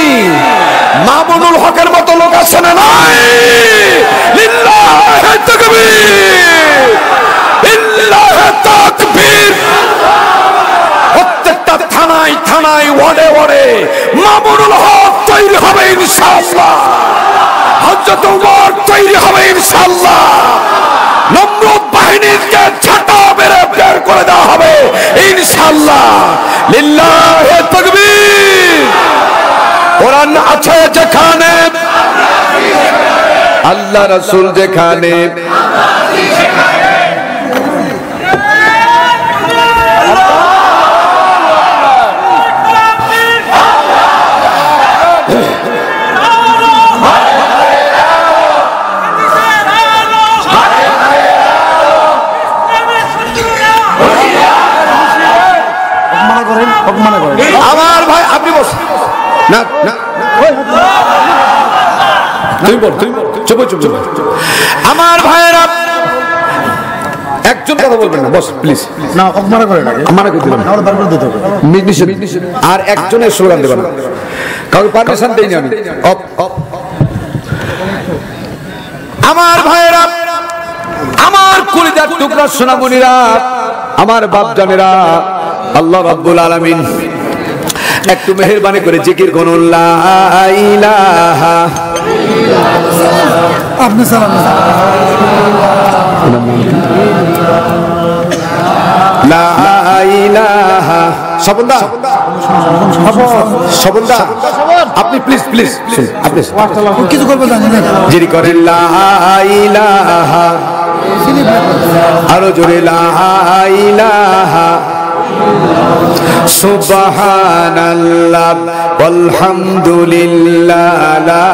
মামুনুল হকের মতো লোক আছে না নাই? লিল্লাহি তাকবীর, লিল্লাহি তাকবীর। প্রত্যেকটা থানায় থানায়, ওয়ার্ডে ওয়ার্ডে মামুনুল হক তৈরি হবে ইনশাআল্লাহ। হযরত ওমর তৈরি হবে ইনশাআল্লাহ। নমরুদ বাহিনীকে ছাটা মেরে বের করে দেওয়া হবে ইনশাআল্লাহ। লিল্লাহি তাকবীর। কোরআন আছে যেখানে, আল্লাহ রাসূল যেখানে, আমার ভাই আপনি বস না, না তুই বল, তুই বল, চুপ চুপ চুপ। আমার ভাইয়েরা, একজন কথা বলবেন না, বস প্লিজ। না, অপমান করে না, মানা করে দিলাম, আমরা তারপরে দিতে হবে। আর একজনের স্লোগান দেবেন না, কাউকে পারমিশন দেইনি আমি। আমার ভাইয়েরা, আমার কলিজার টুকরা সোনামণিরা, আমার বাপজানেরা, আল্লাহ রাব্বুল আলামিন একটু মেহেরবানি করে জিকির করুন, লা ইলাহা। আপনি সালাম লা ইলাহা। সবন্দা, সবন্দা আপনি প্লিজ প্লিজ আপনি কিছু করবেন না, জিরি করেন, লা ইলাহা। আরো জোরে, লা ইলাহা। সুবহানাল্লাহ ওয়ালহামদুলিল্লাহ, লা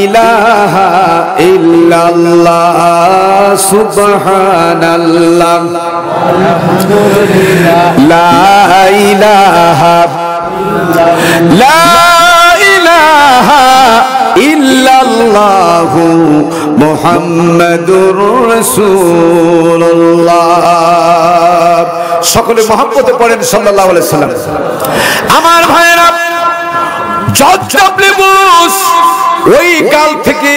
ইলাহা ইল্লাল্লাহ। সুবহানাল্লাহ, লা ইলাহা, লা ইলাহা ইল্লাল্লাহ মুহাম্মাদুর রাসূলুল্লাহ। সকলে মহব্বতে পড়েন সাল্লাল্লাহু আলাইহি সাল্লাম। আমার ভাইয়েরা, জজ ডব্লিউ বুশ ওই কাল থেকে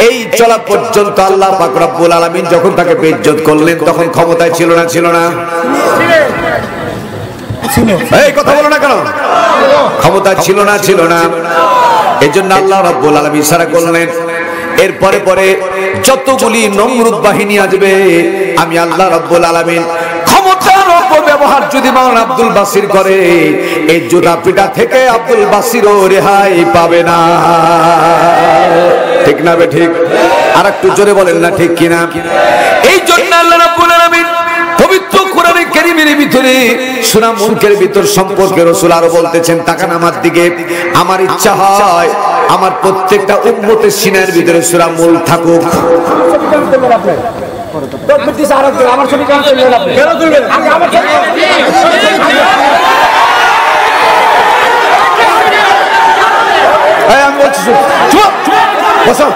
এই চলা পর্যন্ত আল্লাহ পাক রব্বুল আলামিন যখন তাকে বেইজ্জত করলেন, তখন ক্ষমতায় ছিল না, ছিল না? এই কথা বলো না কেন? ক্ষমতা ছিল না, ছিল না? এজন্য আল্লাহ রাব্বুল আলামিন ইশারা করলেন এরপরে পরে যতগুলি নমরুদ বাহিনী আসবে আমি আল্লাহ রাব্বুল আলামিন ক্ষমতার অপব্যবহার যদি মাওলানা আব্দুল বাসির করে এই জুতা পিটা থেকে আব্দুল বাসিরও রেহাই পাবে না। ঠিক না বে ঠিক? আর একটু জোরে বলেন না ঠিক কিনা? এই জন্য আল্লাহ রাব্বুল আলামিন পবিত্র কোরআনে কারীমের ভিতরে সূরা মুলকের ভিতর সম্পর্কে রাসূল আরো বলতেছেন, তাকান আমার দিকে। আমার ইচ্ছা হয় আমার প্রত্যেকটা উম্মতের সিনার ভিতরে সূরা মুল থাকুক। আমি বলছি চুপ বসো।